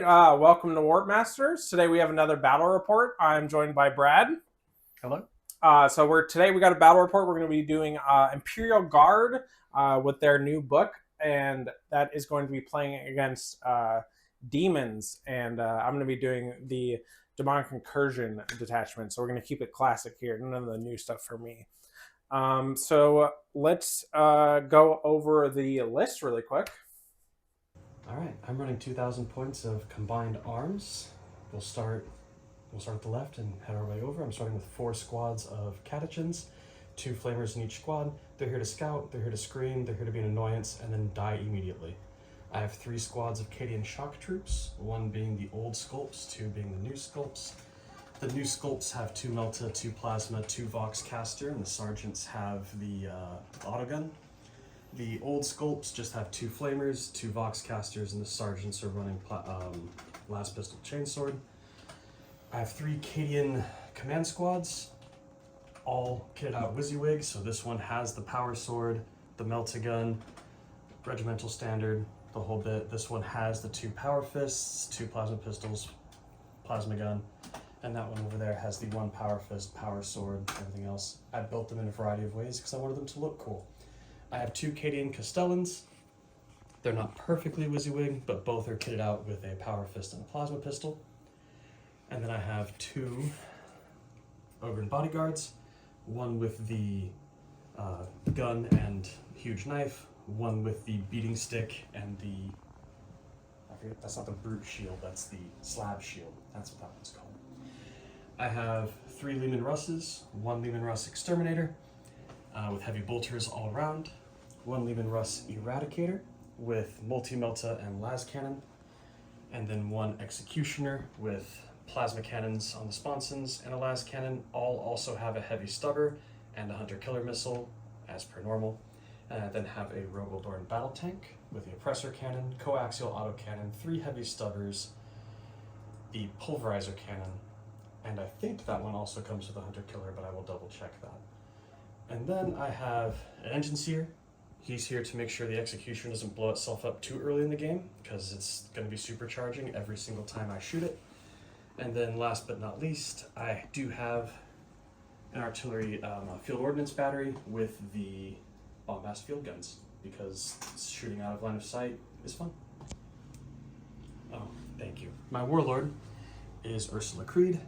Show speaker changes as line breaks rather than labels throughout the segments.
right, welcome to Warp Masters. Today we have another battle report. I'm joined by Brad.
Hello.
Today we got a battle report. We're going to be doing Imperial Guard with their new book, and that is going to be playing against demons. And I'm going to be doing the demonic incursion detachment. So we're going to keep it classic here. None of the new stuff for me. So let's go over the list really quick.
All right, I'm running 2,000 points of combined arms. We'll start at the left and head our way over. I'm starting with 4 squads of catechins, 2 flamers in each squad. They're here to scout, they're here to scream, they're here to be an annoyance, and then die immediately. I have 3 squads of Cadian shock troops, 1 being the old sculpts, 2 being the new sculpts. The new sculpts have 2 Melta, 2 Plasma, 2 Vox Caster, and the sergeants have the autogun. The old sculpts just have 2 flamers, 2 Vox Casters, and the sergeants are running Last Pistol Chainsword. I have 3 Cadian command squads, all kitted out WYSIWYG. So this one has the power sword, the Melta gun, regimental standard, the whole bit. This one has the 2 power fists, 2 plasma pistols, plasma gun, and that one over there has the 1 power fist, power sword, everything else. I built them in a variety of ways because I wanted them to look cool. I have 2 Cadian Castellans. They're not perfectly WYSIWYG, but both are kitted out with a power fist and a plasma pistol. And then I have 2 Ogren bodyguards, 1 with the gun and huge knife, 1 with the beating stick and the, I forget, that's not the brute shield, that's the slab shield. That's what that one's called. I have 3 Leman Russes, 1 Leman Russ Exterminator, with heavy bolters all around, 1 Leman Russ Eradicator with multi-melta and las cannon, and then 1 Executioner with plasma cannons on the sponsons and a las cannon. All also have a heavy stubber and a hunter-killer missile, as per normal. And I then have a Rogaldorn battle tank with the oppressor cannon, coaxial autocannon, 3 heavy stubbers, the pulverizer cannon, and I think that one also comes with a hunter-killer, but I will double check that. And then I have an engine seer. He's here to make sure the execution doesn't blow itself up too early in the game, because it's going to be supercharging every single time I shoot it. And then last but not least, I do have an artillery field ordnance battery with the bombast field guns, because shooting out of line of sight is fun. Oh, thank you. My warlord is Ursula Creed.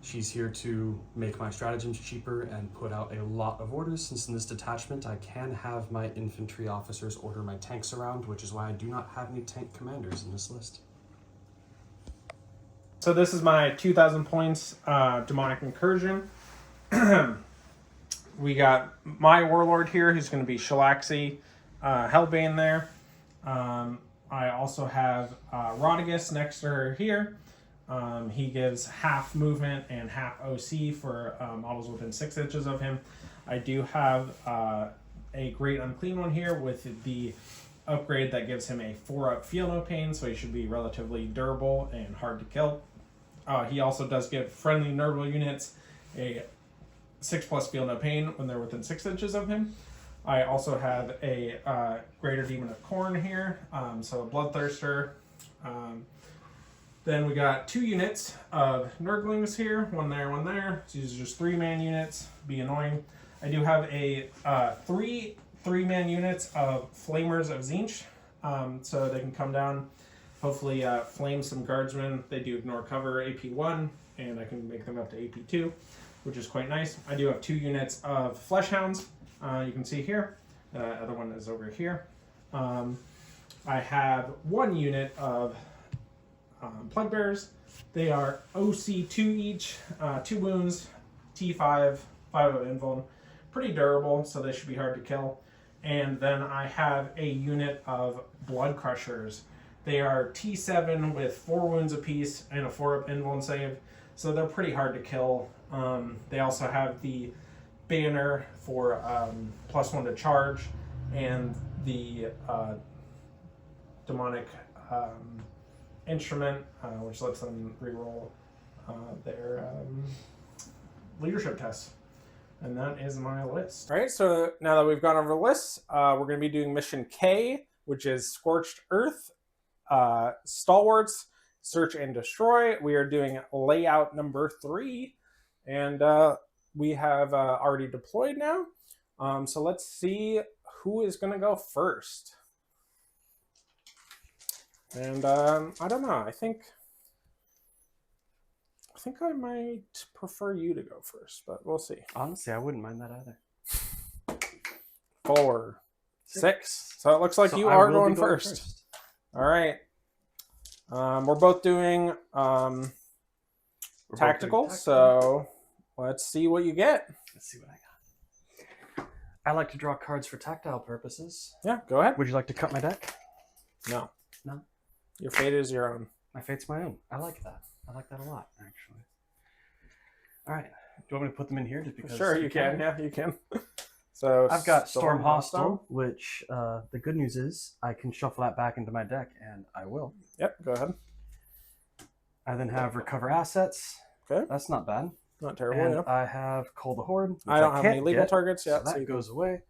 She's here to make my stratagems cheaper and put out a lot of orders, since in this detachment I can have my infantry officers order my tanks around, which is why I do not have any tank commanders in this list.
So this is my 2,000 points demonic incursion. We got my warlord here, who's going to be Shalaxi Hellbane there. I also have Rodigus next to her here. He gives half movement and half OC for models within 6 inches of him. I do have a Great Unclean one here with the upgrade that gives him a 4-up Feel No Pain, so he should be relatively durable and hard to kill. He also does give friendly Nurgle units a 6+ Feel No Pain when they're within 6 inches of him. I also have a Greater Demon of Khorne here, so a Bloodthirster. Then we got 2 units of Nurglings here, one there, one there. So these are just 3-man units, be annoying. I do have a 3 3-man units of Flamers of Tzeentch, so they can come down, hopefully flame some guardsmen. They do ignore cover AP1, and I can make them up to AP2, which is quite nice. I do have 2 units of Fleshhounds, you can see here. The other one is over here. I have 1 unit of Plague Bearers. They are OC2 each, 2 wounds, T5, 5 of invuln. Pretty durable, so they should be hard to kill. And then I have a unit of Blood Crushers. They are T7 with 4 wounds apiece and a 4-up invuln save, so they're pretty hard to kill. They also have the banner for +1 to charge, and the demonic instrument, which lets them reroll their leadership tests. And that is my list. All right, so now that we've gone over the list, we're going to be doing Mission K, which is Scorched Earth, Stalwarts, Search and Destroy. We are doing layout number 3, and we have already deployed now. So let's see who is going to go first. And I don't know. I think I might prefer you to go first, but we'll see.
Honestly, I wouldn't mind that either.
4, 6. So it looks like you are going first. All right. We're both doing tactical, so let's see what you get.
Let's see what I got. I like to draw cards for tactile purposes.
Yeah, go ahead.
Would you like to cut my deck?
No.
No?
Your fate is your own.
My fate's my own. I like that. I like that a lot, actually. All right. Do you want me to put them in here just because?
Sure, you can. Yeah, you can. So
I've got Storm Hostile, which the good news is I can shuffle that back into my deck, and I will.
Yep, go ahead.
I then have Recover Assets.
Okay.
That's not bad.
Not terrible,
And
yeah.
I have Cull the Horde, which
I don't have any legal
get,
targets yet.
so that goes away.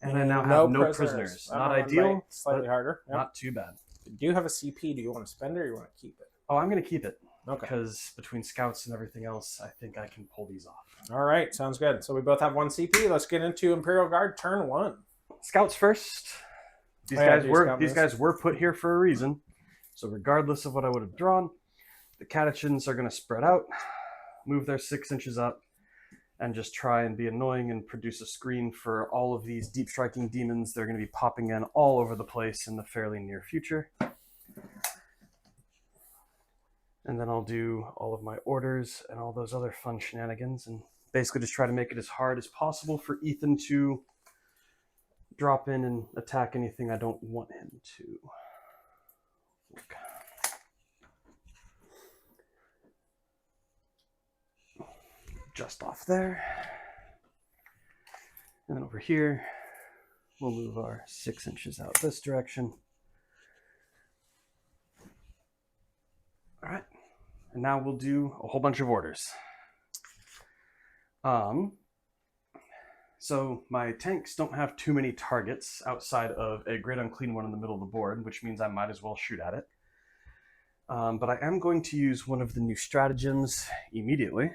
And I
And
now have no prisoners. Not ideal,
slightly
but
harder. Yep.
not too bad.
Do you have a CP? Do you want to spend it or you want to keep it?
Oh, I'm going to keep it.
Okay.
Because between scouts and everything else, I think I can pull these off.
All right, sounds good. So we both have 1 CP. Let's get into Imperial Guard turn 1.
Scouts first. These guys were put here for a reason. So regardless of what I would have drawn, the catechins are going to spread out, move their 6 inches up, and just try and be annoying and produce a screen for all of these deep striking demons. They're going to be popping in all over the place in the fairly near future. And then I'll do all of my orders and all those other fun shenanigans and basically just try to make it as hard as possible for Ethan to drop in and attack anything I don't want him to. Okay. Just off there. And then over here, we'll move our 6 inches out this direction. All right. And now we'll do a whole bunch of orders. So my tanks don't have too many targets outside of a great unclean one in the middle of the board, which means I might as well shoot at it. But I am going to use one of the new stratagems immediately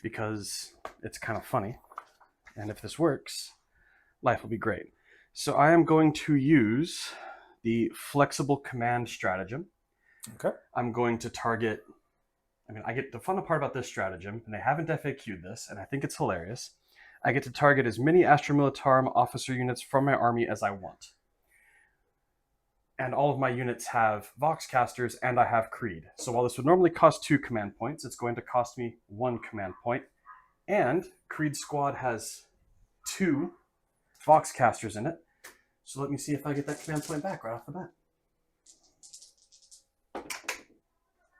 because it's kind of funny. And if this works, life will be great. So I am going to use the flexible command stratagem.
Okay.
I'm going to target, I get the fun part about this stratagem, and they haven't FAQ'd this, and I think it's hilarious. I get to target as many Astra Militarum officer units from my army as I want. And all of my units have Voxcasters, and I have Creed. So while this would normally cost 2 command points, it's going to cost me 1 command point. And Creed Squad has 2 Voxcasters in it. So let me see if I get that command point back right off the bat.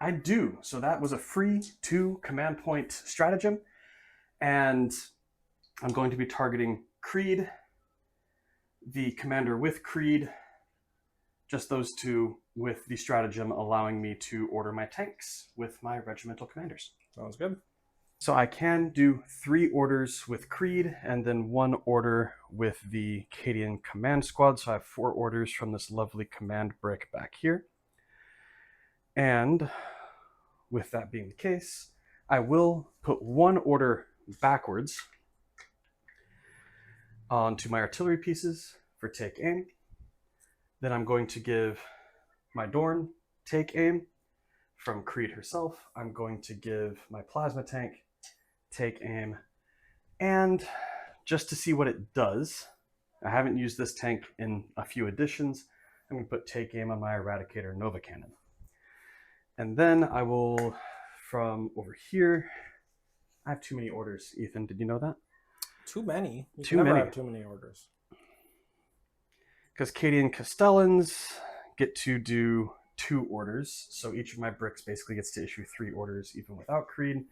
I do. So that was a free 2 command point stratagem. And I'm going to be targeting Creed, the commander with Creed, just those 2 with the stratagem allowing me to order my tanks with my regimental commanders.
Sounds good.
So I can do 3 orders with Creed and then 1 order with the Cadian command squad. So I have 4 orders from this lovely command brick back here. And with that being the case, I will put 1 order backwards onto my artillery pieces for take aim. Then I'm going to give my Dorn take aim from Creed herself. I'm going to give my plasma tank take aim. And just to see what it does, I haven't used this tank in a few editions. I'm going to put take aim on my Eradicator Nova Cannon. And then I will, from over here, I have too many orders, Ethan. Did you know that?
Too many? You
too
never
many.
have too many orders.
Because Cadian Castellans get to do 2 orders. So each of my bricks basically gets to issue 3 orders, even without Creed.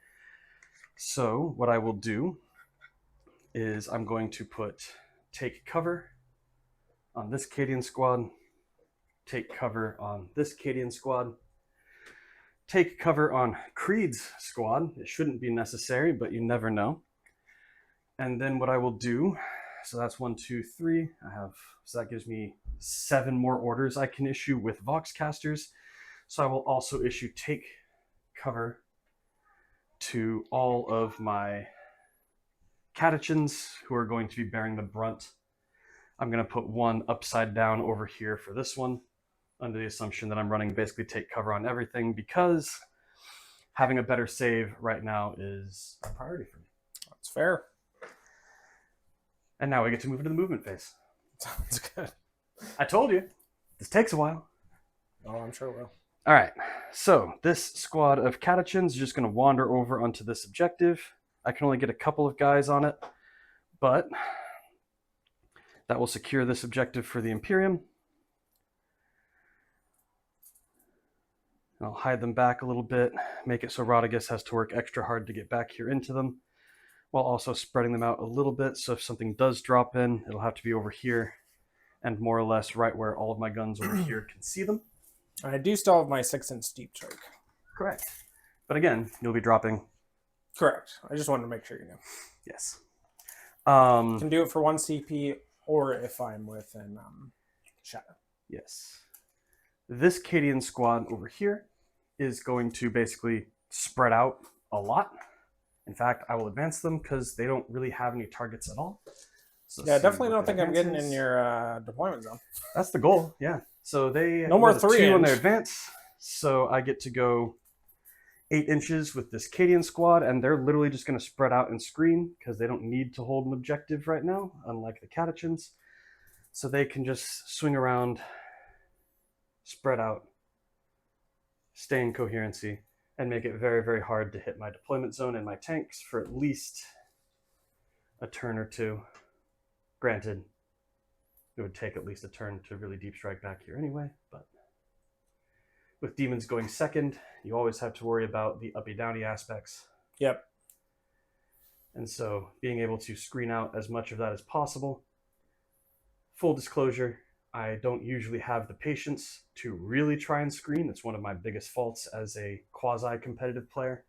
So what I will do is I'm going to put take cover on this Cadian squad, take cover on this Cadian squad, take cover on Creed's squad. It shouldn't be necessary, but you never know. And then what I will do, so that's 1, 2, 3. So that gives me 7 more orders I can issue with Voxcasters. So I will also issue take cover to all of my catechins who are going to be bearing the brunt. I'm going to put one upside down over here for this one, under the assumption that I'm running basically take cover on everything, because having a better save right now is a priority for me.
That's fair.
And now we get to move into the movement phase.
Sounds good.
I told you, this takes a while.
Oh, I'm sure it will.
All right, so this squad of catechins is just going to wander over onto this objective. I can only get a couple of guys on it, but that will secure this objective for the Imperium. I'll hide them back a little bit, make it so Rodriguez has to work extra hard to get back here into them, while also spreading them out a little bit, so if something does drop in, it'll have to be over here, and more or less right where all of my guns over here can see them.
I do still have my 6-inch deep strike.
Correct. But again, you'll be dropping.
Correct. I just wanted to make sure you knew.
Yes.
Can do it for 1 CP, or if I'm within shadow.
Yes. This Cadian squad over here is going to basically spread out a lot. In fact, I will advance them because they don't really have any targets at all. So
yeah, definitely don't think I'm getting in your deployment zone.
That's the goal, yeah. So they
no more
2 on their advance. So I get to go 8 inches with this Cadian squad, and they're literally just going to spread out and screen because they don't need to hold an objective right now, unlike the catechins. So they can just swing around, spread out, stay in coherency, and make it very, very hard to hit my deployment zone and my tanks for at least a turn or two. Granted, it would take at least a turn to really deep strike back here anyway, but with demons going second, you always have to worry about the uppy-downy aspects.
Yep.
And so being able to screen out as much of that as possible. Full disclosure, I don't usually have the patience to really try and screen. It's one of my biggest faults as a quasi-competitive player.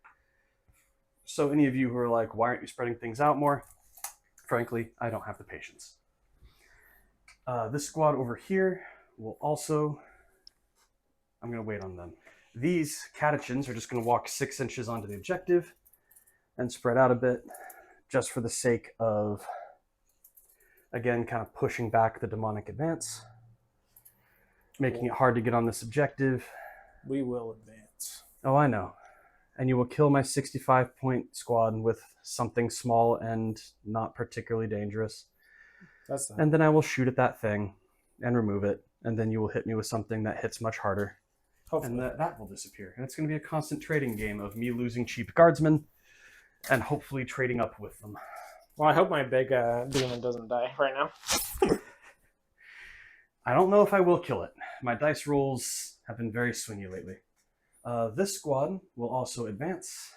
So any of you who are like, why aren't you spreading things out more? Frankly, I don't have the patience. This squad over here will also... I'm going to wait on them. These catechins are just going to walk 6 inches onto the objective and spread out a bit, just for the sake of, again, kind of pushing back the demonic advance, making it hard to get on this objective.
We will advance.
Oh, I know. And you will kill my 65-point squad with something small and not particularly dangerous.
That's not...
And then I will shoot at that thing and remove it, and then you will hit me with something that hits much harder.
Hopefully.
And that will disappear. And it's going to be a constant trading game of me losing cheap guardsmen and hopefully trading up with them.
Well, I hope my big demon doesn't die right now.
I don't know if I will kill it. My dice rolls have been very swingy lately. This squad will also advance,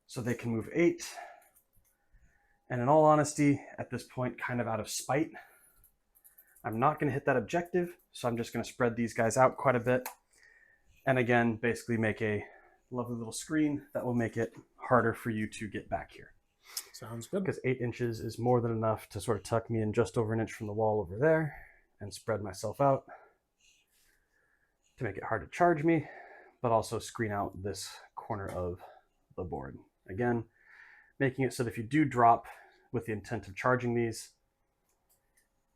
so they can move 8. And in all honesty, at this point, kind of out of spite, I'm not going to hit that objective, so I'm just going to spread these guys out quite a bit. And again, basically make a lovely little screen that will make it harder for you to get back here.
Sounds good.
Because 8 inches is more than enough to sort of tuck me in just over an inch from the wall over there and spread myself out to make it hard to charge me, but also screen out this corner of the board. Again, making it so that if you do drop with the intent of charging these,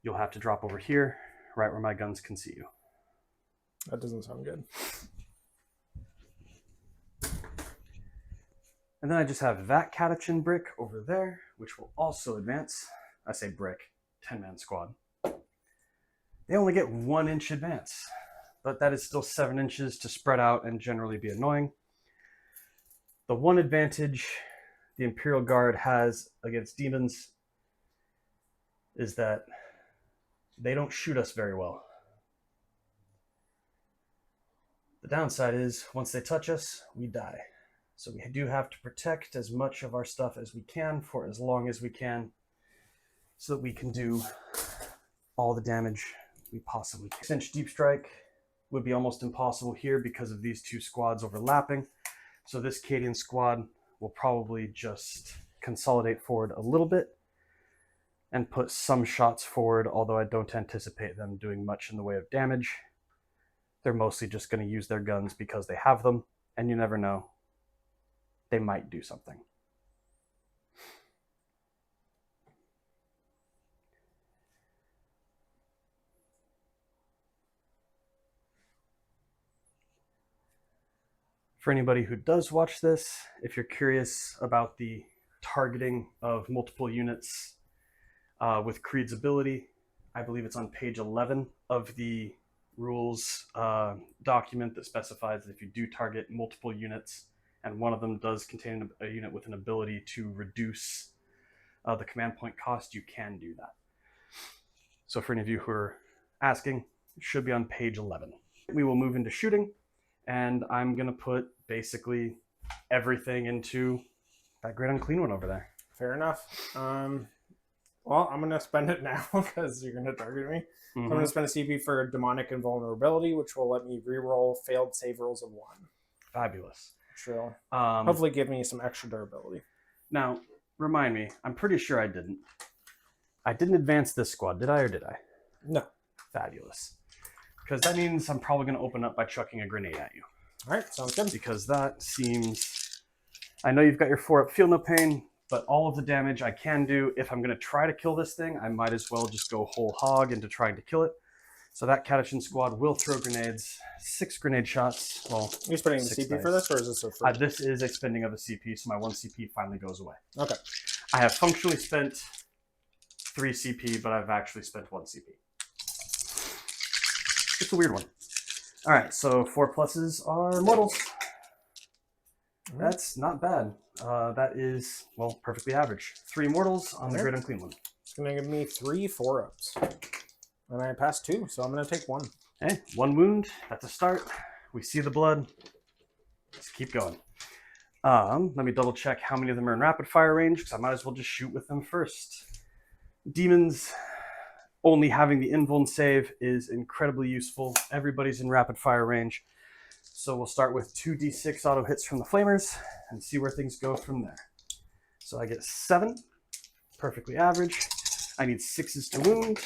you'll have to drop over here, right where my guns can see you.
That doesn't sound good.
And then I just have that catechin brick over there, which will also advance. I say brick, 10-man squad. They only get 1 inch advance, but that is still 7 inches to spread out and generally be annoying. The one advantage the Imperial Guard has against demons is that they don't shoot us very well. The downside is, once they touch us, we die. So we do have to protect as much of our stuff as we can for as long as we can, so that we can do all the damage we possibly can. 6-inch deep strike would be almost impossible here because of these two squads overlapping. So this Cadian squad will probably just consolidate forward a little bit and put some shots forward, although I don't anticipate them doing much in the way of damage. They're mostly just going to use their guns because they have them, and you never know. They might do something. For anybody who does watch this, if you're curious about the targeting of multiple units with Creed's ability, I believe it's on page 11 of the rules document that specifies that if you do target multiple units and one of them does contain a unit with an ability to reduce the command point cost, you can do that. So for any of you who are asking, it should be on page 11. We will move into shooting, and I'm going to put basically everything into that great unclean one over there.
Fair enough. Well, I'm going to spend it now because you're going to target me. Mm-hmm. I'm going to spend a CP for Demonic Invulnerability, which will let me reroll failed save rolls of 1.
Fabulous.
Sure. Hopefully give me some extra durability.
Now, remind me, I'm pretty sure I didn't. I didn't advance this squad, did I, or did I?
No.
Fabulous. Because that means I'm probably going to open up by chucking a grenade at you.
All right, sounds good.
Because that seems... I know you've got your 4-up, feel no pain, but all of the damage I can do, if I'm going to try to kill this thing, I might as well just go whole hog into trying to kill it. So that Catechin squad will throw grenades. 6 grenade shots. Well,
you're spending the CP for this, or is this a free?
This is a spending of a CP, so my 1 CP finally goes away.
Okay.
I have functionally spent 3 CP, but I've actually spent 1 CP. It's a weird one. All right, so 4 pluses are mortals. That's not bad. That is, well, perfectly average. 3 mortals on the great unclean one.
It's going to give me 3 4-ups. And I passed 2, so I'm going to take 1.
Hey, 1 wound. That's a start. We see the blood. Let's keep going. Let me double check how many of them are in rapid fire range, because I might as well just shoot with them first. Demons, only having the invuln save is incredibly useful. Everybody's in rapid fire range. So we'll start with 2d6 auto hits from the flamers and see where things go from there. So I get 7, perfectly average. I need 6s to wound.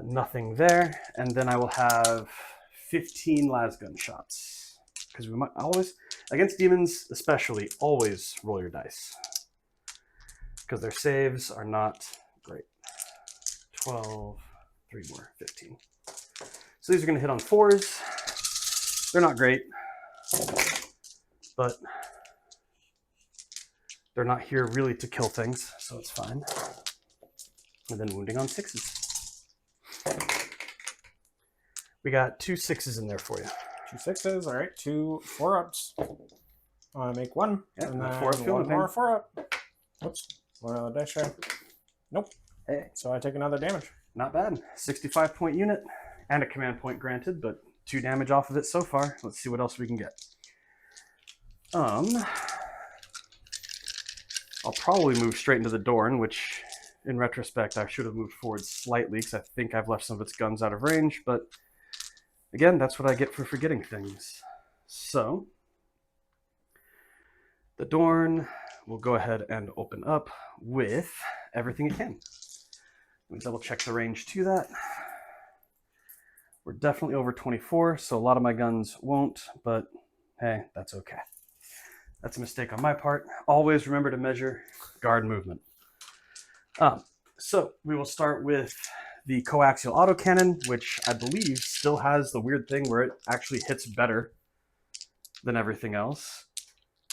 Nothing there. And then I will have 15 lasgun shots. Because we might always, against demons especially, always roll your dice. Because their saves are not great. 12, 3 more, 15. So these are going to hit on 4s. They're not great, but they're not here really to kill things, so it's fine. And then wounding on 6s. We got 2 6s in there for you.
2 6s, all right. 2 4-ups. Make 1.
Yeah,
and then
4
1 more 4-up. Oops. 1 other dice tray. Nope.
Hey.
So I take another damage.
Not bad. 65-point unit and a command point granted, but 2 damage off of it so far. Let's see what else we can get. I'll probably move straight into the Dorn, which in retrospect I should have moved forward slightly because I think I've left some of its guns out of range, but again, that's what I get for forgetting things. So the Dorn will go ahead and open up with everything it can. Let me double check the range to that. We're definitely over 24, so a lot of my guns won't, but hey, that's okay. That's a mistake on my part. Always remember to measure guard movement. So we will start with the coaxial autocannon, which I believe still has the weird thing where it actually hits better than everything else.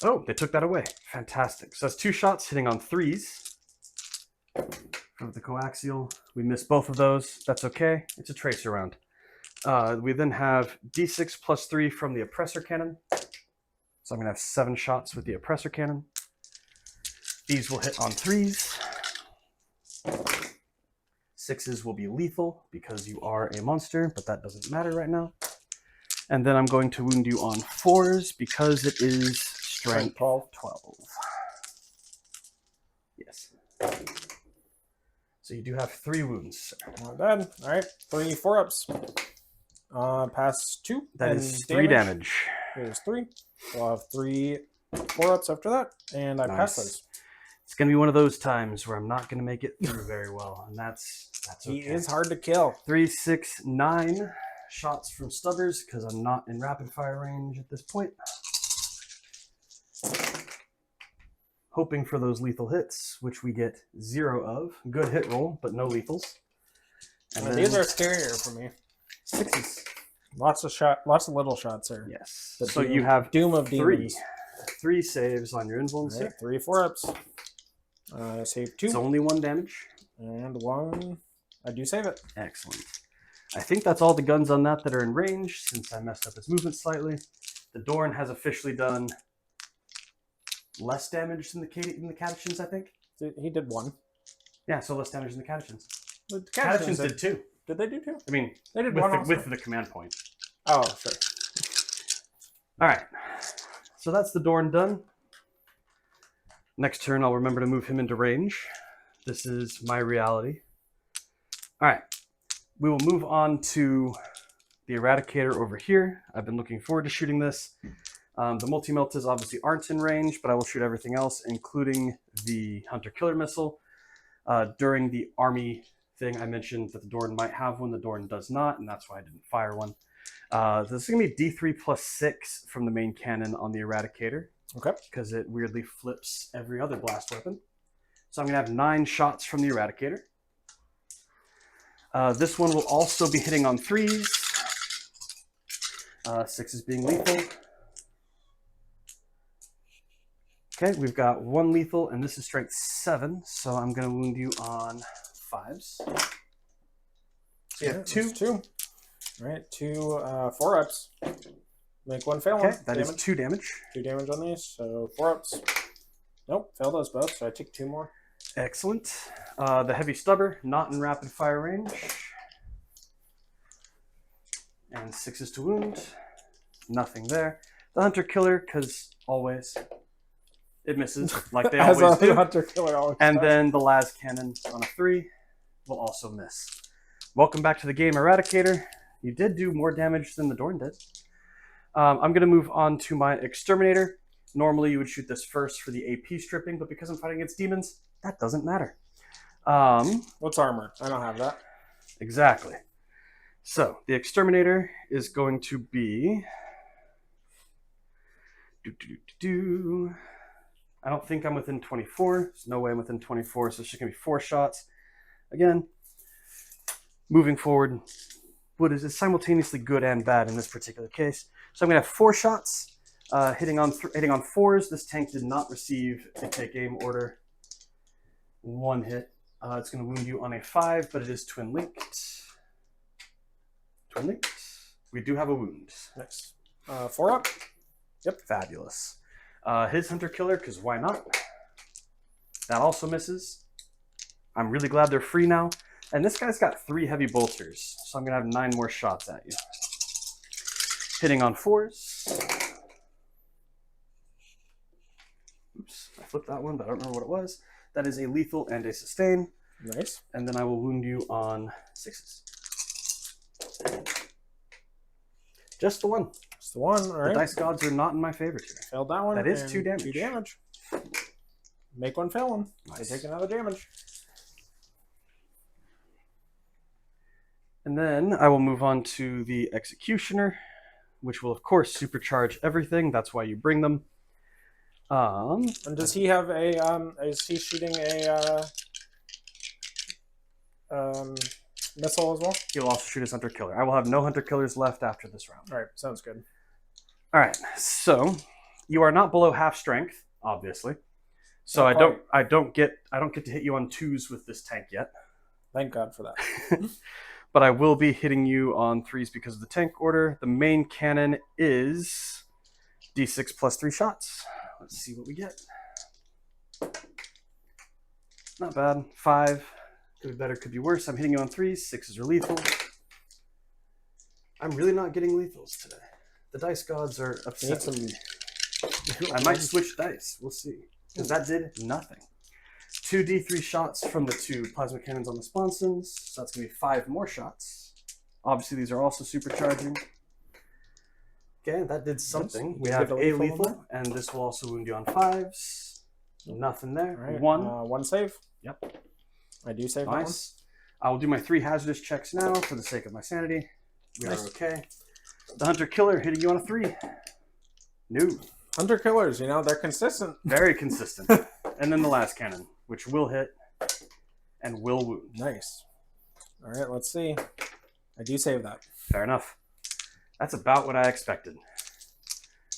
Oh, they took that away. Fantastic. So that's 2 shots hitting on 3s. Of the coaxial. We missed both of those. That's okay. It's a tracer round. We then have D6 plus 3 from the oppressor cannon. So I'm going to have 7 shots with the oppressor cannon. These will hit on 3s. 6s will be lethal because you are a monster, but that doesn't matter right now. And then I'm going to wound you on 4s because it is strength 12. Yes. So you do have 3 wounds, sir.
Not bad. All right, 3 4-ups. Pass 2.
That is 3 damage.
There's 3. So I'll have 3 4-ups after that, and I pass those.
It's going to be one of those times where I'm not going to make it through very well, and that's okay.
He is hard to kill.
3, 6, 9. shots from stubbers because I'm not in rapid fire range at this point. Hoping for those lethal hits, which we get 0 of. Good hit roll, but no lethals. And
these are scarier for me.
6s.
Lots of little shots there.
Yes.
The
So
doom,
you have
Doom of Demons.
3 saves on your invulns.
Right, 3 4-ups. Save 2.
It's only 1 damage.
And 1. I do save it.
Excellent. I think that's all the guns on that are in range, since I messed up his movement slightly. The Dorn has officially done less damage than the Catechins, I think.
He did 1.
Yeah, so less damage than the Catechins.
The
Catechins did 2.
Did they do 2?
I mean,
they did
with the command point.
Oh, sure.
All right. So that's the Dorn done. Next turn, I'll remember to move him into range. This is my reality. All right. We will move on to the Eradicator over here. I've been looking forward to shooting this. The multi-meltas obviously aren't in range, but I will shoot everything else, including the Hunter-Killer missile. During the army thing, I mentioned that the Dorn might have one. The Dorn does not, and that's why I didn't fire one. This is going to be D3 plus 6 from the main cannon on the Eradicator.
Okay.
Because it weirdly flips every other blast weapon. So I'm going to have 9 shots from the Eradicator. This one will also be hitting on 3s. 6s being lethal. Okay, we've got 1 lethal, and this is strength 7, so I'm going to wound you on 5s. So you have 2.
2. All right, 2 4-ups. Make 1 fail.
Okay, that is 2 damage.
2 damage on these, so 4-ups. Nope, failed those both, so I take 2 more.
Excellent. The heavy stubber, not in rapid fire range. And 6s to wound. Nothing there. The Hunter Killer, because always it misses, like they always do.
Hunter Killer always
and
does.
then the Las Cannon on a 3 will also miss. Welcome back to the game, Eradicator. You did do more damage than the Dorn did. I'm going to move on to my Exterminator. Normally you would shoot this first for the AP stripping, but because I'm fighting against demons, that doesn't matter.
What's armor? I don't have that.
Exactly. So the Exterminator is going to be... I don't think I'm within 24. There's no way I'm within 24, so it's just going to be 4 shots. Again, moving forward, what is simultaneously good and bad in this particular case. So I'm going to have 4 shots. Hitting on 4s. This tank did not receive a take aim order. 1 hit. It's going to wound you on a 5, but it is twin linked. Twin linked. We do have a wound.
Nice. 4-up.
Yep, fabulous. His Hunter Killer, because why not? That also misses. I'm really glad they're free now. And this guy's got 3 heavy bolters, so I'm going to have 9 more shots at you. Hitting on 4s. Oops, I flipped that one, but I don't remember what it was. That is a lethal and a sustain.
Nice.
And then I will wound you on 6s. Just the 1.
Just the 1, all right.
The dice gods are not in my favor here.
Failed that one.
That is 2 damage.
2 damage. Make 1 fail one.
Nice.
I take another damage.
And then I will move on to the Executioner, which will of course supercharge everything. That's why you bring them.
And does he have a is he shooting a missile as well?
He'll also shoot his Hunter Killer. I will have no Hunter Killers left after this round.
All right, sounds good.
All right, so you are not below half strength, obviously. So
Not
I don't get to hit you on 2s with this tank yet.
Thank God for that.
But I will be hitting you on 3s because of the tank order. The main cannon is D6 plus 3 shots. Let's see what we get. Not bad. 5. Could be better, could be worse. I'm hitting you on 3s. 6s are lethal. I'm really not getting lethals today. The dice gods are upset. I might switch dice. We'll see. Because that did nothing. 2 D3 shots from the 2 plasma cannons on the sponsons. So that's going to be 5 more shots. Obviously, these are also supercharging. Okay, that did something. We have a lethal, and this will also wound you on 5s. Nothing there.
Right.
1.
Save.
Yep.
I do save
nice. I will do my 3 hazardous checks now for the sake of my sanity. We
Nice.
are okay. The Hunter Killer hitting you on a 3. No.
Hunter killers, you know, they're consistent.
Very consistent. And then the last cannon, which will hit and will wound.
Nice. All right, let's see. I do save that.
Fair enough. That's about what I expected.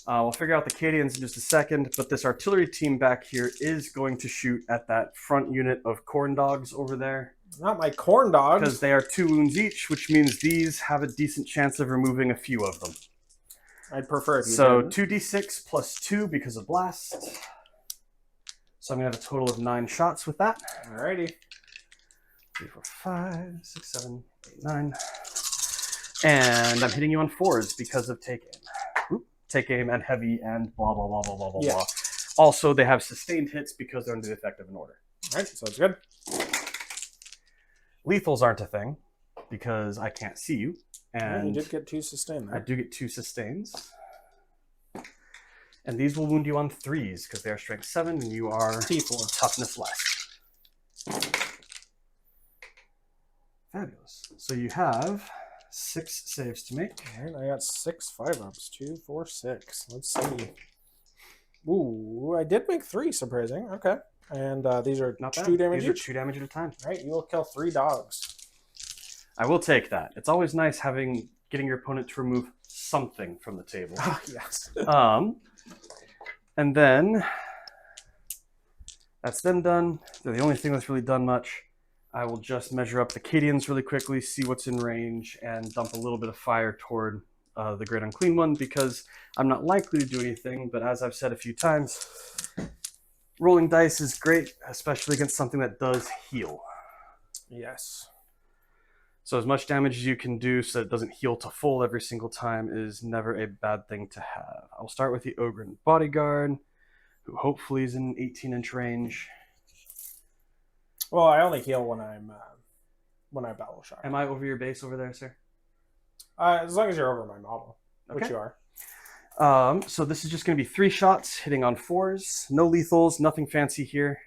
We'll figure out the Cadians in just a second, but this artillery team back here is going to shoot at that front unit of corn dogs over there.
Not my corn dogs.
Because they are 2 wounds each, which means these have a decent chance of removing a few of them.
I'd prefer if you
So
didn't.
2d6 plus 2 because of blast. So I'm going to have a total of 9 shots with that.
Alrighty.
3, 4, 5, 6, 7, 8, 9. And I'm hitting you on 4s because of take aim. Oop. Take aim and heavy and blah, blah, blah, blah, blah, blah, blah. Also, they have sustained hits because they're under the effect of an order.
Alright, sounds good.
Lethals aren't a thing because I can't see you. And
you did get 2 sustained there.
I do get 2 sustains. And these will wound you on 3s because they are strength 7 and you are
T4.
toughness less. Fabulous. So you have 6 saves to make.
Alright, I got 6 5-ups. 2, 4, 6. Let's see. Ooh, I did make 3, surprising. Okay. And these are
Not bad.
2 damage
These are
each.
2 damage at a time.
Alright, you will kill 3 dogs.
I will take that. It's always nice getting your opponent to remove something from the table.
Ah, yes.
And then that's them done. They're the only thing that's really done much. I will just measure up the Cadians really quickly, see what's in range, and dump a little bit of fire toward the Great Unclean One because I'm not likely to do anything, but as I've said a few times, rolling dice is great, especially against something that does heal.
Yes.
So as much damage as you can do so that it doesn't heal to full every single time is never a bad thing to have. I'll start with the Ogren Bodyguard, who hopefully is in 18-inch range.
Well, I only heal when I battle shock.
Am I over your base over there, sir?
As long as you're over my model, which
Okay.
you are.
So this is just going to be 3 shots, hitting on 4s. No lethals, nothing fancy here.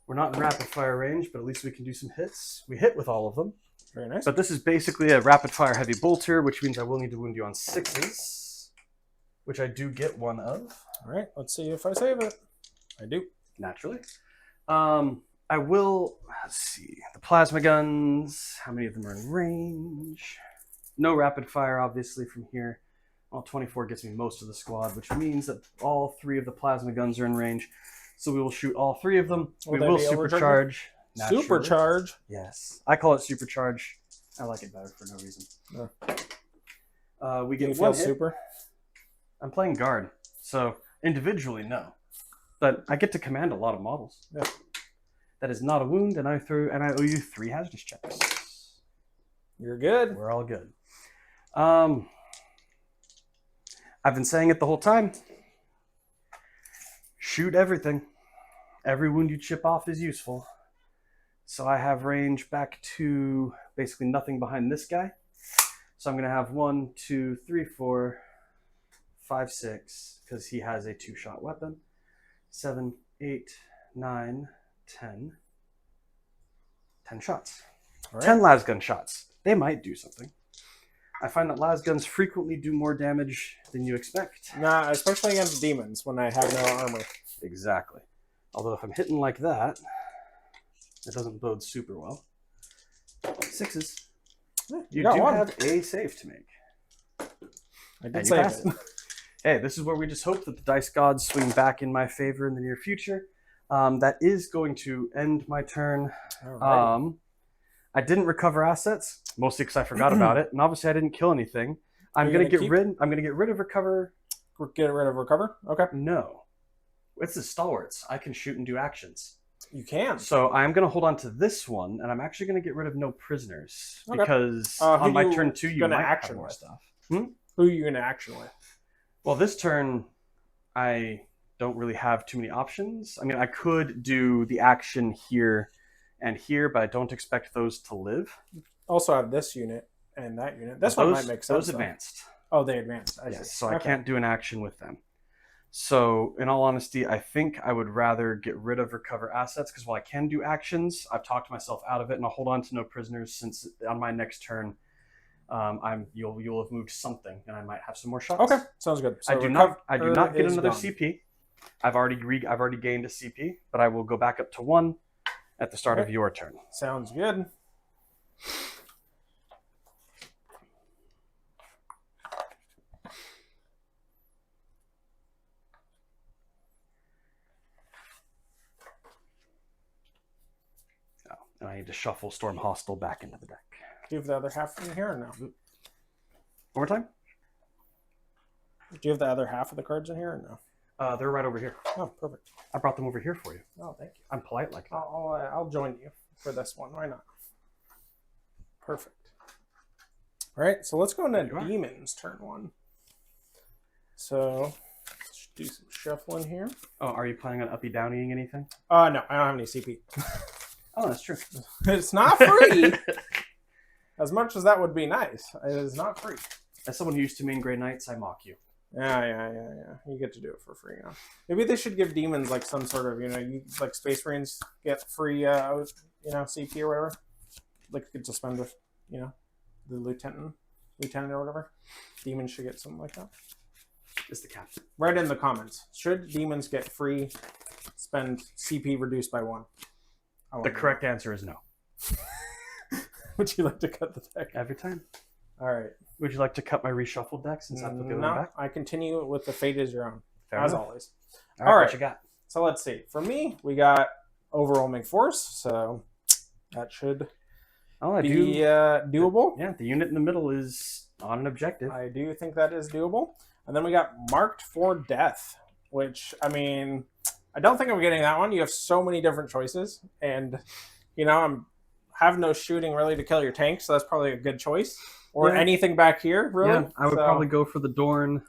We're not in rapid fire range, but at least we can do some hits. We hit with all of them.
Very nice.
But this is basically a rapid fire heavy bolter, which means I will need to wound you on 6s, which I do get 1 of.
All right, let's see if I save it. I do.
Naturally. I will, let's see, the plasma guns, how many of them are in range? No rapid fire, obviously, from here. Well, 24 gets me most of the squad, which means that all 3 of the plasma guns are in range. So we will shoot all 3 of them. We
they
will
be
supercharge. naturally.
Supercharge.
Yes. I call it supercharge. I like it better for no reason. We
You
get
feel
1 hit.
super.
I'm playing guard, so individually, no. But I get to command a lot of models.
Yeah.
That is not a wound, and I owe you 3 hazardous checks.
You're good.
We're all good. I've been saying it the whole time. Shoot everything. Every wound you chip off is useful. So I have range back to basically nothing behind this guy. So I'm going to have 1, 2, 3, 4, 5, 6, because he has a 2-shot weapon. 7, 8, 9, 10. 10 shots.
All right.
10 lasgun shots. They might do something. I find that lasguns frequently do more damage than you expect.
Nah, especially against demons when I have no armor.
Exactly. Although if I'm hitting like that, it doesn't bode super well. 6s. You
got
do
1.
have a save to make.
I
And
did
you
save
passed
it.
Hey, this is where we just hope that the dice gods swing back in my favor in the near future. That is going to end my turn.
All right.
I didn't recover assets, mostly because I forgot about it, and obviously I didn't kill anything. I'm
you
gonna
gonna
get rid of recover.
Get rid of recover? Okay.
No, it's the stalwarts. I can shoot and do actions.
You can.
So I'm gonna hold on to this one, and I'm actually gonna get rid of no prisoners
Okay.
because
Who
on my
you
turn 2 you
gonna
might have
action
more
with?
stuff.
Who are you going to action with?
Well, this turn I don't really have too many options. I mean, I could do the action here and here, but I don't expect those to live.
Also have this unit and that unit. This one might make sense.
Those
though.
advanced.
Oh, they advanced. I
Yes,
see.
so I
Okay.
can't do an action with them. So, in all honesty, I think I would rather get rid of recover assets because while I can do actions, I've talked myself out of it, and I'll hold on to no prisoners since on my next turn, You'll have moved something, and I might have some more shots.
Okay, sounds good. So
I do not get another CP. I've already gained a CP, but I will go back up to 1 at the start of your turn.
Sounds good.
And I need to shuffle Storm Hostile back into the deck.
Do you have the other half in here or no?
One more time?
Do you have the other half of the cards in here or no?
They're right over here.
Oh, perfect.
I brought them over here for you.
Oh, thank you.
I'm polite like that.
I'll join you for this one. Why not? Perfect. All right, so let's go into Demons turn 1. So let's do some shuffling here.
Oh, are you planning on uppy downying anything?
No, I don't have any CP.
Oh, that's true.
It's not free. As much as that would be nice, it is not free.
As someone who used to main Grey Knights, I mock you.
Yeah. You get to do it for free now. Maybe they should give demons like some sort of, like Space Marines get free, CP or whatever. Like you could suspend the, the lieutenant or whatever. Demons should get something like that.
It's the captain.
Write in the comments. Should demons get free spend CP reduced by 1?
The correct answer is no.
Would you like to cut the deck?
Every time.
All right.
Would you like to cut my reshuffled deck since I put the other one back?
I continue with the fate is your own.
Fair
as
enough.
Always.
All right. What you got?
So let's see. For me, we got overwhelming force. So that should be doable.
Yeah, the unit in the middle is on an objective.
I do think that is doable. And then we got marked for death, which, I mean, I don't think I'm getting that one. You have so many different choices. And, I'm have no shooting really to kill your tank, so that's probably a good choice. Or anything back here, really. Yeah,
I would probably go for the Dorn.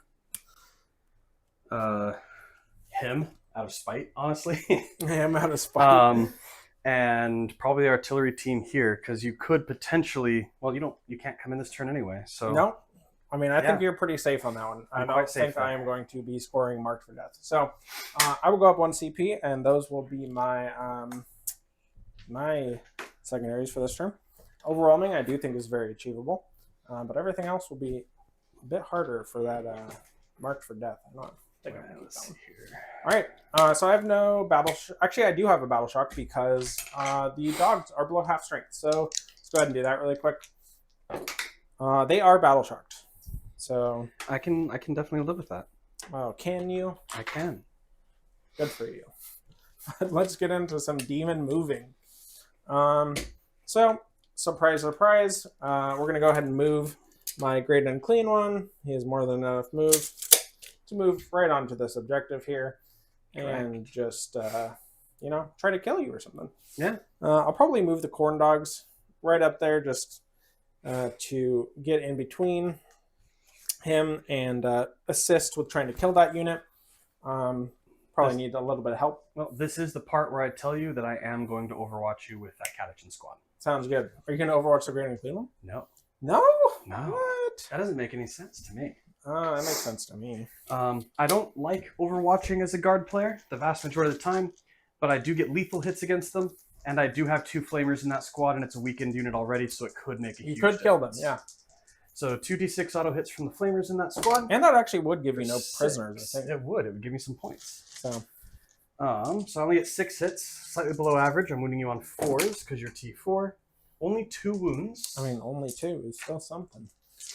Him out of spite, honestly.
Him out of spite.
And probably the artillery team here, because you could potentially. Well, you can't come in this turn anyway. So
no. I mean, I think you're pretty safe on that one. I don't think I am going to be scoring marked for death. So I will go up 1 CP, and those will be my my secondaries for this turn. Overwhelming, I do think is very achievable, but everything else will be a bit harder for that marked for death. I'm not thinking let's see here. All right, so I have no battle. Actually, I do have a battle shock because the dogs are below half strength. So let's go ahead and do that really quick. They are battle shocked. So
I can definitely live with that.
Oh, can you?
I can.
Good for you. Let's get into some demon moving. So surprise, surprise. We're gonna go ahead and move my great unclean one. He has more than enough move to move right onto this objective here, and just try to kill you or something.
Yeah.
I'll probably move the corn dogs right up there just to get in between him and assist with trying to kill that unit. Probably need a little bit of help.
Well, this is the part where I tell you that I am going to overwatch you with that Catachin squad.
Sounds good. Are you going to overwatch the Great and Clean one?
No.
No?
No.
What?
That doesn't make any sense to me.
That makes sense to me.
I don't like overwatching as a guard player the vast majority of the time, but I do get lethal hits against them, and I do have 2 flamers in that squad, and it's a weakened unit already, so it could make a huge difference.
You could kill them, yeah.
So 2d6 auto hits from the flamers in that squad.
And that actually would give you no prisoners, I think.
It would. It would give me some points.
So
I only get 6 hits, slightly below average. I'm wounding you on 4s because you're T4. Only 2 wounds.
I mean, only 2 is still something.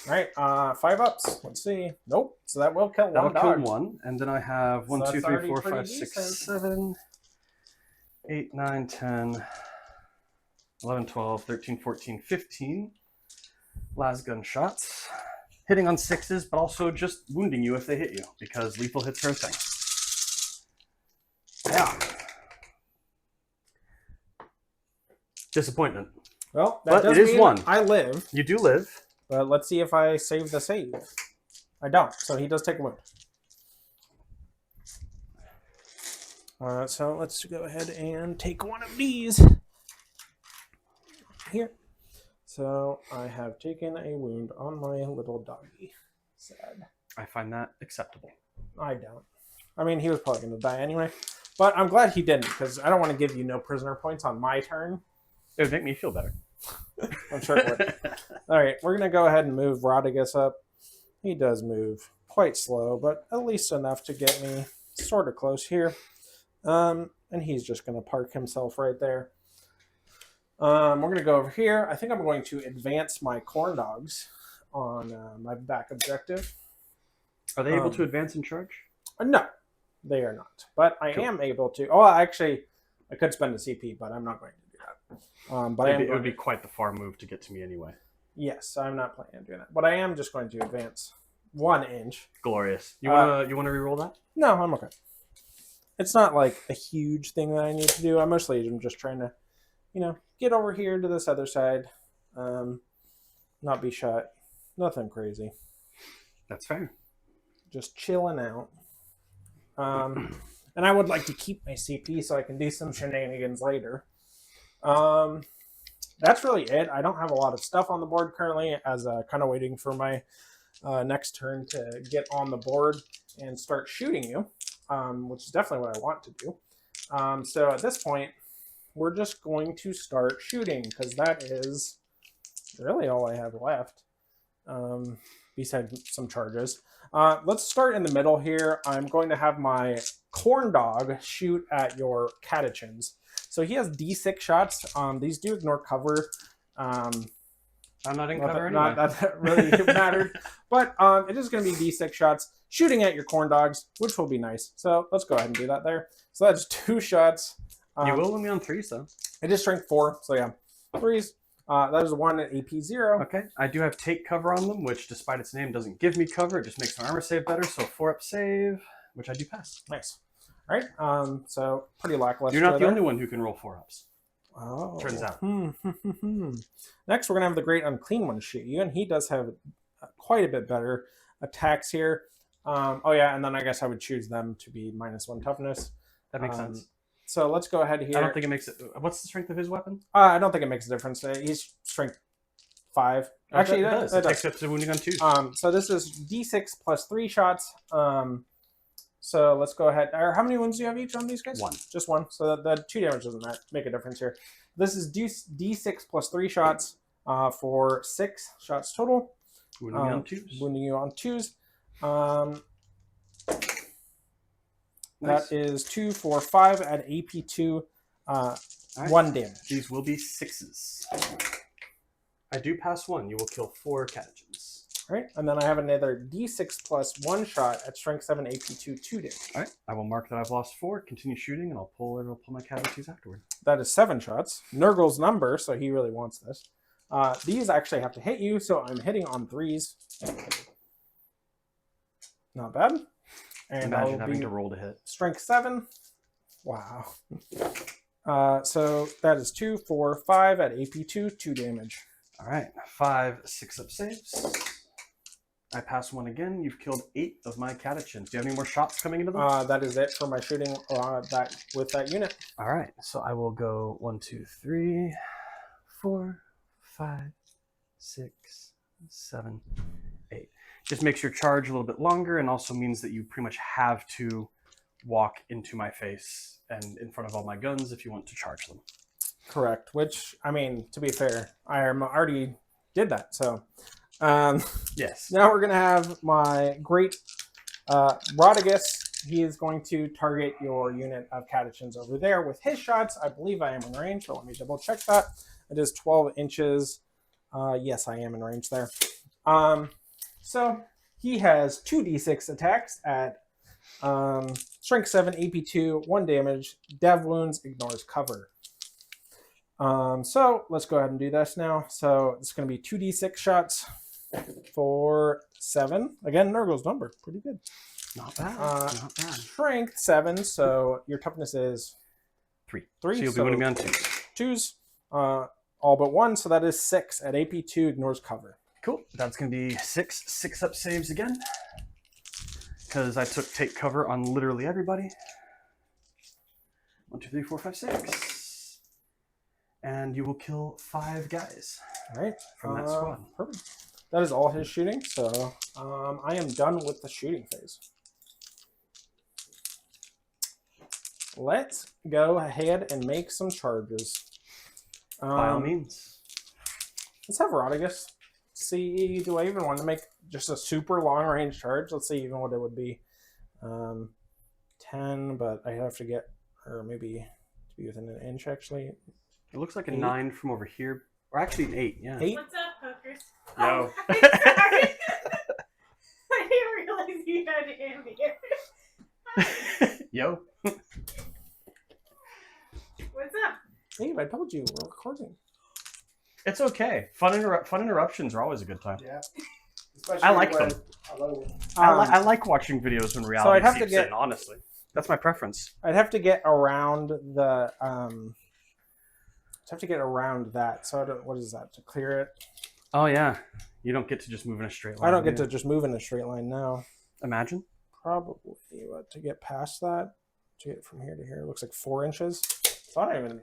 All right, 5 ups. Let's see. Nope. So that will kill one dog.
That'll kill one. And then I have 1,
So
2,
that's
3, 4, 5,
already
6, 7, 8, 9, 10, 11, 12, 13, 14, 15. Las gun shots. Hitting on 6s, but also just wounding you if they hit you, because lethal hits are a thing. Yeah. Disappointment.
Well, that
but
does
it is
mean
1.
I live.
You do live.
But let's see if I save the save. I don't, so he does take a wound. So let's go ahead and take one of these. Here. So I have taken a wound on my little doggy. Sad.
I find that acceptable.
I don't. I mean, he was probably going to die anyway. But I'm glad he didn't, because I don't want to give you no prisoner points on my turn.
It would make me feel better.
I'm sure it would. All right, we're going to go ahead and move Rodriguez up. He does move quite slow, but at least enough to get me sort of close here. And he's just going to park himself right there. We're going to go over here. I think I'm going to advance my corn dogs on my back objective.
Are they able to advance and charge?
No, they are not. But I am able to. Oh, actually, I could spend a CP, but I'm not going to do that. But
it would be quite the far move to get to me anyway.
Yes, I'm not planning on doing that. But I am just going to advance 1 inch.
Glorious. You wanna reroll that?
No, I'm okay. It's not like a huge thing that I need to do. I mostly am just trying to, get over here to this other side, not be shot. Nothing crazy.
That's fair.
Just chilling out. And I would like to keep my CP so I can do some shenanigans later. That's really it. I don't have a lot of stuff on the board currently, as kind of waiting for my next turn to get on the board and start shooting you, which is definitely what I want to do. So at this point, we're just going to start shooting, because that is really all I have left, besides some charges. Let's start in the middle here. I'm going to have my corn dog shoot at your catechins. So he has D6 shots. These do ignore cover.
I'm not in cover anyway.
Not that really mattered. But it is going to be D6 shots shooting at your corn dogs, which will be nice. So let's go ahead and do that there. So that's 2 shots.
You will win me on 3s, though.
It is strength 4, so yeah. 3s. That is 1 at AP 0.
Okay. I do have take cover on them, which despite its name doesn't give me cover. It just makes my armor save better. So 4-up save, which I do pass.
Nice. All right. So pretty lackluster.
You're not the only one who can roll 4-ups.
Oh.
Turns out.
Next, we're going to have the Great Unclean One shoot you, and he does have quite a bit better attacks here. Oh, yeah, and then I guess I would choose them to be -1 toughness.
That makes sense.
So let's go ahead here.
I don't think it makes it. What's the strength of his weapon?
I don't think it makes a difference. He's strength 5. Actually,
it does. It takes up to wounding on 2s.
So this is D6 plus 3 shots. So let's go ahead. How many wounds do you have each on these guys?
1.
Just 1. So the 2 damage doesn't make a difference here. This is D6 plus 3 shots for 6 shots total.
Wounding on 2s.
Wounding you on 2s.
Nice.
That is 2, 4, 5 at AP2. Right. 1 damage.
These will be 6s. I do pass 1. You will kill 4 catechins.
All right, and then I have another D6 plus 1 shot at strength 7 AP2, 2 damage.
All right, I will mark that I've lost 4. Continue shooting, and I'll pull my casualties afterward.
That is 7 shots. Nurgle's number, so he really wants this. These actually have to hit you, so I'm hitting on 3s. Not bad. And
imagine having to roll to hit.
Strength 7. Wow. So that is 2, 4, 5 at AP2, 2 damage.
All right, 5 6-up saves. I pass 1 again. You've killed 8 of my catechins. Do you have any more shots coming into them?
That is it for my shooting with that unit.
All right, so I will go 1, 2, 3, 4, 5, 6, 7, 8. Just makes your charge a little bit longer, and also means that you pretty much have to walk into my face and in front of all my guns if you want to charge them.
Correct. Which, I mean, to be fair, I already did that. So,
yes.
Now we're going to have my great Rodriguez. He is going to target your unit of catechins over there with his shots. I believe I am in range, but let me double check that. It is 12 inches. Yes, I am in range there. So he has 2d6 attacks at strength 7, AP2, 1 damage. Dev wounds, ignores cover. So let's go ahead and do this now. So it's going to be 2d6 shots for 7. Again, Nurgle's number, pretty good.
Not bad. Not bad.
Strength 7, so your toughness is
3.
3.
So you'll be winning me on
2s. All but 1, so that is 6 at AP2, ignores cover.
Cool. That's going to be 6 6-up saves again. Because I take cover on literally everybody. 1, 2, 3, 4, 5, 6. And you will kill 5 guys.
All right.
From that squad.
Perfect. That is all his shooting, so I am done with the shooting phase. Let's go ahead and make some charges.
By all means.
Let's have Rodigus. See, do I even want to make just a super long range charge? Let's see even what it would be. 10, but I have to get, or maybe to be within an inch actually.
It looks like a
8?
9 from over here, or actually an 8. Yeah.
8.
What's up, hookers?
Yo.
Oh, I'm sorry. I didn't realize you had him here.
Yo.
What's up?
Hey, I told you we're recording.
It's okay. Fun interruptions are always a good time.
Yeah.
I like them. I like watching videos when reality
I'd have to
seeps
get-
in, honestly. That's my preference.
I'd have to get around the that. So I don't. What is that to clear it?
Oh, yeah. You don't get to just move in a straight line.
I don't get
do
to just move in a straight line now.
you? Imagine.
Probably, but to get past that, to get from here to here, it looks like 4 inches. So I don't even.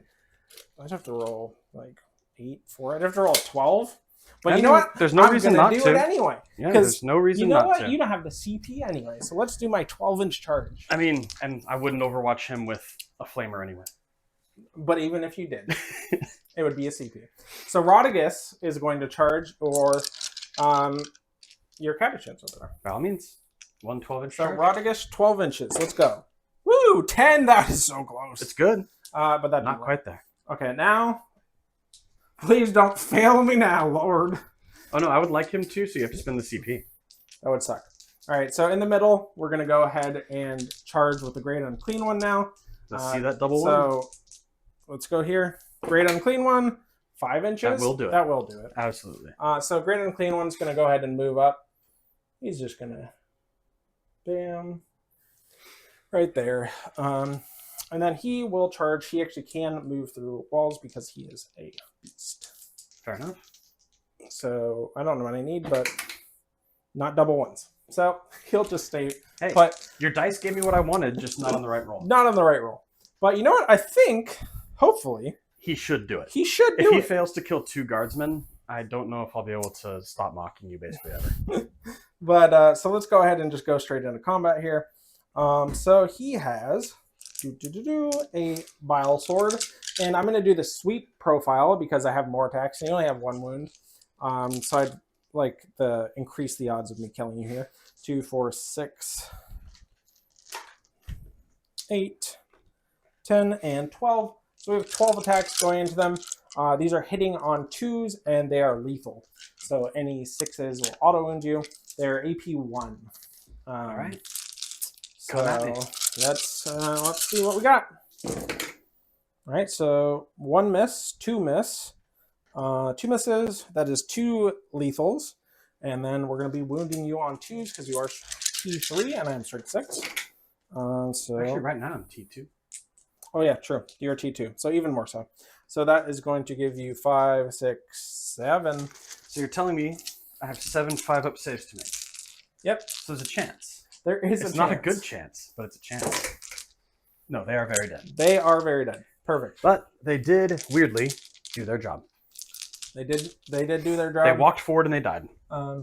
I'd have to roll like 8, 4. I'd have to roll 12. But you know what?
There's no
I'm
reason
gonna
not
do
to.
it anyway.
Yeah, there's no reason
You know
not
what?
to.
You don't have the CP anyway, so let's do my 12-inch charge.
I mean, and I wouldn't overwatch him with a flamer anyway.
But even if you did, it would be a CP. So Rodigus is going to charge or your catechins over there.
By all means, 1 12-inch
So
charge.
Rodigus, 12 inches. Let's go. Woo! 10! That is so close.
It's good.
But that's
Not quite there.
Okay, now, please don't fail me now, Lord.
Oh, no, I would like him to, so you have to spend the CP.
That would suck. All right, so in the middle, we're going to go ahead and charge with the Great Unclean One now.
Let's see that double one.
So let's go here. Great Unclean One, 5 inches.
That will do it.
That will do it.
Absolutely.
So Great Unclean One's going to go ahead and move up. He's just going to, bam, right there. And then he will charge. He actually can move through walls because he is a beast.
Fair enough.
So I don't know what I need, but not double ones. So he'll just stay.
Hey,
But
your dice gave me what I wanted, just not on the right roll.
not on the right roll. But you know what? I think, hopefully,
He should do it.
he should
If
do
he
it.
fails to kill 2 guardsmen, I don't know if I'll be able to stop mocking you basically ever.
But so let's go ahead and just go straight into combat here. So he has a bile sword, and I'm going to do the sweep profile because I have more attacks. And you only have 1 wound, so I'd like the increase the odds of me killing you here. 2, 4, 6, 8, 10, and 12. So we have 12 attacks going into them. These are hitting on 2s, and they are lethal. So any 6s will auto wound you. They're AP 1.
All right.
So
Come at me.
let's see what we got. All right, so 1 miss, 2 miss, 2 misses. That is 2 lethals, and then we're going to be wounding you on 2s because you are T3 and I'm strength 6. So
Actually, right now I'm T2.
oh yeah, true. You're T2, so even more so. So that is going to give you 5, 6, 7.
So you're telling me I have 7 5-up saves to make.
Yep,
So there's a chance.
there is
It's
a
not a
chance.
good chance, but it's a chance. No, they are very dead.
They are very dead. Perfect.
But they did, weirdly, do their job.
They did do their job.
They walked forward and they died.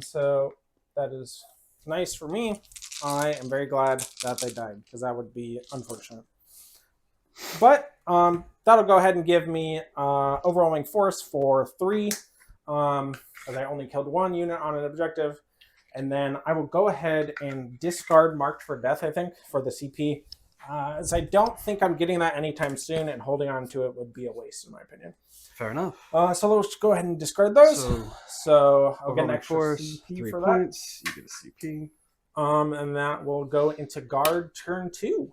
So that is nice for me. I am very glad that they died because that would be unfortunate. But that'll go ahead and give me overwhelming force for 3, as I only killed 1 unit on an objective. And then I will go ahead and discard Marked for Death, I think, for the CP. As I don't think I'm getting that anytime soon, and holding on to it would be a waste, in my opinion.
Fair enough.
So let's go ahead and discard those. So I'll get an
overwhelming
extra
force,
CP
3
for that.
points. You get a CP.
And that will go into guard turn 2.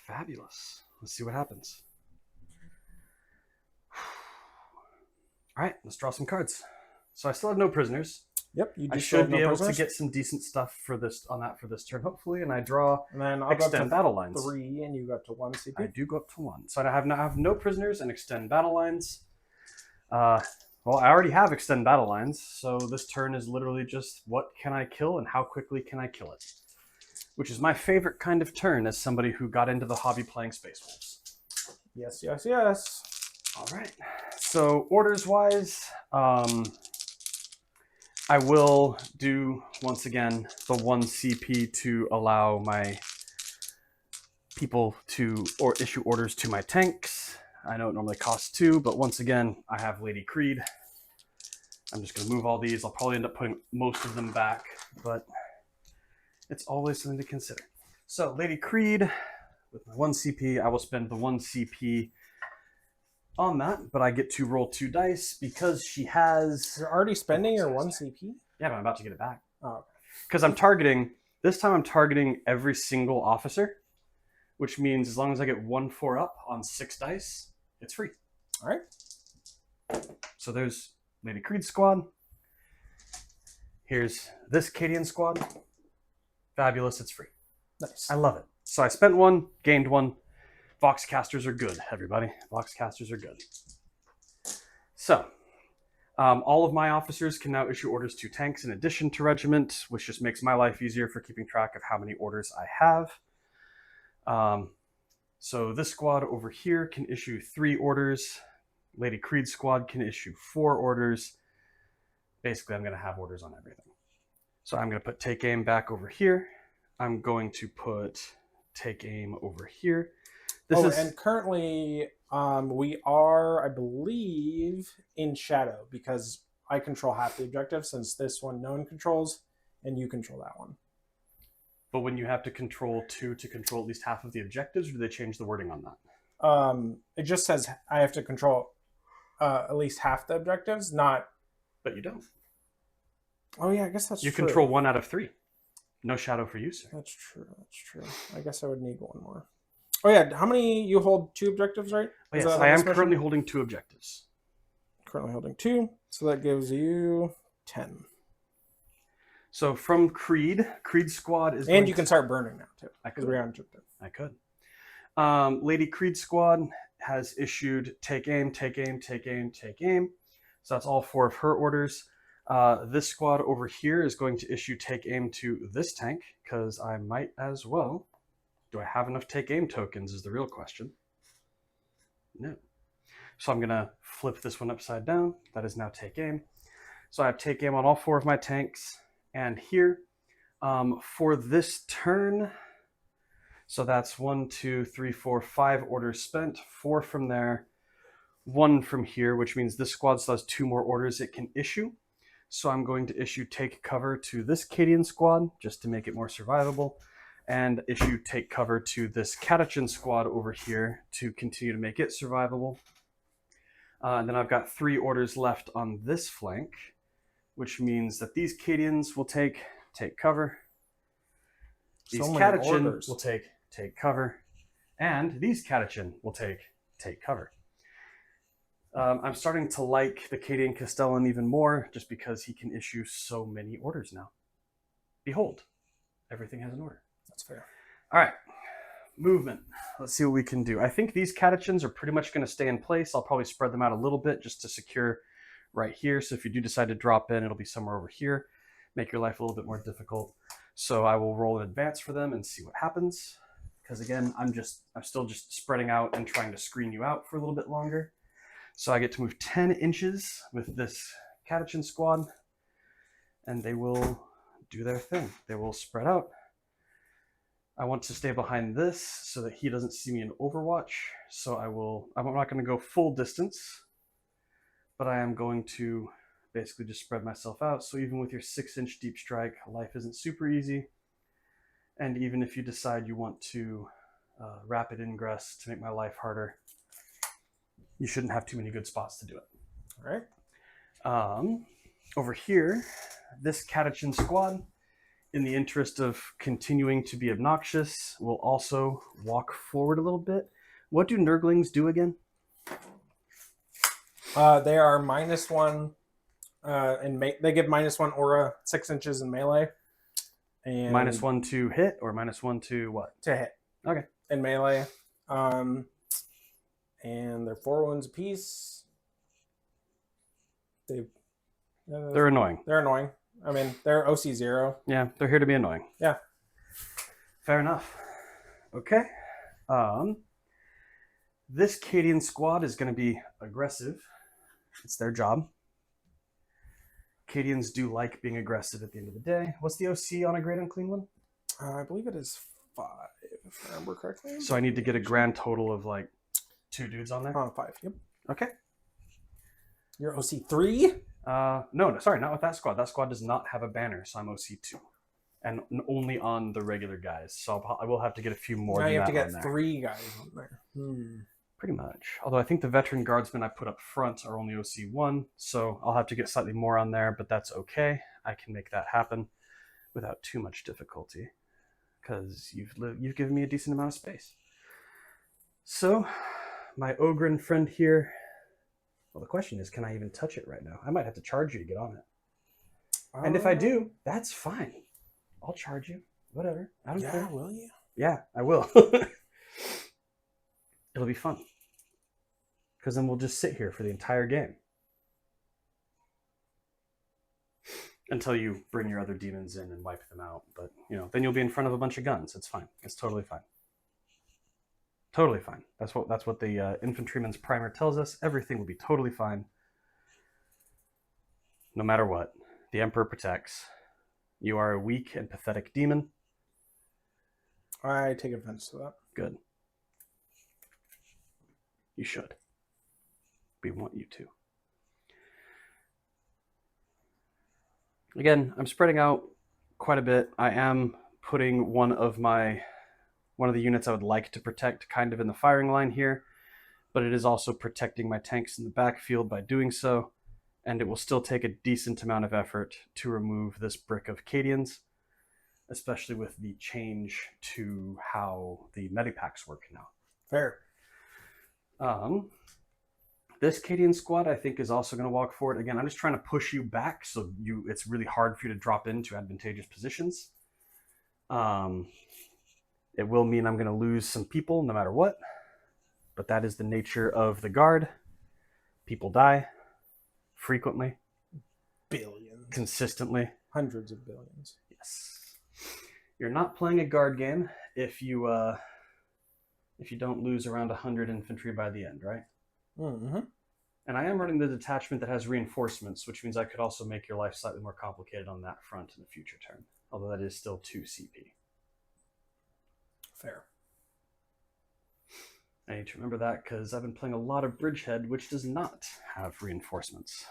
Fabulous. Let's see what happens. All right, let's draw some cards. So I still have no prisoners.
Yep, you
I
just
should
have
be
no
able
prisoners.
to get some decent stuff for this for this turn, hopefully. And I draw
And then I'll go up
extend
to
battle lines.
3, and you go up to 1 CP.
I do go up to 1. So I have no prisoners and extend battle lines. Well, I already have extend battle lines, so this turn is literally just what can I kill and how quickly can I kill it, which is my favorite kind of turn as somebody who got into the hobby playing Space Wolves.
Yes, yes, yes.
All right. So orders-wise, I will do once again the 1 CP to allow my people to issue orders to my tanks. I know it normally costs 2, but once again, I have Lady Creed. I'm just going to move all these. I'll probably end up putting most of them back, but it's always something to consider. So Lady Creed, with my 1 CP, I will spend the 1 CP on that, but I get to roll 2 dice because she has...
You're already spending your 1 CP?
Yeah, but I'm about to get it back.
Oh, okay.
Because I'm targeting... This time I'm targeting every single officer, which means as long as I get 1 4 up on 6 dice, it's free.
All right.
So there's Lady Creed's squad. Here's this Cadian squad. Fabulous, it's free.
Nice.
I love it. So I spent 1, gained 1. Voxcasters are good, everybody. Voxcasters are good. So, all of my officers can now issue orders to tanks in addition to regiment, which just makes my life easier for keeping track of how many orders I have. So this squad over here can issue 3 orders. Lady Creed's squad can issue 4 orders. Basically, I'm going to have orders on everything. So I'm going to put take aim back over here. I'm going to put take aim over here.
And currently we are, I believe, in shadow because I control half the objective since this one no one controls and you control that one.
But when you have to control 2 to control at least half of the objectives, or do they change the wording on that?
It just says I have to control at least half the objectives, not...
But you don't.
Oh yeah, I guess that's true.
You control 1 out of 3. No shadow for you, sir.
That's true. That's true. I guess I would need 1 more. Oh yeah, how many you hold? 2 objectives, right?
Oh, yes, I am currently holding 2 objectives.
Currently holding 2, so that gives you 10.
So from Creed's squad is...
And you can start burning now too.
I could.
We're on objective.
I could. Lady Creed's squad has issued take aim, take aim, take aim, take aim. So that's all 4 of her orders. This squad over here is going to issue take aim to this tank because I might as well. Do I have enough take aim tokens is the real question. No. So I'm going to flip this one upside down. That is now take aim. So I have take aim on all 4 of my tanks. And here, for this turn, so that's 1, 2, 3, 4, 5 orders spent. 4 from there, 1 from here, which means this squad still has 2 more orders it can issue. So I'm going to issue take cover to this Cadian squad, just to make it more survivable. And issue take cover to this Catachan squad over here to continue to make it survivable. And then I've got 3 orders left on this flank, which means that these Cadians will take cover. These Catachan will take cover. And these Catachan will take cover. I'm starting to like the Cadian Castellan even more just because he can issue so many orders now. Behold, everything has an order.
That's fair.
All right, movement. Let's see what we can do. I think these Catachans are pretty much going to stay in place. I'll probably spread them out a little bit just to secure right here. So if you do decide to drop in, it'll be somewhere over here. Make your life a little bit more difficult. So I will roll in advance for them and see what happens. Because again, I'm still just spreading out and trying to screen you out for a little bit longer. So I get to move 10 inches with this Catachan squad, and they will do their thing. They will spread out. I want to stay behind this so that he doesn't see me in Overwatch. So I'm not going to go full distance, but I am going to basically just spread myself out. So even with your 6-inch deep strike, life isn't super easy. And even if you decide you want to rapid ingress to make my life harder, you shouldn't have too many good spots to do it.
All right.
Over here, this Catachan squad, in the interest of continuing to be obnoxious, will also walk forward a little bit. What do Nurglings do again?
They are -1 they give -1 aura, 6 inches in melee. And
-1 to hit, or -1 to what?
To hit.
Okay.
In melee. And they're 4 wounds apiece.
They're annoying.
They're annoying. I mean, they're OC 0.
Yeah, they're here to be annoying.
Yeah.
Fair enough. Okay. This Cadian squad is going to be aggressive. It's their job. Cadians do like being aggressive at the end of the day. What's the OC on a great unclean one?
I believe it is 5, if I remember correctly.
So I need to get a grand total of like 2 dudes on there?
5, yep.
Okay.
You're OC 3?
No, sorry, not with that squad. That squad does not have a banner, so I'm OC2. And only on the regular guys. So I will have to get a few more
Now
than
you have
that
to
on
get
there.
3 guys on there.
Pretty much. Although I think the veteran guardsmen I put up front are only OC1, so I'll have to get slightly more on there, but that's okay. I can make that happen without too much difficulty, because you've given me a decent amount of space. So, my Ogren friend here, well, the question is, can I even touch it right now? I might have to charge you to get on it. And if I do, that's fine. I'll charge you. Whatever. I don't care.
Will you?
Yeah, I will. It'll be fun. Because then we'll just sit here for the entire game. Until you bring your other demons in and wipe them out. But, then you'll be in front of a bunch of guns. It's fine. It's totally fine. Totally fine. That's what the infantryman's primer tells us. Everything will be totally fine. No matter what. The Emperor protects. You are a weak and pathetic demon.
I take offense to that.
Good. You should. We want you to. Again, I'm spreading out quite a bit. I am putting one of the units I would like to protect kind of in the firing line here, but it is also protecting my tanks in the backfield by doing so, and it will still take a decent amount of effort to remove this brick of Cadians, especially with the change to how the medipacks work now.
Fair.
This Cadian squad, I think, is also going to walk forward. Again, I'm just trying to push you back so it's really hard for you to drop into advantageous positions. It will mean I'm going to lose some people no matter what, but that is the nature of the Guard. People die frequently.
Billions.
Consistently.
Hundreds of billions.
Yes. You're not playing a Guard game if you don't lose around 100 infantry by the end, right?
Mm-hmm.
And I am running the detachment that has reinforcements, which means I could also make your life slightly more complicated on that front in a future turn. Although that is still 2 CP.
Fair.
I need to remember that because I've been playing a lot of Bridgehead, which does not have reinforcements.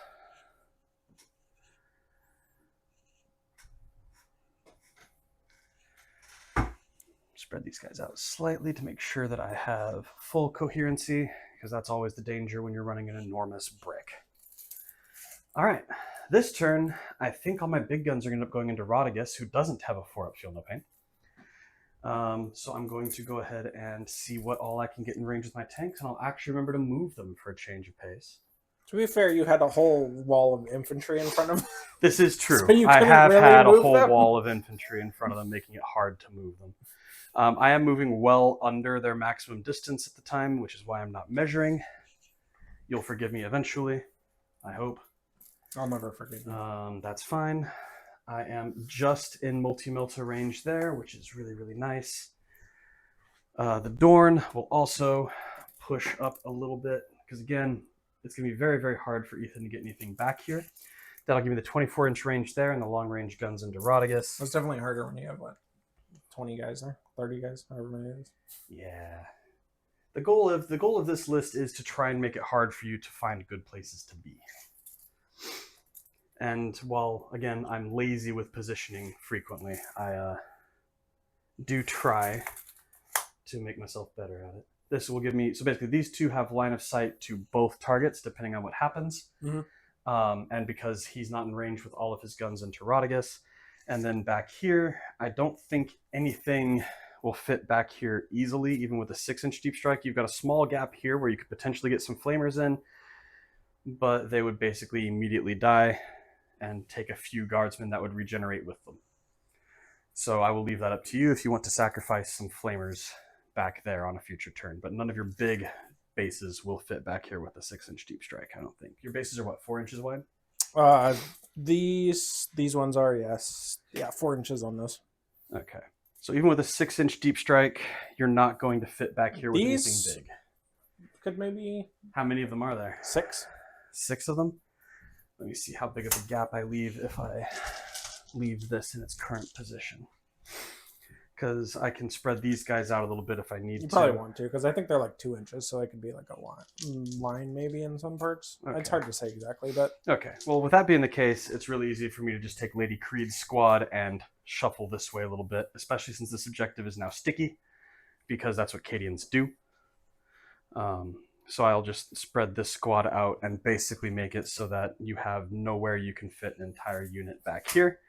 Spread these guys out slightly to make sure that I have full coherency, because that's always the danger when you're running an enormous brick. All right, this turn, I think all my big guns are going to end up going into Rodriguez, who doesn't have a 4-up Feel No Pain. So I'm going to go ahead and see what all I can get in range with my tanks, and I'll actually remember to move them for a change of pace.
To be fair, you had a whole wall of infantry in front of them.
This is true.
So you
I have
really
had a
move
whole
them?
wall of infantry in front of them, making it hard to move them. I am moving well under their maximum distance at the time, which is why I'm not measuring. You'll forgive me eventually, I hope.
I'll never forgive you.
That's fine. I am just in multi-milta range there, which is really, really nice. The Dorn will also push up a little bit, because again, it's going to be very, very hard for Ethan to get anything back here. That'll give me the 24-inch range there and the long-range guns into Rodriguez.
It's definitely harder when you have, 20 guys there? 30 guys? However many it is.
Yeah. The goal of this list is to try and make it hard for you to find good places to be. And while, again, I'm lazy with positioning frequently, I do try to make myself better at it. This will give me... So basically, these two have line of sight to both targets, depending on what happens. Mm-hmm. And because he's not in range with all of his guns into Rodriguez. And then back here, I don't think anything will fit back here easily, even with a 6-inch deep strike. You've got a small gap here where you could potentially get some flamers in, but they would basically immediately die and take a few guardsmen that would regenerate with them. So I will leave that up to you if you want to sacrifice some flamers back there on a future turn, but none of your big bases will fit back here with a 6-inch deep strike, I don't think. Your bases are what, 4 inches wide?
These ones are, yes. Yeah, 4 inches on this.
Okay. So even with a 6-inch deep strike, you're not going to fit back here with anything big.
Could maybe...
How many of them are there?
6.
6 of them? Let me see how big of a gap I leave if I leave this in its current position. because I can spread these guys out a little bit if I need
You
to.
probably want to, because I think they're like 2 inches, so it could be like a line maybe in some parts.
Okay.
It's hard to say exactly, but
Okay, well, with that being the case, it's really easy for me to just take Lady Creed's squad and shuffle this way a little bit, especially since this objective is now sticky, because that's what Cadians do. So I'll just spread this squad out and basically make it so that you have nowhere you can fit an entire unit back here.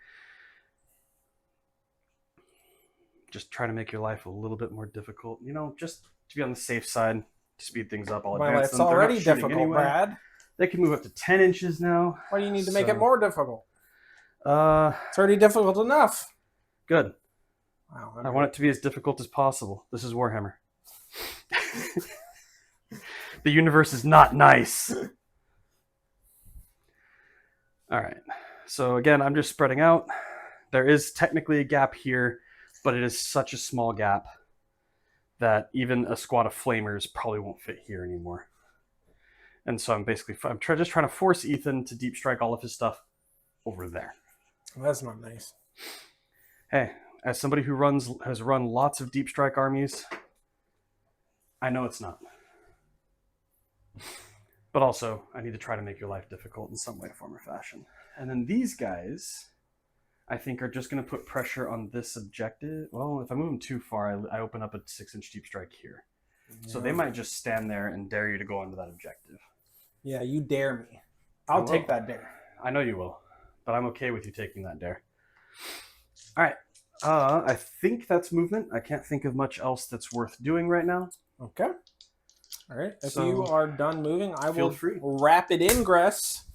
Just try to make your life a little bit more difficult, you know, just to be on the safe side, to speed things up. I'll
my
advance
life's
them. They're not
already
shooting
difficult,
anyway.
Brad.
They can move up to 10 inches now.
Why do you need to make it more difficult? It's already difficult enough.
Good.
Wow,
I want it to be as difficult as possible. This is Warhammer. The universe is not nice. All right. So again, I'm just spreading out. There is technically a gap here, but it is such a small gap that even a squad of flamers probably won't fit here anymore. And so I'm just trying to force Ethan to deep strike all of his stuff over there.
Well, that's not nice.
Hey, as somebody who has run lots of deep strike armies, I know it's not. But also, I need to try to make your life difficult in some way, form, or fashion. And then these guys, I think, are just going to put pressure on this objective. Well, if I move them too far, I open up a 6-inch deep strike here. Yeah. So they might just stand there and dare you to go onto that objective.
Yeah, you dare me. I'll take that dare.
I know you will, but I'm okay with you taking that dare. All right. I think that's movement. I can't think of much else that's worth doing right now.
Okay. All right. If you are done moving, I will rapid ingress.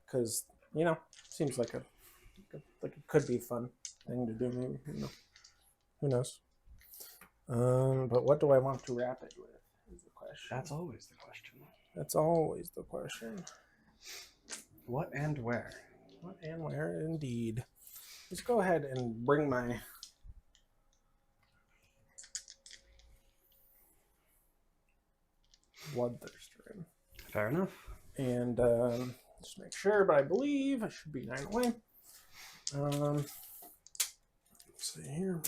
Because, you know, seems like it could be a fun thing to do. Maybe, you know. Who knows? But what do I want to wrap it with is the question.
That's always the question.
That's always the question.
What and where?
What and where, indeed. Let's go ahead and bring my Bloodthirster in.
Fair enough.
And just make sure, but I believe I should be 9 away. Let's see here.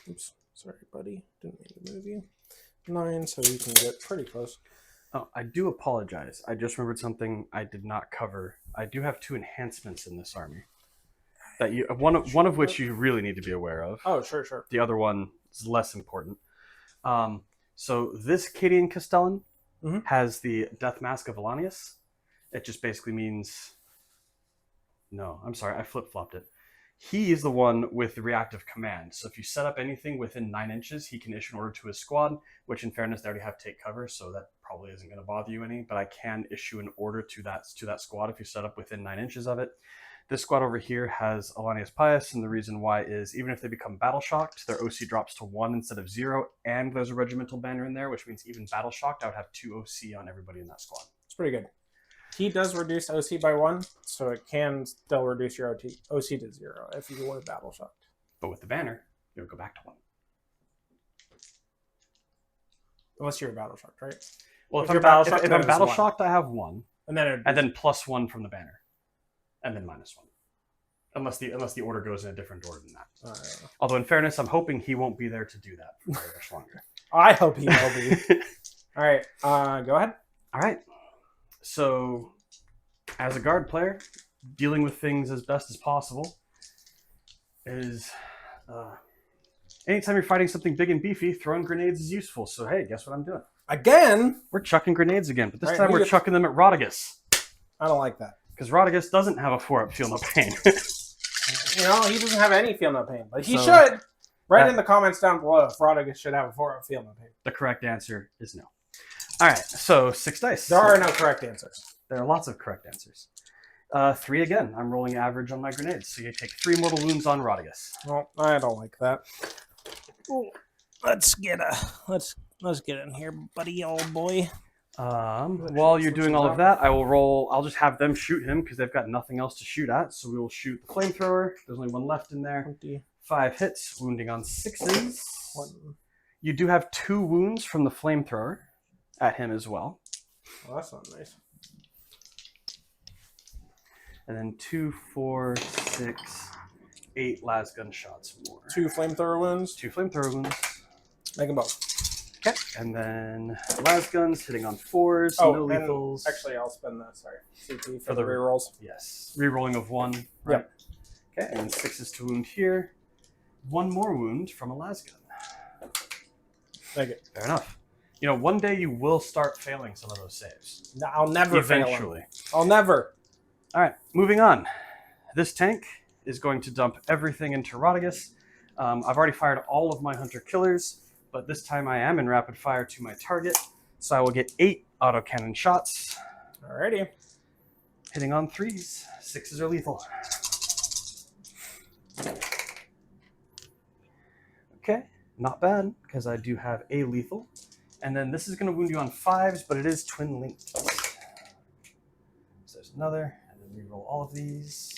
Oops, sorry, buddy. Didn't mean to move you. 9, so you can get pretty close.
Oh, I do apologize. I just remembered something I did not cover. I do have 2 enhancements in this army. That one of which you really need to be aware of.
Oh, sure.
The other one is less important. So this Cadian Castellan has the Death Mask of Alanius. It just basically means... No, I'm sorry, I flip-flopped it. He is the one with the reactive command. So if you set up anything within 9 inches, he can issue an order to his squad, which in fairness, they already have take cover, so that probably isn't going to bother you any, but I can issue an order to that squad if you set up within 9 inches of it. This squad over here has Alanius Pius, and the reason why is even if they become battle shocked, their OC drops to 1 instead of 0, and there's a regimental banner in there, which means even battle shocked, I would have 2 OC on everybody in that squad.
It's pretty good. He does reduce OC by 1, so it can still reduce your OC to 0 if you were battle shocked.
But with the banner, you'll go back to 1.
Unless you're battle shocked, right?
Well, if I'm battle shocked, I have 1.
And then
+1 from the banner. And then -1. Unless the order goes in a different order than that. Although in fairness, I'm hoping he won't be there to do that for very much longer.
I hope he will be. All right, go ahead.
All right. So, as a guard player, dealing with things as best as possible is... anytime you're fighting something big and beefy, throwing grenades is useful. So hey, guess what I'm doing?
Again?
We're chucking grenades again, but this time we're chucking them at Rodigus.
I don't like that.
Because Rodigus doesn't have a 4-up feel no pain.
You know, he doesn't have any feel no pain, but he should. Write in the comments down below if Rodigus should have a 4-up feel no pain.
The correct answer is no. All right, so 6 dice.
There are no correct answers.
There are lots of correct answers. 3 again. I'm rolling average on my grenades, so you take 3 mortal wounds on Rodigus.
Well, I don't like that. Ooh, let's get in here, buddy, old boy.
While you're doing all of that, I'll just have them shoot him because they've got nothing else to shoot at. So we will shoot the flamethrower. There's only 1 left in there. 5 hits, wounding on 6s. You do have 2 wounds from the flamethrower at him as well.
Well, that's not nice.
And then 2, 4, 6, 8 lasgun shots more.
2 flamethrower wounds.
2 flamethrower wounds.
Make them both.
Okay. And then lasguns hitting on 4s,
Oh,
no
and
lethals.
actually, I'll spend that. Sorry, CP for
For
the
the-
rerolls.
Yes. Rerolling of 1. Right?
Yep.
Okay, and 6s to wound here. 1 more wound from a lasgun.
Make it.
Fair enough. You know, one day you will start failing some of those saves.
No, I'll never fail 'em.
Eventually.
I'll never.
All right, moving on. This tank is going to dump everything into Rotigus. I've already fired all of my hunter killers, but this time I am in rapid fire to my target, so I will get 8 autocannon shots.
Alrighty.
Hitting on 3s. 6s are lethal. Okay, not bad, because I do have a lethal. And then this is going to wound you on 5s, but it is twin linked. So there's another, and then reroll all of these.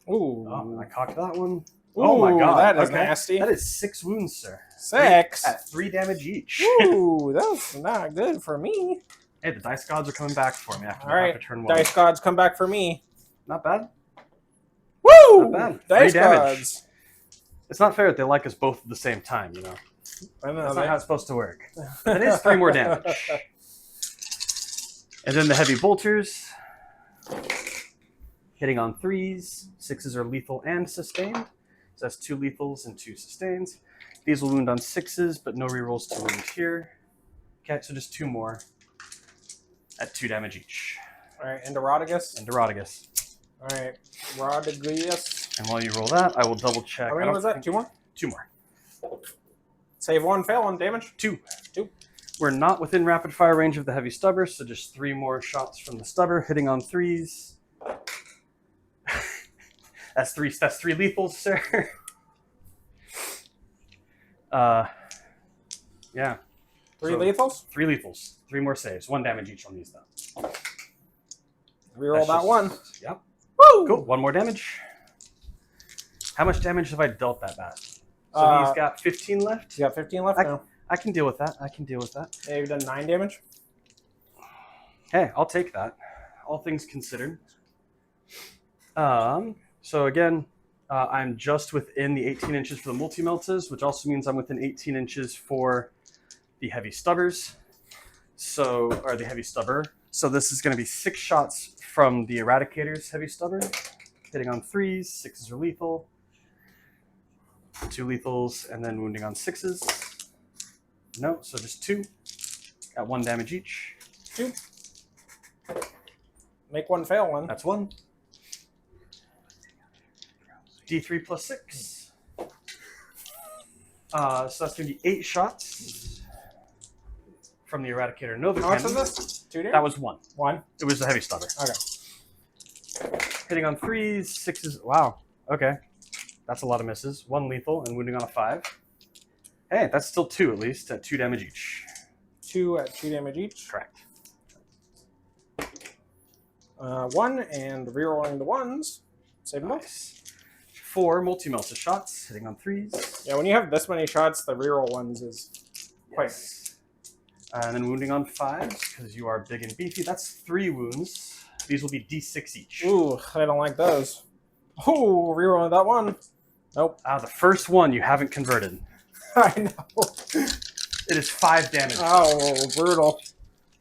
Ooh.
Oh, I cocked that one.
Ooh,
Oh my god,
that is
okay.
nasty.
That is 6 wounds, sir.
6.
At 3 damage each.
Ooh, that's not good for me.
Hey, the dice gods are coming back for me after
All right,
after turn 1.
Dice gods come back for me.
Not bad.
Woo!
Not bad.
Dice
3 damage.
gods.
It's not fair that they like us both at the same time, you know.
I know.
That's not how it's supposed to work. That is 3 more damage. And then the heavy bolters. Hitting on 3s. 6s are lethal and sustained. So that's 2 lethals and 2 sustains. These will wound on 6s, but no rerolls to wound here. Okay, so just 2 more. At 2 damage each.
Alright, into Rotigus.
And Rotigus.
Alright, Rotigus.
And while you roll that, I will double check.
How
I
many
don't
was that?
think-
2 more?
2 more.
Save 1, fail 1, damage.
2.
2.
We're not within rapid fire range of the heavy stubber, so just 3 more shots from the stubber, hitting on 3s. That's 3 lethals, sir. Yeah.
3
So,
lethals.
3 lethals. 3 more saves. 1 damage each on these, though.
Reroll
That's
that
just-
1.
Yep.
Woo!
Cool. 1 more damage. How much damage have I dealt that bat? So he's got 15 left.
You got 15 left now.
I can deal with that. I can deal with that.
Yeah, you've done 9 damage.
Hey, I'll take that. All things considered. So again, I'm just within the 18 inches for the multi-meltas, which also means I'm within 18 inches for the heavy stubbers. Or the heavy stubber. So this is going to be 6 shots from the Eradicator's heavy stubber. Hitting on 3s, 6s are lethal. 2 lethals, and then wounding on 6s. No, so just 2. At 1 damage each.
2. Make 1, fail 1.
That's 1. D3 plus 6. So that's going to be 8 shots from the Eradicator Nova
How much was
Cannon.
this? 2 damage?
That was 1.
1.
It was the heavy stubber.
Okay.
Hitting on 3s, 6s. Wow. Okay. That's a lot of misses. 1 lethal and wounding on a 5. Hey, that's still 2 at least, at 2 damage each.
2 at 2 damage each.
Correct.
1 and rerolling the 1s. Save them both.
Nice. 4 multi-melta shots, hitting on 3s.
Yeah, when you have this many shots, the reroll 1s is quite
Yes. And then wounding on 5s, because you are big and beefy. That's 3 wounds. These will be D6 each.
Ooh, I don't like those. Ooh, rerolling that 1. Nope.
The first one you haven't converted.
I know.
It is 5 damage.
Oh, brutal.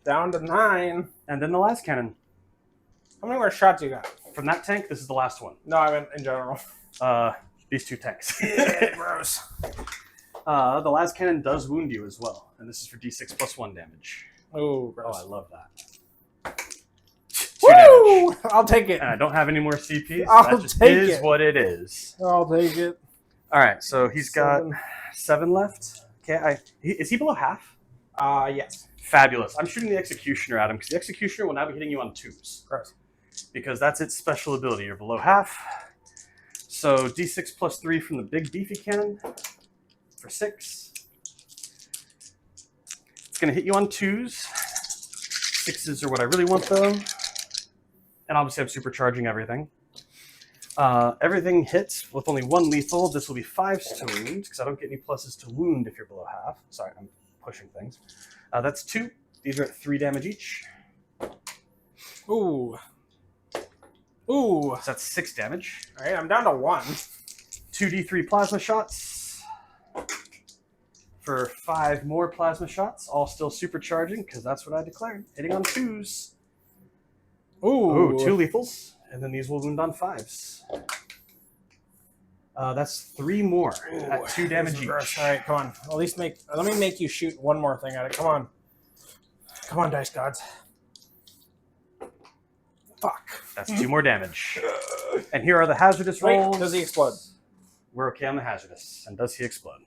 Down to 9.
And then the last cannon.
How many more shots you got?
From that tank, this is the last one.
No, I meant in general.
These 2 tanks.
Gross.
The last cannon does wound you as well. And this is for D6 plus 1 damage.
Ooh,
Oh,
gross.
I love that. 2 damage.
Woo! I'll take it.
And I don't have any more CPs.
I'll
That just
take
is
it.
what it is.
I'll take it.
All right, so he's got
7.
7 left. Okay, is he below half?
Yes.
Fabulous. I'm shooting the Executioner at him because the Executioner will now be hitting you on 2s.
Gross.
Because that's its special ability. You're below half. So D6 plus 3 from the big beefy cannon for 6. It's going to hit you on 2s. 6s are what I really want, though. And obviously I'm supercharging everything. Everything hits with only 1 lethal. This will be 5s to wound, because I don't get any pluses to wound if you're below half. Sorry, I'm pushing things. That's 2. These are at 3 damage each.
Ooh. Ooh.
So that's 6 damage.
All right, I'm down to 1.
2d3 plasma shots for 5 more plasma shots, all still supercharging, because that's what I declared. Hitting on 2s.
Ooh.
2 lethals, and then these will wound on 5s. That's 3 more at 2 damage each.
All right, come on. At least let me make you shoot one more thing at it. Come on. Come on, dice gods. Fuck.
That's 2 more damage. And here are the hazardous
Wait,
rolls.
does he explode?
We're okay on the hazardous. And does he explode?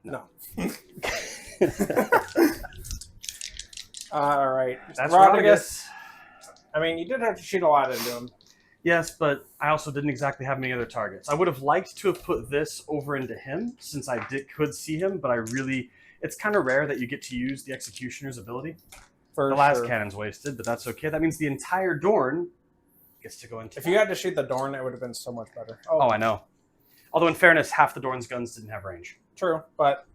No. All right.
That's
Rodriguez. I mean, you did have to shoot a lot into him.
Yes, but I also didn't exactly have many other targets. I would have liked to have put this over into him, since I could see him, but it's kind of rare that you get to use the Executioner's ability.
For
the last
sure.
cannon's wasted, but that's okay. That means the entire Dorn gets to go into...
If you had to shoot the Dorn, it would have been so much better.
Oh, I know. Although, in fairness, half the Dorn's guns didn't have range.
True, but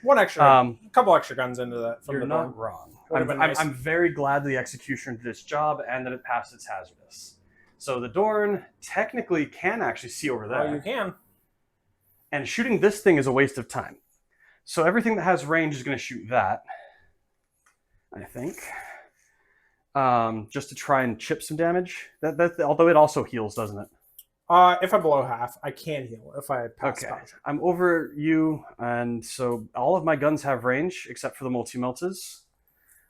a couple extra guns into that. From
You're
the
not
Dorn.
wrong.
Nice.
I'm very glad the Executioner did its job and that it passed its hazardous. So the Dorn technically can actually see over there.
Oh, you can.
And shooting this thing is a waste of time. So everything that has range is going to shoot that, I think. Just to try and chip some damage. Although it also heals, doesn't it?
If I blow half, I can heal if I pass
Okay.
damage.
I'm over you, and so all of my guns have range except for the multi-meltas.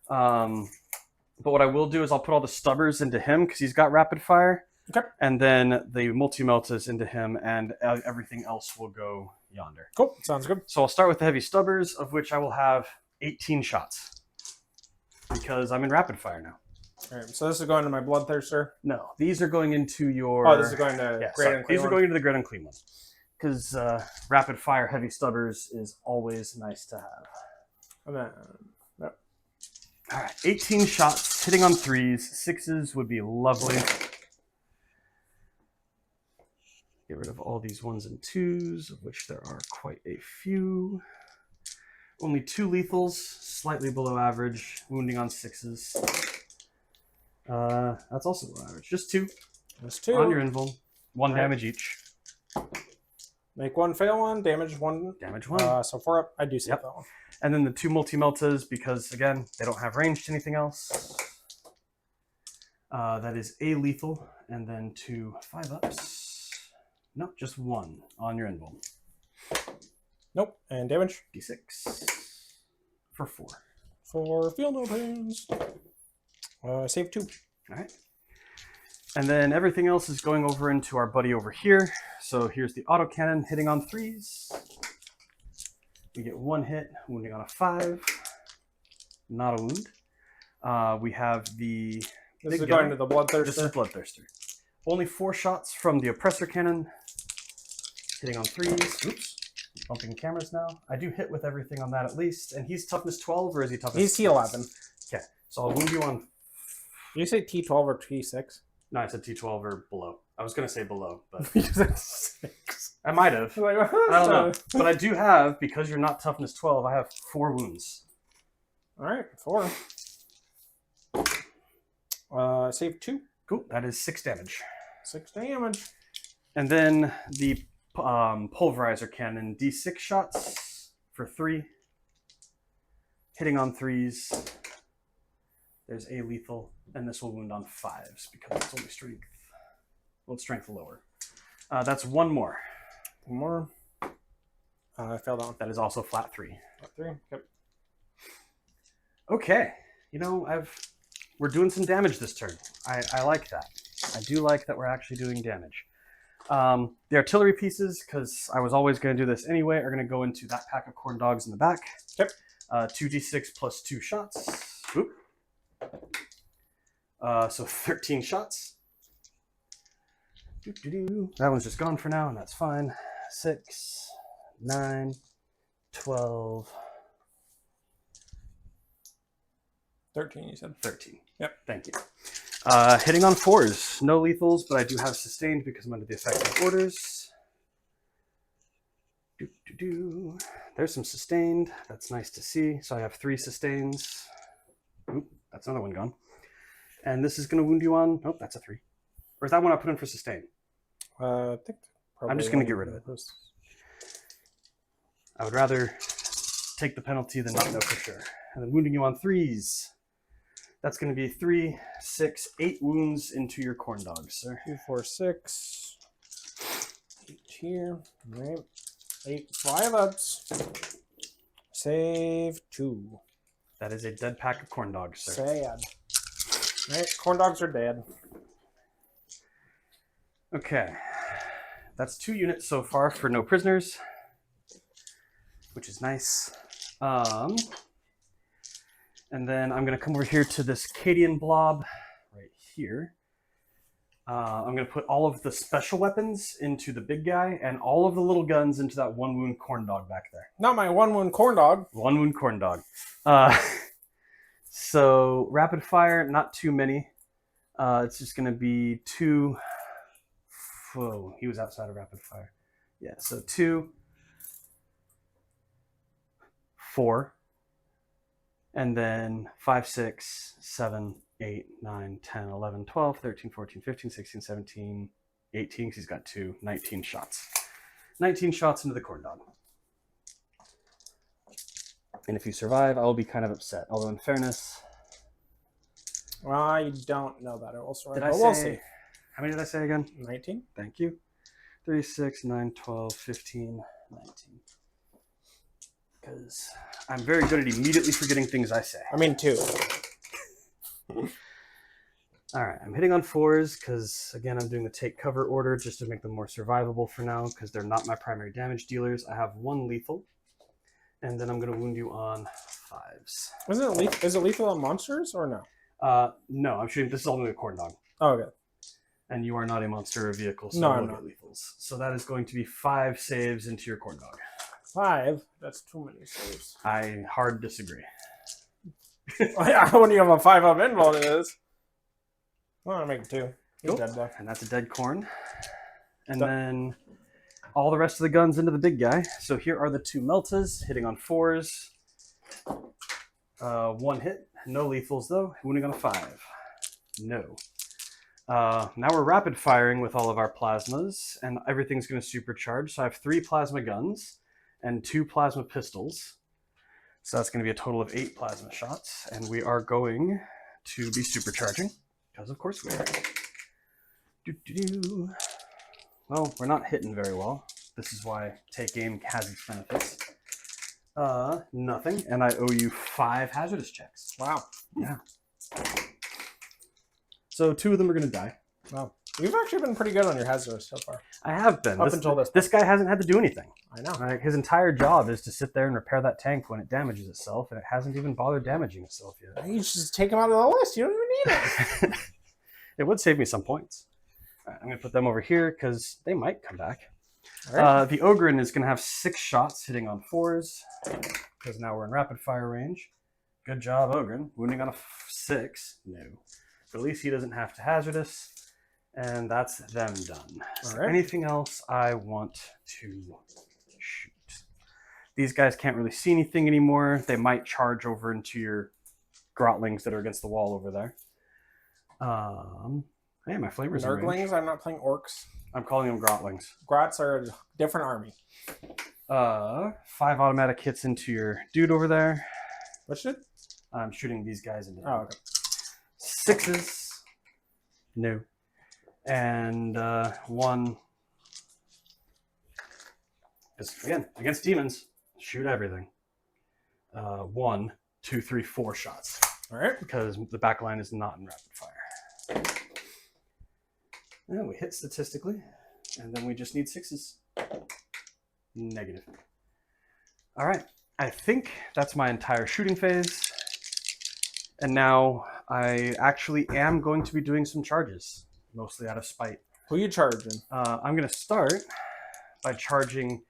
But what I will do is I'll put all the stubbers into him because he's got rapid fire.
Okay.
And then the multi-meltas into him, and everything else will go yonder.
Cool. Sounds good.
So I'll start with the heavy stubbers, of which I will have 18 shots. Because I'm in rapid fire now.
All right. So this is going to my Bloodthirster.
No, these are going into your...
Oh, this is going to
Great and Clean. These are going into the Great and Clean one. Because rapid fire heavy stubbers is always nice to have.
And then, yep.
All right, 18 shots, hitting on 3s. 6s would be lovely. Get rid of all these 1s and 2s, of which there are quite a few. Only 2 lethals, slightly below average, wounding on 6s. That's also below average. Just 2.
That's 2.
On your invul. 1 damage each.
Make 1, fail 1, damage 1.
Damage 1.
So 4 up. I do save that one.
And then the 2 multi-meltas, because, again, they don't have range to anything else. That is a lethal, and then 2 5-ups. Nope, just 1 on your invul.
Nope. And damage?
D6 for 4.
For field opens. Save 2.
All right. And then everything else is going over into our buddy over here. So here's the autocannon hitting on 3s. We get 1 hit, wounding on a 5. Not a wound. We have the...
This is going to the Bloodthirster.
This is Bloodthirster. Only 4 shots from the Oppressor Cannon. Hitting on 3s. Oops. Bumping cameras now. I do hit with everything on that at least. And he's toughness 12, or is he toughness?
He's T11.
Okay. So I'll wound you on...
Did you say T12 or T6?
No, I said T12 or below. I was going to say below, but...
You said 6.
I might have.
Like,
I don't know. But I do have, because you're not toughness 12, I have 4 wounds.
Alright, 4. Save 2.
Cool. That is 6 damage.
6 damage.
And then the pulverizer cannon, D6 shots for 3. Hitting on 3s. There's a lethal, and this will wound on 5s because it's only strength. Well, it's strength lower. That's 1 more.
1 more. I failed that one.
That is also flat 3.
Flat 3. Yep.
Okay. You know, we're doing some damage this turn. I like that. I do like that we're actually doing damage. The artillery pieces, because I was always going to do this anyway, are going to go into that pack of corn dogs in the back.
Yep.
2d6 plus 2 shots. Oop. So 13 shots. That one's just gone for now, and that's fine. 6, 9, 12.
13, you said.
13.
Yep.
Thank you. Hitting on 4s. No lethals, but I do have sustained because I'm under the effect of orders. There's some sustained. That's nice to see. So I have 3 sustains. Oop, That's another one gone. And this is going to wound you on... Oh, that's a 3. Or is that one I put in for sustain?
I think
I'm just going to get rid of it. I would rather take the penalty than not know for sure. And then wounding you on 3s. That's going to be 3, 6, 8 wounds into your corn dogs, sir.
2, 4, 6. 8 here. All right. 8, 5 ups. Save 2.
That is a dead pack of corn dogs, sir.
Sad. All right, corn dogs are dead.
Okay. That's 2 units so far for no prisoners, which is nice. And then I'm going to come over here to this Cadian blob right here. I'm going to put all of the special weapons into the big guy and all of the little guns into that 1 wound corn dog back there.
Not my 1 wound corn dog.
1 wound corn dog. So rapid fire, not too many. It's just going to be 2. Whoa, he was outside of rapid fire. Yeah, so 2, 4, and then 5, 6, 7, 8, 9, 10, 11, 12, 13, 14, 15, 16, 17, 18, because he's got 2, 19 shots. 19 shots into the corn dog. And if you survive, I will be kind of upset. Although in fairness...
I don't know that. It will survive.
Did I say...
We'll see.
How many did I say again?
19.
Thank you. 3, 6, 9, 12, 15, 19. Because I'm very good at immediately forgetting things I say.
I mean 2.
All right, I'm hitting on 4s because, again, I'm doing the take cover order just to make them more survivable for now because they're not my primary damage dealers. I have 1 lethal, and then I'm going to wound you on 5s.
Is it lethal on monsters or no?
No, I'm shooting. This is only a corn dog.
Oh, okay.
And you are not a monster or vehicle, so
No,
I
I'm
won't
not.
get lethals. So that is going to be 5 saves into your corn dog.
5? That's too many saves.
I hard disagree.
When you have a 5 up invuln, it is. Well, I'll make it 2. He's
Cool.
dead though.
And that's a dead corn. And then all the rest of the guns into the big guy. So here are the 2 Meltas hitting on 4s. 1 hit. No lethals though. Wounding on a 5. No. Now we're rapid firing with all of our plasmas, and everything's going to supercharge. So I have 3 plasma guns and 2 plasma pistols. So that's going to be a total of 8 plasma shots, and we are going to be supercharging, because of course we are. Well, we're not hitting very well. This is why take aim has its benefits. Nothing, and I owe you 5 hazardous checks.
Wow.
Yeah. So 2 of them are going to die.
Wow. You've actually been pretty good on your hazardous so far.
I have been.
Up until this
This guy hasn't had to do anything.
I know.
Like, his entire job is to sit there and repair that tank when it damages itself, and it hasn't even bothered damaging itself yet.
You should just take him out of the list. You don't even need it.
It would save me some points. All right, I'm going to put them over here because they might come back.
All right.
The Ogren is going to have 6 shots hitting on 4s because now we're in rapid fire range. Good job, Ogren. Wounding on a 6. No. But at least he doesn't have to hazardous. And that's them done. So
right.
Anything else I want to shoot? These guys can't really see anything anymore. They might charge over into your grotlings that are against the wall over there. Hey, my flavors are
Nurglings. I'm not playing orcs.
I'm calling them grotlings.
Grots are a different army.
5 automatic hits into your dude over there.
What should?
I'm shooting these guys into
Oh, okay.
6s. No. And 1. Because again, against demons, shoot everything. 1, 2, 3, 4 shots.
All right.
Because the back line is not in rapid fire. And we hit statistically, and then we just need 6s. Negative. All right. I think that's my entire shooting phase. And now I actually am going to be doing some charges, mostly out of spite.
Who you charging?
I'm going to start by charging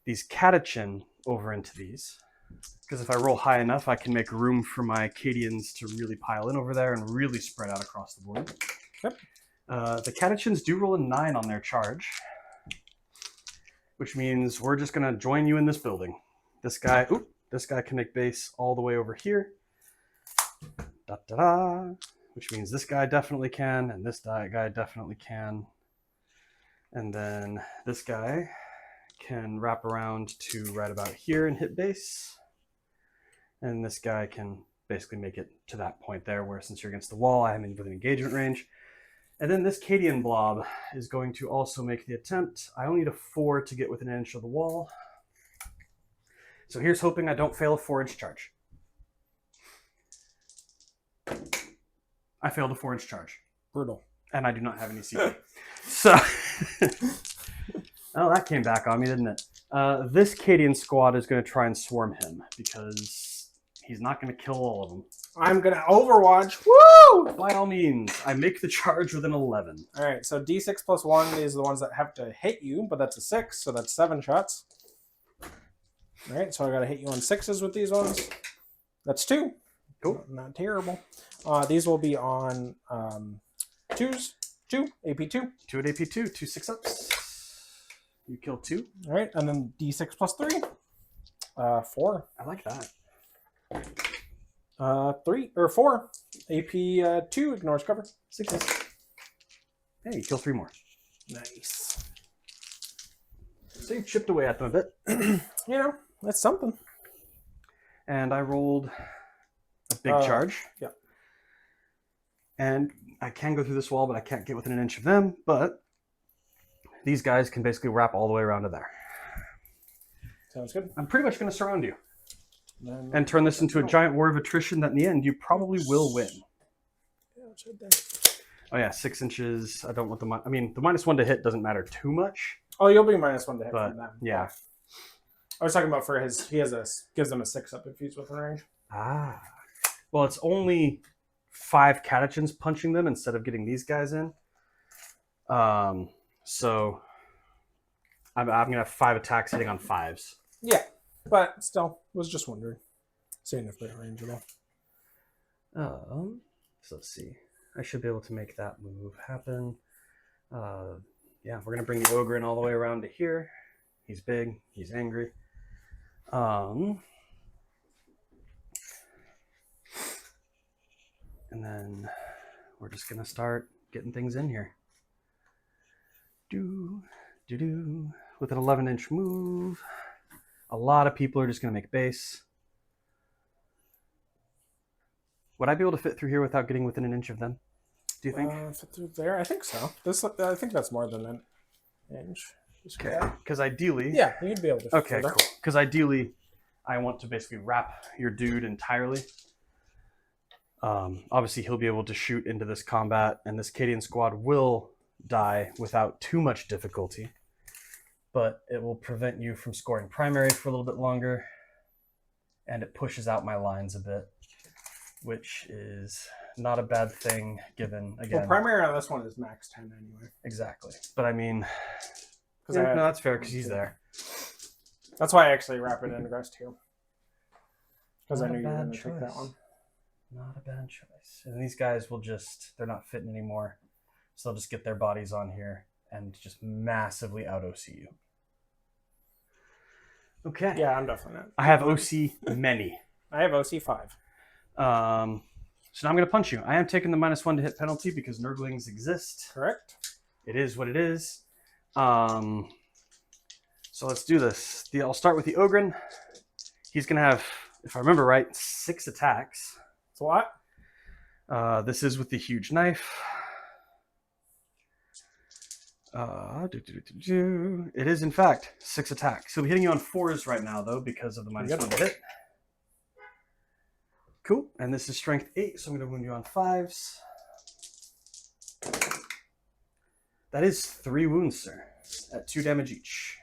these catechin over into these. Because if I roll high enough, I can make room for my Cadians to really pile in over there and really spread out across the board.
Yep.
The catechins do roll a 9 on their charge, which means we're just going to join you in this building. This guy can make base all the way over here. Da, da, da, which means this guy definitely can, and this guy definitely can. And then this guy can wrap around to right about here and hit base. And this guy can basically make it to that point there, where since you're against the wall, I am within engagement range. And then this Cadian blob is going to also make the attempt. I only need a 4 to get within an inch of the wall. So here's hoping I don't fail a 4-inch charge. I failed a 4-inch charge.
Brutal.
And I do not have any CP. So, oh, that came back on me, didn't it? This Cadian squad is going to try and swarm him because he's not going to kill all of them.
I'm going to Overwatch. Woo!
By all means, I make the charge with an 11.
All right, so D6 plus 1 is the ones that have to hit you, but that's a 6, so that's 7 shots. All right, so I got to hit you on 6s with these ones. That's 2.
Cool.
Not terrible. These will be on 2s. 2, AP2.
2 at AP2, 2 6-ups. You kill 2.
All right, and then D6 plus 3. 4.
I like that.
3 or 4. AP2 ignores cover.
6s. Hey, you kill 3 more.
Nice.
So you chipped away at them a bit.
You know, that's something.
And I rolled a big charge.
Yeah.
And I can go through this wall, but I can't get within an inch of them. But these guys can basically wrap all the way around to there.
Sounds good.
I'm pretty much going to surround you.
Then,
And turn this into a giant war of attrition that in the end you probably will win.
yeah, it's right there.
Oh yeah, 6 inches. I don't want the I mean, the -1 to hit doesn't matter too much.
Oh, you'll be -1 to hit
But
from them.
yeah.
I was talking about for his. He has gives him a 6-up if he's within range.
Ah. Well, it's only 5 catechins punching them instead of getting these guys in. So I'm gonna have 5 attacks hitting on 5s.
Yeah, but still, was just wondering, seeing if they're in range at all.
So let's see. I should be able to make that move happen. Yeah, we're gonna bring the ogre in all the way around to here. He's big. He's angry. And then we're just gonna start getting things in here. With an 11-inch move. A lot of people are just gonna make base. Would I be able to fit through here without getting within an inch of them? Do you think?
Fit through there? I think so. I think that's more than an inch.
Okay. Because ideally.
Yeah, you'd be able to.
Okay, cool. Because ideally, I want to basically wrap your dude entirely. Obviously, he'll be able to shoot into this combat, and this Cadian squad will die without too much difficulty. But it will prevent you from scoring primary for a little bit longer, and it pushes out my lines a bit, which is not a bad thing given, again...
Well, primary on this one is max 10 anyway.
Exactly. But I mean...
Yeah,
no, that's fair, because he's there.
That's why I actually wrap it in aggress too. Because I
Not
knew
a
you were
bad
going to take that
choice.
one.
Not a bad choice. And these guys will just... They're not fitting anymore. So they'll just get their bodies on here and just massively out-OC you. Okay.
Yeah, I'm definitely not.
I have OC many.
I have OC 5.
So now I'm going to punch you. I am taking the -1 to hit penalty because Nurglings exist.
Correct.
It is what it is. So let's do this. I'll start with the Ogren. He's going to have, if I remember right, 6 attacks.
It's a lot.
This is with the huge knife. It is, in fact, 6 attacks. So he'll be hitting you on 4s right now, though, because of the -1 to hit. Cool. And this is strength 8, so I'm going to wound you on 5s. That is 3 wounds, sir, at 2 damage each.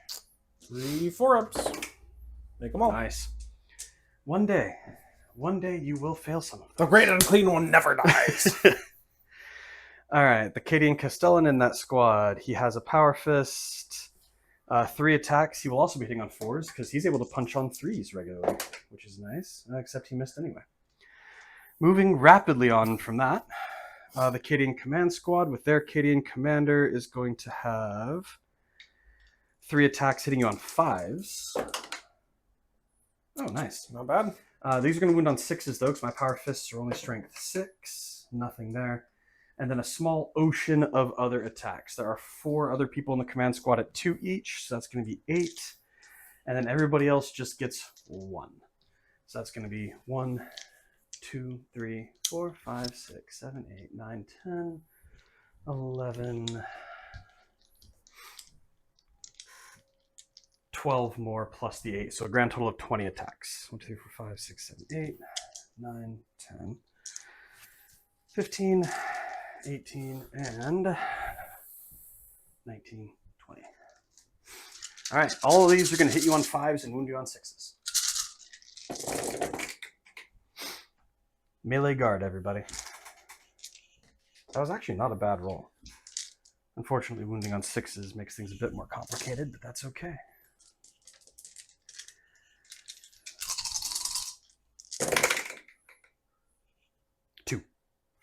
3 4-ups. Make them all.
Nice. One day you will fail some of them.
The great unclean one never dies.
All right, the Cadian Castellan in that squad. He has a power fist, 3 attacks. He will also be hitting on 4s because he's able to punch on 3s regularly, which is nice, except he missed anyway. Moving rapidly on from that, the Cadian Command Squad with their Cadian Commander is going to have 3 attacks hitting you on 5s. Oh, nice.
Not bad.
These are going to wound on 6s, though, because my power fists are only strength 6. Nothing there. And then a small ocean of other attacks. There are 4 other people in the command squad at 2 each, so that's going to be 8. And then everybody else just gets 1. So that's going to be 1, 2, 3, 4, 5, 6, 7, 8, 9, 10, 11, 12 more plus the 8. So a grand total of 20 attacks. 1, 2, 3, 4, 5, 6, 7, 8, 9, 10, 15, 18, and 19, 20. All right, all of these are going to hit you on 5s and wound you on 6s. Melee guard, everybody. That was actually not a bad roll. Unfortunately, wounding on 6s makes things a bit more complicated, but that's okay.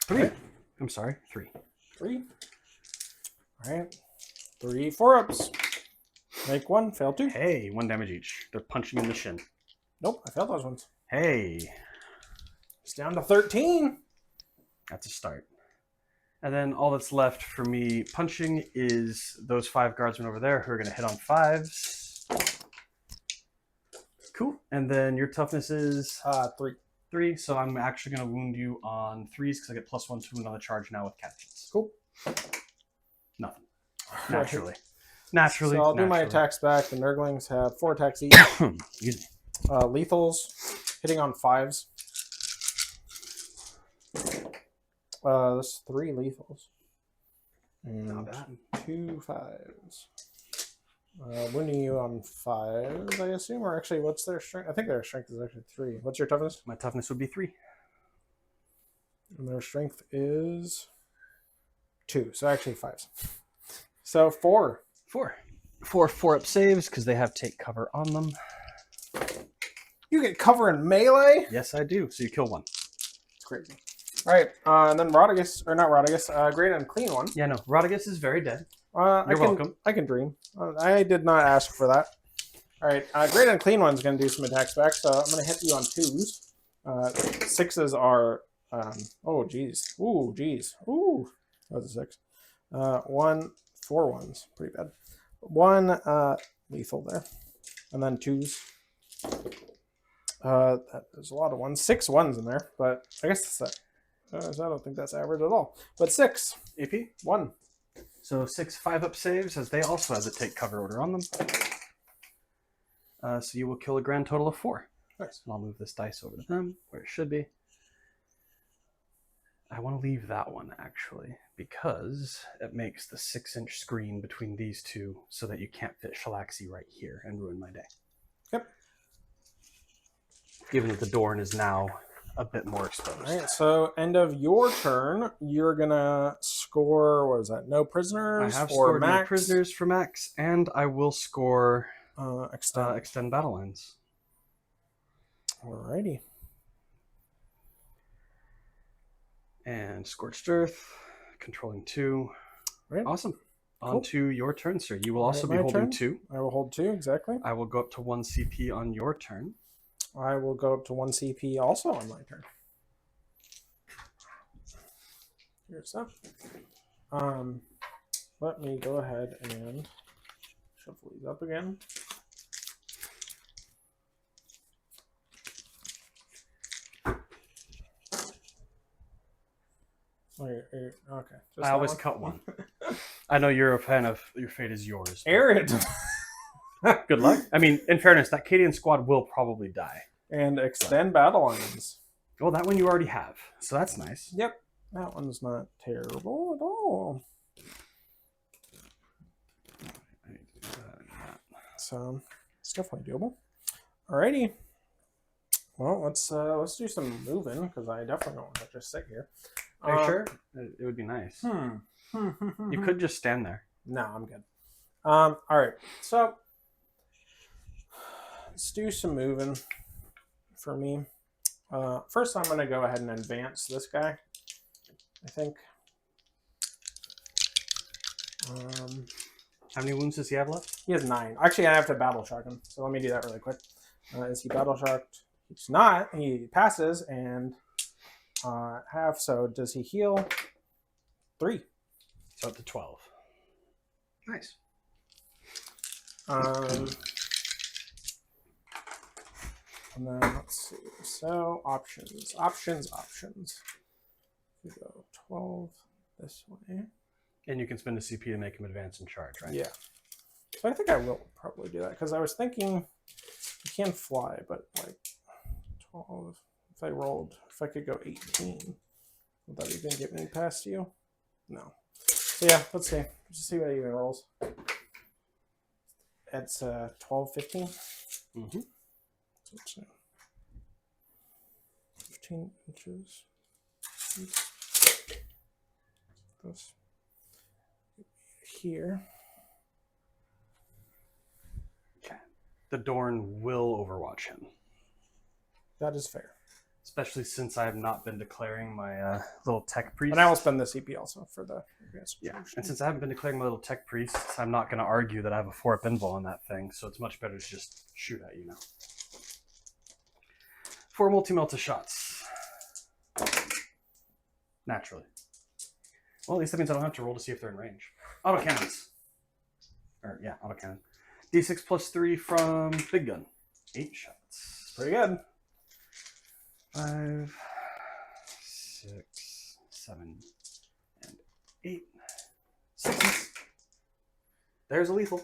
Three.
Okay.
I'm sorry, 3.
3. All right. 3 4-ups. Make 1, fail 2.
Hey, 1 damage each. They're punching you in the shin.
Nope, I failed those ones.
Hey.
It's down to 13.
That's a start. And then all that's left for me punching is those 5 guardsmen over there who are going to hit on 5s. Cool. And then your toughness is
3.
3, so I'm actually going to wound you on 3s because I get +1 to wound on the charge now with catches.
Cool.
Nothing. Naturally. Naturally.
So I'll do my
naturally.
attacks back. The Nurglings have 4 attacks each.
Excuse me.
Lethals, hitting on 5s. That's 3 lethals. And
Not bad.
2 5s. Wounding you on 5s, I assume? Or actually, what's their strength? I think their strength is actually 3. What's your toughness?
My toughness would be 3.
And their strength is 2. So actually 5s. So 4.
4. 4 4-up saves because they have take cover on them.
You get cover in melee?
Yes, I do. So you kill 1.
It's crazy. All right, and then Rodigus, or not Rodigus, Great Unclean One.
Yeah, no. Rodigus is very dead.
You're
welcome.
I can dream. I did not ask for that. All right, Great Unclean One's going to do some attacks back, so I'm going to hit you on 2s. 6s are, oh, geez. Ooh, geez. Ooh, that was a 6. 1, 4 ones. Pretty bad. 1 lethal there. And then 2s. There's a lot of 1s. 6 1s in there, but I guess that's that. I don't think that's average at all. But 6.
AP?
1.
So 6 5-up saves, as they also have the take cover order on them. So you will kill a grand total of 4.
Nice.
And I'll move this dice over to them, where it should be. I want to leave that one, actually, because it makes the 6-inch screen between these two so that you can't fit Shalaxi right here and ruin my day.
Yep.
Given that the Dorn is now a bit more exposed.
All right, so end of your turn, you're going to score, what is that, no prisoners
I have
for
scored
max?
no prisoners for max, and I will score extend battle lines.
Alrighty.
And Scorched Earth, controlling 2.
Right.
Awesome.
Cool.
On to your turn, sir. You will also be
my
holding
turn.
2.
I will hold 2, exactly.
I will go up to 1 CP on your turn.
I will go up to 1 CP also on my turn. Here's that. Let me go ahead and shuffle these up again. Okay. Just
I always cut one. I know you're a fan of Your Fate Is Yours.
Arid.
Good luck. I mean, in fairness, that Cadian squad will probably die.
And extend battle lines.
Well, that one you already have, so that's nice.
Yep. That one's not terrible at all. So it's definitely doable. Alrighty. Well, let's do some moving because I definitely don't want to just sit here.
Are you sure? It would be nice. You could just stand there.
No, I'm good. All right. So let's do some moving for me. First, I'm going to go ahead and advance this guy, I think.
How many wounds does he have left?
He has 9. Actually, I have to battle shock him, so let me do that really quick. Is he battle shocked? He's not. He passes and half. So does he heal? 3.
So up to 12. Nice.
And then let's see. So options. We go 12 this way.
And you can spend a CP to make him advance and charge, right?
Yeah. So I think I will probably do that because I was thinking you can fly, but like 12. If I could go 18, would that even get me past you? No. So yeah, let's see. Let's see what it even rolls. It's 12, 15.
Mm-hmm.
15 inches. This here.
Okay. The Dorn will overwatch him.
That is fair.
Especially since I have not been declaring my little tech priest.
And I will spend the CP also for the advanced.
Yeah, and since I haven't been declaring my little tech priest, I'm not going to argue that I have a 4-up invul on that thing, so it's much better to just shoot at you now. 4 multi-melta shots. Naturally. Well, at least that means I don't have to roll to see if they're in range. Autocannons. Yeah, autocannon. D6 plus 3 from Big Gun. 8 shots.
Pretty good.
5, 6, 7, and 8. 6. There's a lethal.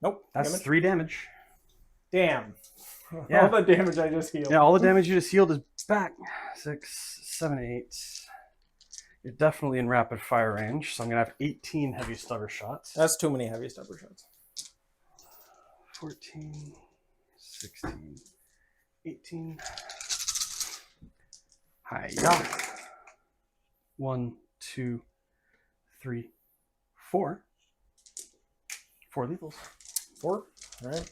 Nope.
That's
damage.
3 damage.
Damn.
Yeah.
All the damage I just healed.
Yeah, all the damage you just healed is back. 6, 7, 8. You're definitely in rapid fire range, so I'm going to have 18 heavy stubber shots.
That's too many heavy stubber shots.
14, 16, 18. Hiya. 1, 2, 3, 4. 4 lethals.
4. All right.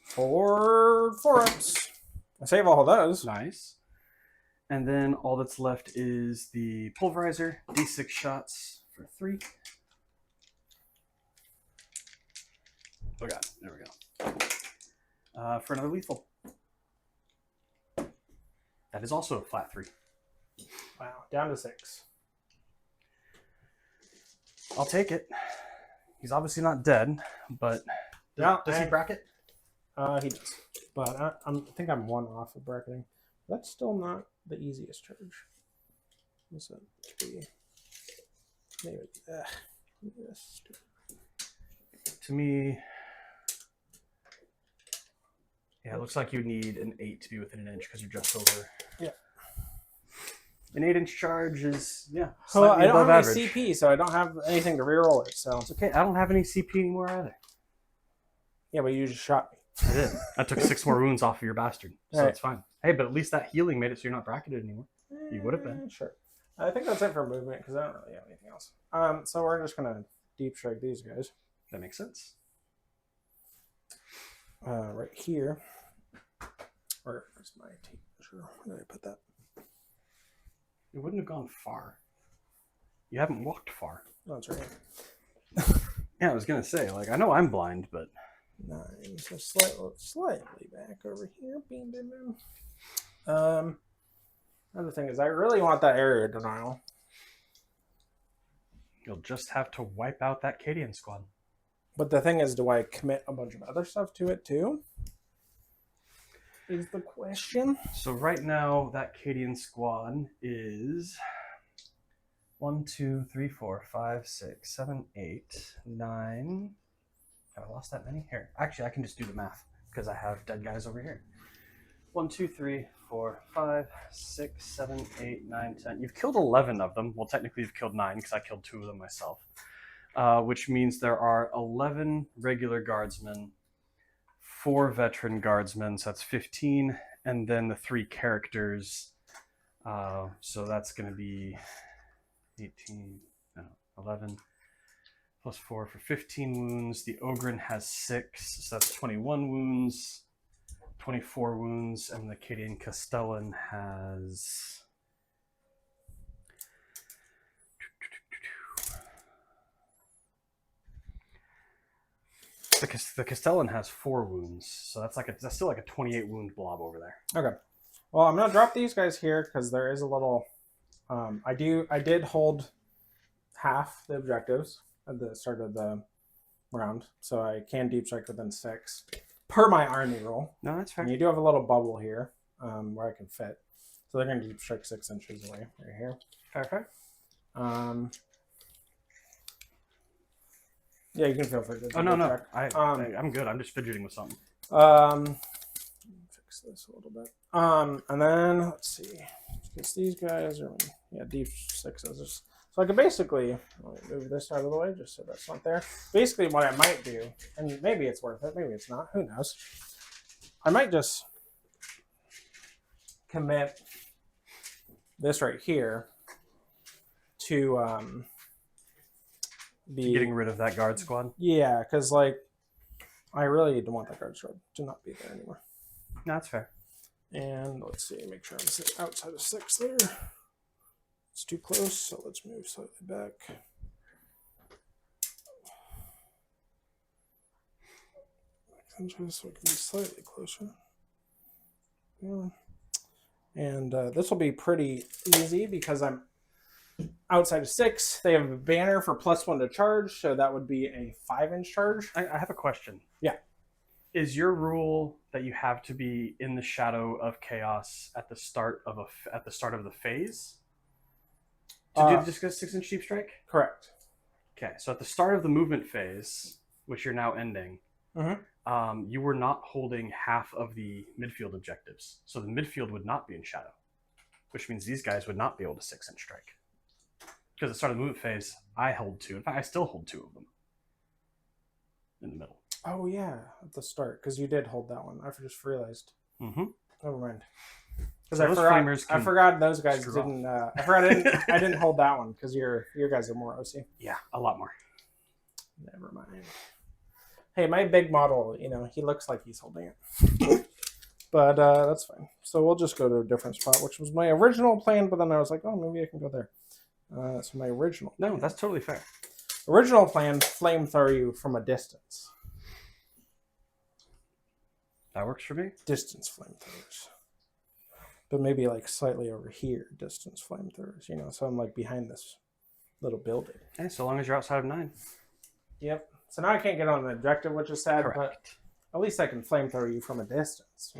4 4-ups. I save all of those.
Nice. And then all that's left is the pulverizer. D6 shots for 3. Oh god, there we go. For another lethal. That is also a flat 3.
Wow, down to 6.
I'll take it. He's obviously not dead, but does he bracket?
He does. But I think I'm 1 off of bracketing. That's still not the easiest charge. What's that? Maybe this.
To me, yeah, it looks like you need an 8 to be within an inch because you're just over.
Yeah.
An 8-inch charge is, yeah,
Well,
slightly
I don't
above
have
average.
any CP, so I don't have anything to reroll it. So
It's okay. I don't have any CP anymore either.
yeah, but you just shot me.
I did. I took 6 more wounds off of your bastard, so
Right.
it's fine. Hey, but at least that healing made it so you're not bracketed anymore. You would have been.
Sure. I think that's it for movement because I don't really have anything else. So we're just gonna deep strike these guys.
That makes sense.
Right here. Where's my tape measure? Where did I put that?
It wouldn't have gone far. You haven't walked far.
Oh, that's right.
Yeah, I was gonna say, like, I know I'm blind, but
9. So slightly back over here. Beam, beam, beam. Another thing is I really want that area denial.
you'll just have to wipe out that Cadian squad.
But the thing is, do I commit a bunch of other stuff to it too? Is the question.
So right now, that Cadian squad is 1, 2, 3, 4, 5, 6, 7, 8, 9. Have I lost that many? Here. Actually, I can just do the math because I have dead guys over here. 1, 2, 3, 4, 5, 6, 7, 8, 9, 10. You've killed 11 of them. Well, technically, you've killed 9 because I killed 2 of them myself. Which means there are 11 regular guardsmen, 4 veteran guardsmen, so that's 15, and then the 3 characters. So that's going to be 11 plus 4 for 15 wounds. The Ogren has 6, so that's 21 wounds, 24 wounds, and the Cadian Castellan has the Castellan has 4 wounds, so that's still like a 28 wound blob over there.
Okay. Well, I'm gonna drop these guys here because there is a little. I did hold half the objectives at the start of the round, so I can deep strike within 6 per my army rule.
No, that's fair.
And you do have a little bubble here where I can fit, so they're gonna deep strike 6 inches away right here.
Fair.
Yeah, you can feel free to.
Oh no, I'm good. I'm just fidgeting with something.
Fix this a little bit. And then let's see, because these guys are deep 6s. So I could basically move this out of the way just so that's not there. Basically, what I might do, and maybe it's worth it, maybe it's not. Who knows? I might just commit this right here to
getting rid of that guard squad.
Yeah, because like I really don't want that guard squad to not be there anymore.
No, that's fair.
And let's see, make sure I'm outside of 6 there. It's too close, so let's move slightly back. So it can be slightly closer. Yeah. And this will be pretty easy because I'm outside of 6. They have a banner for +1 to charge, so that would be a 5-inch charge.
I have a question.
Yeah.
Is your rule that you have to be in the shadow of chaos at the start of the phase to do just a 6-inch deep strike?
Correct.
Okay, so at the start of the movement phase, which you're now ending, you were not holding half of the midfield objectives, so the midfield would not be in shadow, which means these guys would not be able to 6-inch strike. Because at the start of the movement phase, I hold 2. In fact, I still hold 2 of them in the middle.
Oh yeah, at the start, because you did hold that one. I just realized.
Mm-hmm.
Never mind. Because
So
I forgot those guys
screw
didn't. I forgot I didn't hold that one because your guys are more OC.
Yeah, a lot more.
Never mind. Hey, my big model, he looks like he's holding it. But that's fine. So we'll just go to a different spot, which was my original plan, but then I was like, oh, maybe I can go there. So my original plan.
No, that's totally fair.
Original plan, flamethrower you from a distance.
That works for me.
Distance flamethrowers. But maybe like slightly over here, distance flamethrowers, so I'm like behind this little building.
Hey, so long as you're outside of 9.
Yep. So now I can't get on the objective, which is sad,
Correct.
but at least I can flamethrower you from a distance,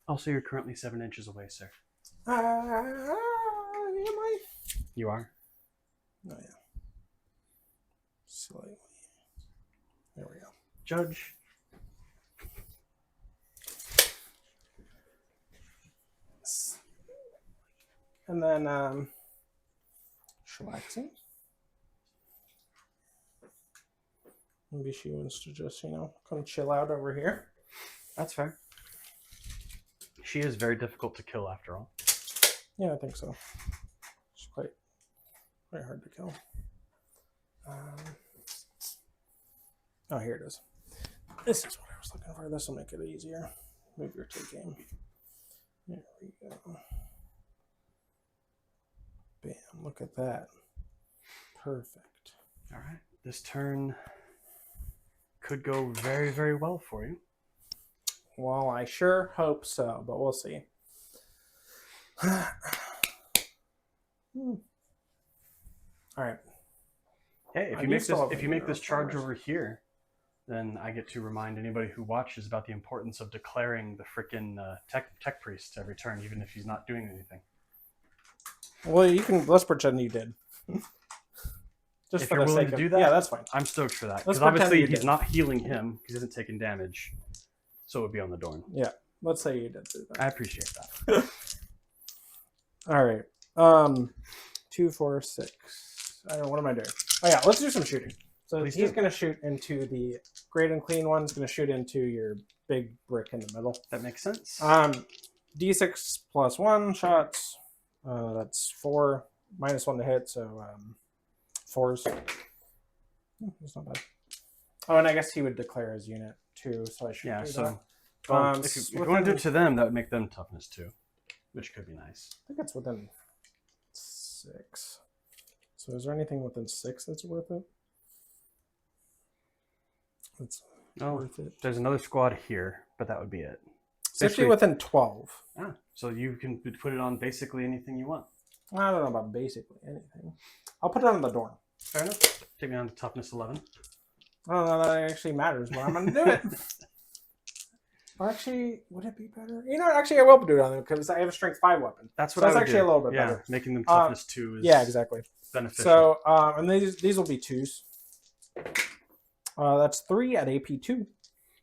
Also, you're currently 7 inches away, sir.
Am I?
You are?
Oh, yeah. Slightly. There we go.
Judge.
And then, chillaxing. Maybe she wants to just, come chill out over here.
That's fair. She is very difficult to kill, after all.
Yeah, I think so. It's quite hard to kill. Oh, here it is. This is what I was looking for. This will make it easier. Move your take aim. There we go. Bam, look at that. Perfect.
All right. This turn could go very, very well for you.
Well, I sure hope so, but we'll see. All right.
Hey, if you make this charge over here, then I get to remind anybody who watches about the importance of declaring the frickin' tech priest every turn, even if he's not doing anything.
Well, let's pretend you did.
Just if you're willing to do that,
yeah, that's fine.
I'm stoked for that because obviously he's not healing him because he isn't taking damage, so it would be on the Dorn.
Yeah, let's say you did do that.
I appreciate that.
All right, 2, 4, 6. I don't know, what am I doing? Oh yeah, let's do some shooting. So he's going to shoot into the great and clean one. He's going to shoot into your big brick in the middle.
That makes sense.
D6 plus 1 shots. That's 4 minus 1 to hit, so 4s. That's not bad. Oh, and I guess he would declare his unit too, so I should do that.
Well, if you want to do it to them, that would make them toughness 2, which could be nice.
I think it's within 6. So is there anything within 6 that's worth it?
Oh,
worth it.
there's another squad here, but that would be it.
It's actually within 12.
Ah, so you can put it on basically anything you want.
I don't know about basically anything. I'll put it on the dorm.
Fair enough. Take me on to toughness 11.
I don't know that actually matters, but I'm going to do it. Or actually, would it be better? You know, actually, I will do it on them because I have a strength 5 weapon.
That's what
So
I
that's
would
actually
do.
a little bit
Yeah,
better.
making them toughness 2 is
Yeah, exactly.
beneficial.
So, and these will be 2s. That's 3 at AP 2.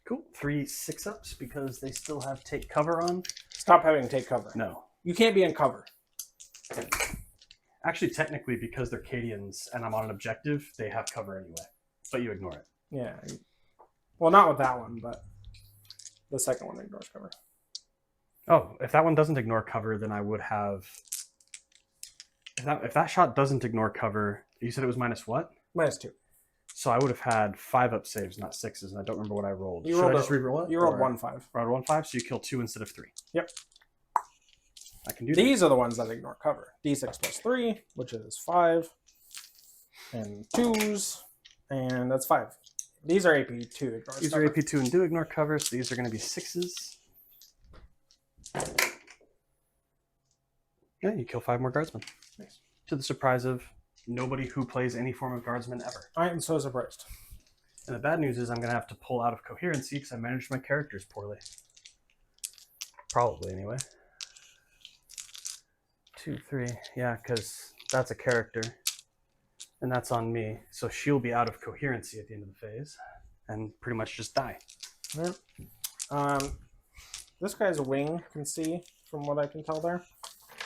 Cool. 3 6-ups because they still have take cover on.
Stop having take cover.
No.
You can't be in cover.
Actually, technically, because they're Cadians and I'm on an objective, they have cover anyway. But you ignore it.
Yeah. Well, not with that one, but the second one ignores cover.
Oh, if that one doesn't ignore cover, then I would have... If that shot doesn't ignore cover, you said it was minus what?
-2.
So I would have had 5-up saves, not 6s, and I don't remember what I rolled.
You
Should
rolled
I just reroll it?
You rolled
Or-
1-5.
Rolled 1-5, so you kill 2 instead of 3.
Yep.
I can do that.
These are the ones that ignore cover. D6 plus 3, which is 5. And 2s. And that's 5. These are AP 2 ignores
These
cover.
are AP2 and do ignore cover, so these are going to be 6s. Yeah, you kill 5 more guardsmen.
Nice.
To the surprise of nobody who plays any form of guardsman ever.
I am so surprised.
And the bad news is I'm going to have to pull out of coherency because I managed my characters poorly. Probably, anyway. 2, 3. Yeah, because that's a character. And that's on me. So she'll be out of coherency at the end of the phase. And pretty much just die.
Right. This guy's wing can see from what I can tell there.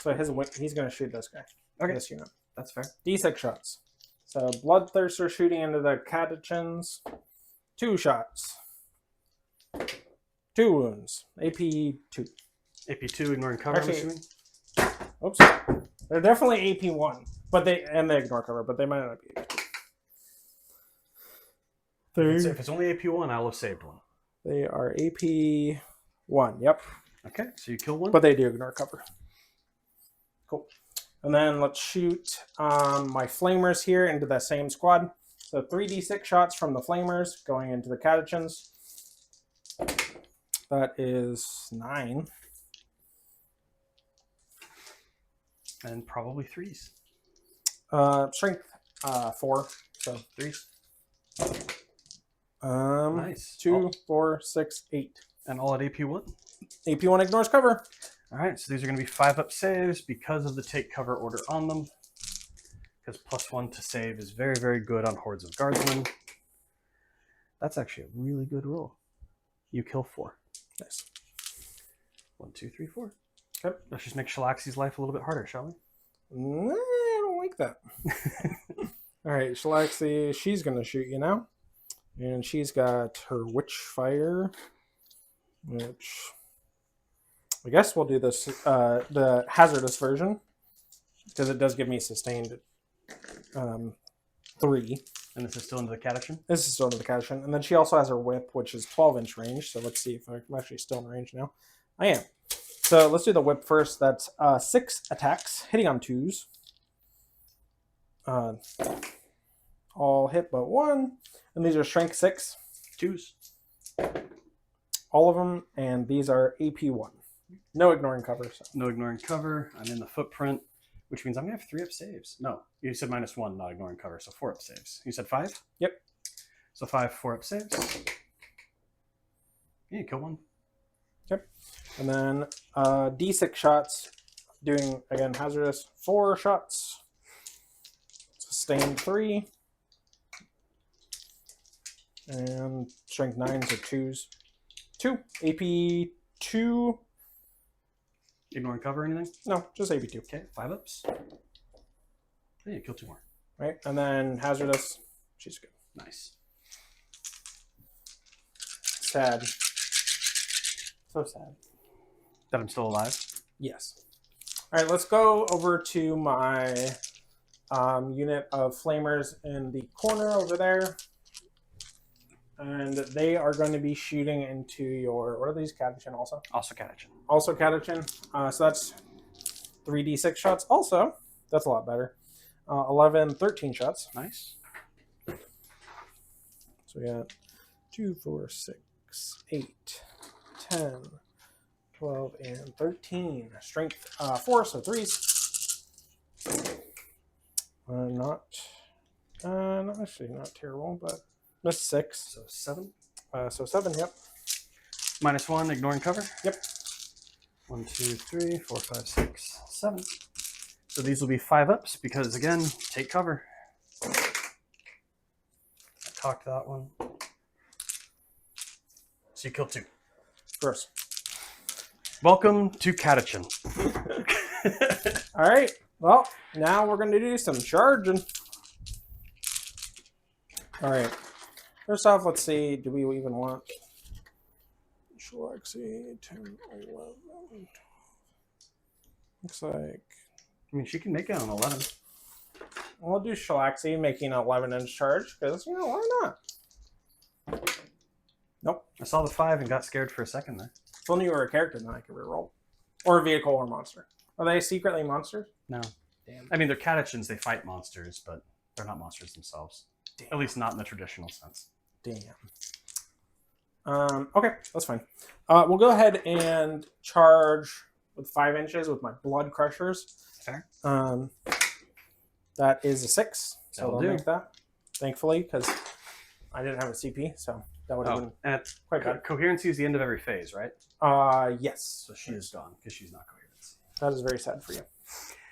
So his wing, he's going to shoot this guy.
Okay.
This unit.
That's fair.
D6 shots. So Bloodthirster shooting into the catechins. 2 shots. 2 wounds. AP 2.
AP2 ignoring cover,
Actually-
I'm assuming?
Oops. They're definitely AP 1. But they ignore cover, but they might not be AP 2.
If it's only AP1, I'll have saved one.
They are AP 1. Yep.
Okay, so you kill one.
But they do ignore cover. Cool. And then let's shoot my flamers here into that same squad. So 3d6 shots from the flamers going into the catechins. That is 9.
And probably 3s.
Strength 4. So
3s. Nice.
2, 4, 6, 8.
And all at AP1.
AP1 ignores cover.
All right, so these are going to be 5-up saves because of the take cover order on them. Because +1 to save is very, very good on hordes of guardsmen. That's actually a really good roll. You kill 4.
Nice.
1, 2, 3, 4.
Okay.
Let's just make Shalaxi's life a little bit harder, shall we?
Nah, I don't like that. All right, Shalaxi, she's going to shoot you now. And she's got her Witchfire, which I guess we'll do this, the hazardous version, because it does give me sustained 3.
And this is still into the catechin?
This is still into the catechin. And then she also has her whip, which is 12-inch range. So let's see if I'm actually still in range now. I am. So let's do the whip first. That's 6 attacks, hitting on 2s. All hit but 1. And these are strength 6.
2s.
All of them. And these are AP1. No ignoring cover. So.
No ignoring cover. I'm in the footprint, which means I'm going to have 3-up saves. No, you said -1, not ignoring cover, so 4-up saves. You said 5?
Yep.
So 5 4-up saves. Yeah, you kill 1.
Yep. And then D6 shots, doing, again, hazardous. 4 shots. Sustained 3. And strength 9s or 2s. 2. AP 2.
Ignoring cover or anything?
No, just AP 2.
Okay, 5-ups. Yeah, you kill 2 more.
Right? And then hazardous. She's good.
Nice.
Sad. So sad.
That I'm still alive?
Yes. All right, let's go over to my unit of flamers in the corner over there. And they are going to be shooting into your, what are these, catechin also?
Also catechin.
Also catechin. So that's 3d6 shots. Also, that's a lot better. 11, 13 shots.
Nice.
So we got 2, 4, 6, 8, 10, 12, and 13. Strength 4, so 3s. Not actually not terrible, but missed 6.
So 7.
So 7, yep.
-1, ignoring cover.
Yep.
1, 2, 3, 4, 5, 6, 7. So these will be 5-ups because, again, take cover. I cocked that one. So you killed 2.
Gross.
Welcome to Catachin.
All right. Well, now we're going to do some charging. All right. First off, let's see. Do we even want Shalaxi 10, 11? Looks like.
I mean, she can make it on 11.
We'll do Shalaxi making an 11-inch charge because, why not? Nope.
I saw the 5 and got scared for a second there.
If only you were a character, then I could reroll. Or a vehicle or monster. Are they secretly monsters?
No.
Damn.
I mean, they're Catachins. They fight monsters, but they're not monsters themselves.
Damn.
At least not in the traditional sense.
Damn. Okay, that's fine. We'll go ahead and charge with 5 inches with my blood crushers.
Fair.
That is a 6, so
That'll
I'll
do.
make that. Thankfully, because I didn't have a CP, so that would have been
and
quite bad.
coherency is the end of every phase, right?
Yes.
So she is gone because she's not coherent.
That is very sad for you.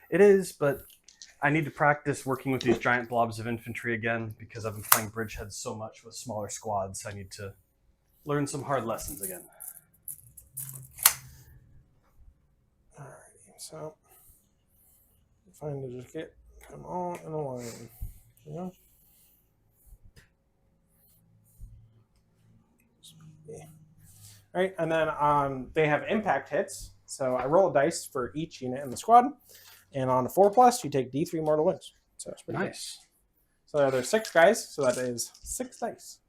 It is, but I need to practice working with these giant blobs of infantry again because I've been playing bridgeheads so much with smaller squads. I need to learn some hard lessons again.
Alrighty, so if I need to just get them all in a line. Yeah. Alright, and then they have impact hits. So I roll a dice for each unit in the squad. And on a 4+, you take D3 mortal wounds. So that's pretty
Nice.
good. So there's 6 guys, so that is 6 dice.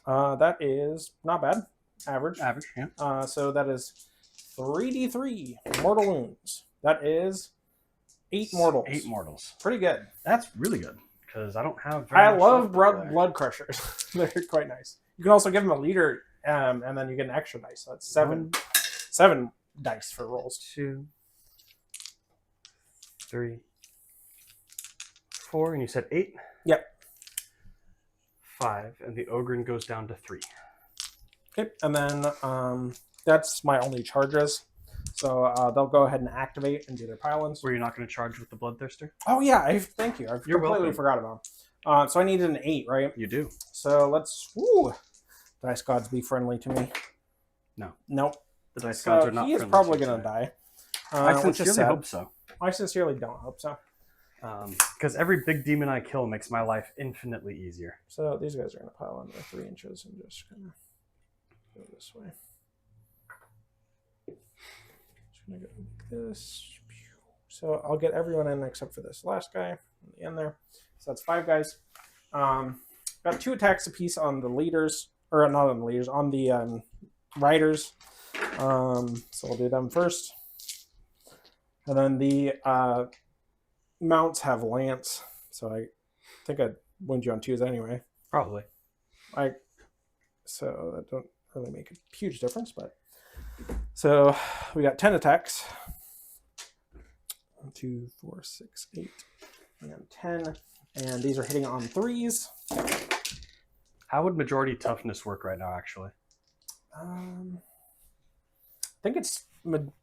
That is not bad. Average.
Average, yeah.
So that is 3d3 mortal wounds. That is 8 mortals.
8 mortals.
Pretty good.
That's really good because I don't have very
I
much
love
left over there.
blood crushers. They're quite nice. You can also give them a leader, and then you get an extra dice. So that's 7 dice for rolls.
2, 3, 4, and you said 8?
Yep.
5, and the Ogren goes down to 3.
Okay, and then that's my only charges. So they'll go ahead and activate and do their pile-ins.
Were you not going to charge with the Bloodthirster?
Oh yeah, thank you. I
You're
completely
welcome.
forgot about them. So I needed an 8, right?
You do.
So let's. Woo, dice gods be friendly to me.
No.
Nope.
The dice
So
gods are not
he is
friendly
probably
to you
going to
today.
die.
I
Which is
sincerely
sad.
hope so.
I sincerely don't hope so.
Because every big demon I kill makes my life infinitely easier.
So these guys are going to pile in their 3 inches and just kind of go this way. Just going to go like this. So I'll get everyone in except for this last guy on the end there. So that's 5 guys. Got 2 attacks apiece on the leaders, or not on the leaders, on the riders. So we'll do them first. And then the mounts have lance, so I think I'd wound you on 2s anyway.
Probably.
So that don't really make a huge difference, but so we got 10 attacks. 1, 2, 4, 6, 8, and 10, and these are hitting on 3s.
How would majority toughness work right now, actually?
I think it's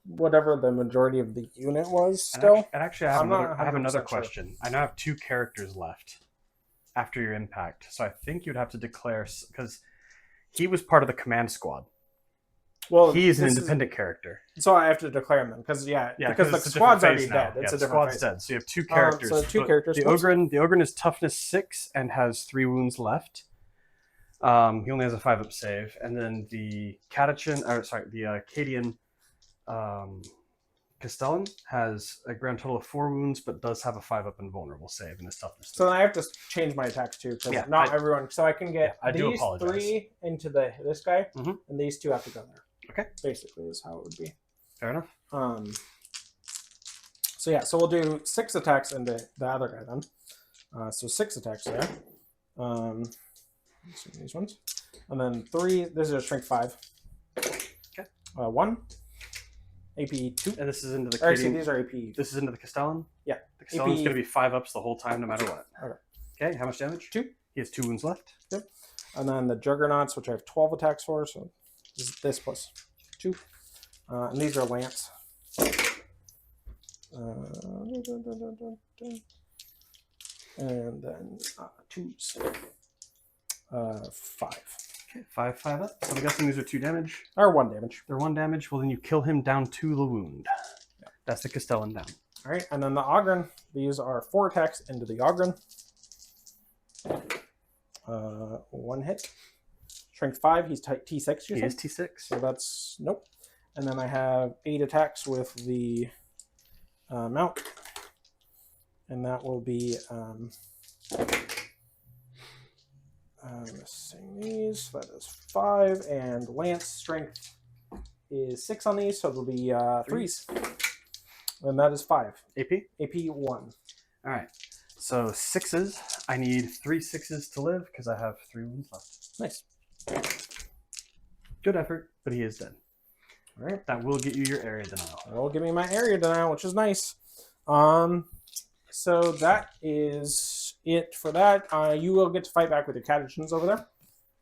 whatever the majority of the unit was still.
And actually, I have another question. I now have 2 characters left after your impact, so I think you'd have to declare, because he was part of the command squad.
Well,
He is an independent character.
So I have to declare them because because the
it's a
squad's
different
already
phase now.
dead. It's
Yeah,
a
the
different
squad's
phase.
dead. So you have 2 characters.
So 2
But
characters.
The Ogren is toughness 6 and has 3 wounds left. He only has a 5-up save, and then the Acadian Castellan has a grand total of 4 wounds, but does have a 5-up invulnerable save and his toughness.
So then I have to change my attacks too because
Yeah,
not everyone. So I can get
I do
these
apologize.
3 into this guy,
Mhm.
and these 2 have to go there.
Okay.
Basically, is how it would be.
Fair enough.
So yeah, so we'll do 6 attacks into the other guy then. So 6 attacks there. 1, these ones. And then 3, this is a strength 5.
Okay.
1. AP 2.
And this is into the
Or actually,
Cadian.
these are AP.
This is into the Castellan?
Yeah.
The Castellan's
AP
going to be 5 ups the whole time, no matter what.
Okay.
Okay, how much damage?
2.
He has 2 wounds left.
Yep. And then the Juggernauts, which I have 12 attacks for, so this plus 2. And these are Lance. And then 2s. 5.
Okay, 5 up. So I'm guessing these are 2 damage.
Or 1 damage.
They're 1 damage. Well, then you kill him down to the wound.
Yeah.
That's the Castellan down.
All right, and then the Ogren. These are 4 attacks into the Ogren. 1 hit. Strength 5. He's T6.
He is T6.
So that's nope. And then I have 8 attacks with the mount, and that will be missing these. That is 5, and Lance strength is 6 on these, so it'll be 3s. And that is 5.
AP?
AP 1.
All right. So 6s. I need 3 6s to live because I have 3 wounds left.
Nice.
Good effort, but he is dead.
All right.
That will get you your area denial.
That'll give me my area denial, which is nice. So that is it for that. You will get to fight back with your catechins over there.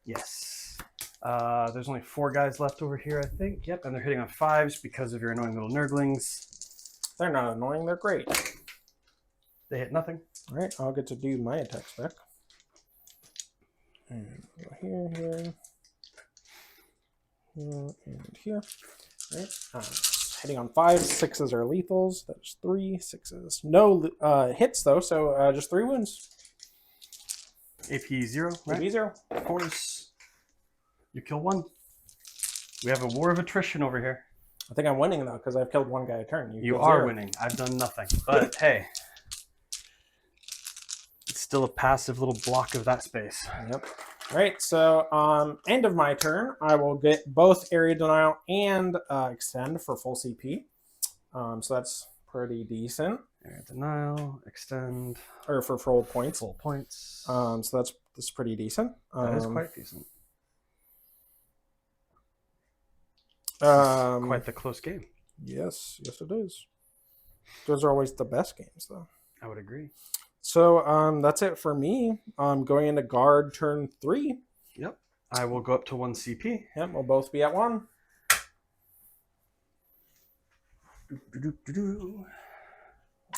Yes. There's only 4 guys left over here, I think. Yep, and they're hitting on 5s because of your annoying little nurglings.
They're not annoying. They're great.
They hit nothing.
All right. I'll get to do my attacks back. And go here, and here. All right. Hitting on 5s. 6s are lethals. That's 3 6s. No hits though, so just 3 wounds.
AP 0, right?
AP 0.
4s. You kill 1. We have a war of attrition over here.
I think I'm winning though because I've killed 1 guy a turn.
You
killed
are
0.
winning. I've done nothing. But hey, it's still a passive little block of that space.
Yep. All right. So end of my turn, I will get both area denial and extend for full CP. So that's pretty decent.
Area denial, extend,
or for full points.
Full points.
So that's pretty decent.
That is quite decent. Quite the close game.
Yes, it is. Those are always the best games, though.
I would agree.
So that's it for me. Going into guard turn 3.
Yep. I will go up to 1 CP.
Yep, we'll both be at 1.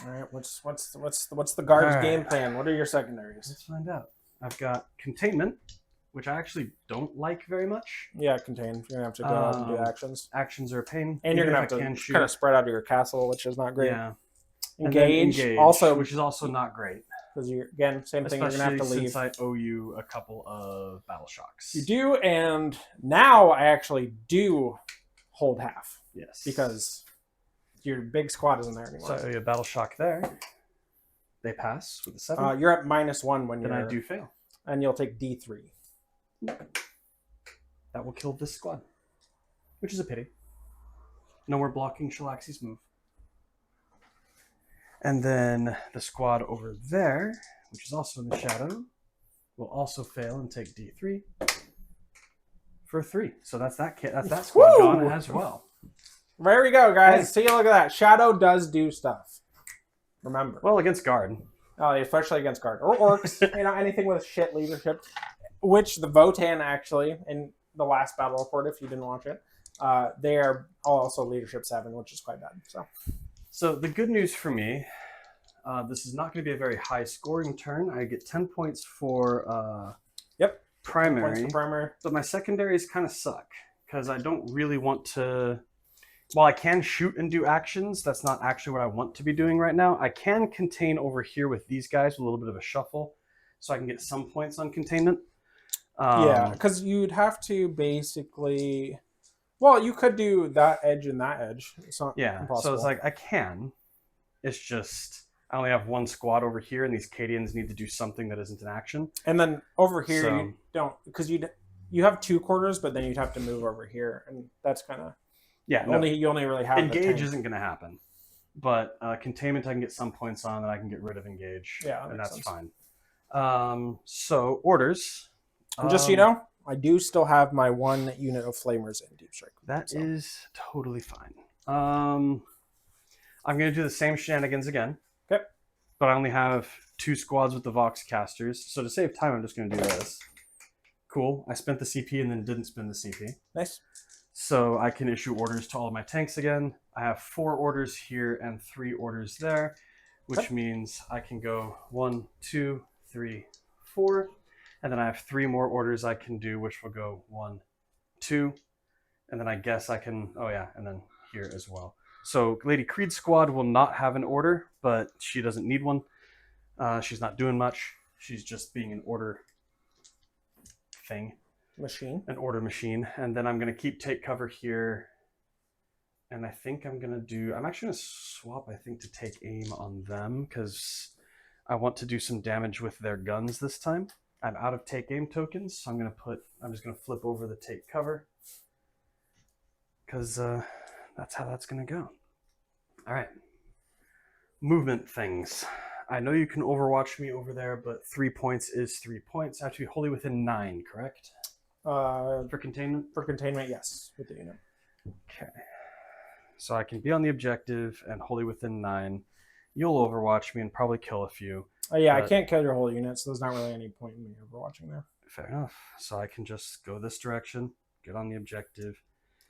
All right, what's the guard's game plan? What are your secondaries?
Let's find out. I've got containment, which I actually don't like very much.
Yeah, contain. You're gonna have to go out and do actions.
Actions are a pain.
And you're gonna have to kind of spread out your castle, which is not great.
Yeah.
Engage also,
which is also not great.
Because you're again same thing. You're gonna have to leave.
Since I owe you a couple of battle shocks.
You do, and now I actually do hold half.
Yes.
Because your big squad isn't there anymore.
So I owe you a battle shock there. They pass with a 7.
You're at -1 when
then I do fail.
And you'll take D3.
That will kill this squad. Which is a pity. No more blocking Shalaxi's move. And then the squad over there, which is also in the shadow, will also fail and take D3 for 3. So that's that kit. That's that squad gone as well.
There we go, guys.
Hey.
See, look at that. Shadow does do stuff. Remember.
Well, against guard.
Especially against guard or orcs. Anything with shit leadership. Which the Votan actually, in the last battle report, if you didn't watch it, they are also leadership 7, which is quite bad.
So the good news for me, this is not going to be a very high scoring turn. I get 10 points for primary.
Points for primary.
But my secondaries kind of suck because I don't really want to. While I can shoot and do actions, that's not actually what I want to be doing right now. I can contain over here with these guys with a little bit of a shuffle, so I can get some points on containment.
Yeah, because you'd have to basically. Well, you could do that edge and that edge. It's not impossible.
So it's like I can. It's just I only have 1 squad over here, and these Cadians need to do something that isn't an action.
And then over here you don't, because you have 2 quarters, but then you'd have to move over here, and that's kind of.
Yeah,
you only really have
engage isn't going to happen, but containment I can get some points on, and I can get rid of engage.
Yeah,
and that's
sense.
fine. So orders,
And just so you know, I do still have my 1 unit of flamers in Deep Strike.
That is totally fine. I'm going to do the same shenanigans again.
Okay.
But I only have 2 squads with the Vox casters. So to save time, I'm just going to do this. Cool. I spent the CP and then didn't spend the CP.
Nice.
So I can issue orders to all of my tanks again. I have 4 orders here and 3 orders there, which means I can go 1, 2, 3, 4. And then I have 3 more orders I can do, which will go 1, 2. And then I guess I can, oh yeah, and then here as well. So Lady Creed's squad will not have an order, but she doesn't need one. She's not doing much. She's just being an order thing.
Machine.
An order machine. And then I'm going to keep take cover here. And I think I'm going to do, I'm actually going to swap, I think, to take aim on them because I want to do some damage with their guns this time. I'm out of take aim tokens, so I'm just going to flip over the take cover because that's how that's going to go. All right. Movement things. I know you can overwatch me over there, but 3 points is 3 points. I have to be wholly within 9, correct?
For
containment?
For containment, yes, with the unit.
Okay. So I can be on the objective and wholly within 9. You'll overwatch me and probably kill a few.
Oh yeah, I can't kill your whole unit, so there's not really any point in me overwatching there.
Fair enough. So I can just go this direction, get on the objective.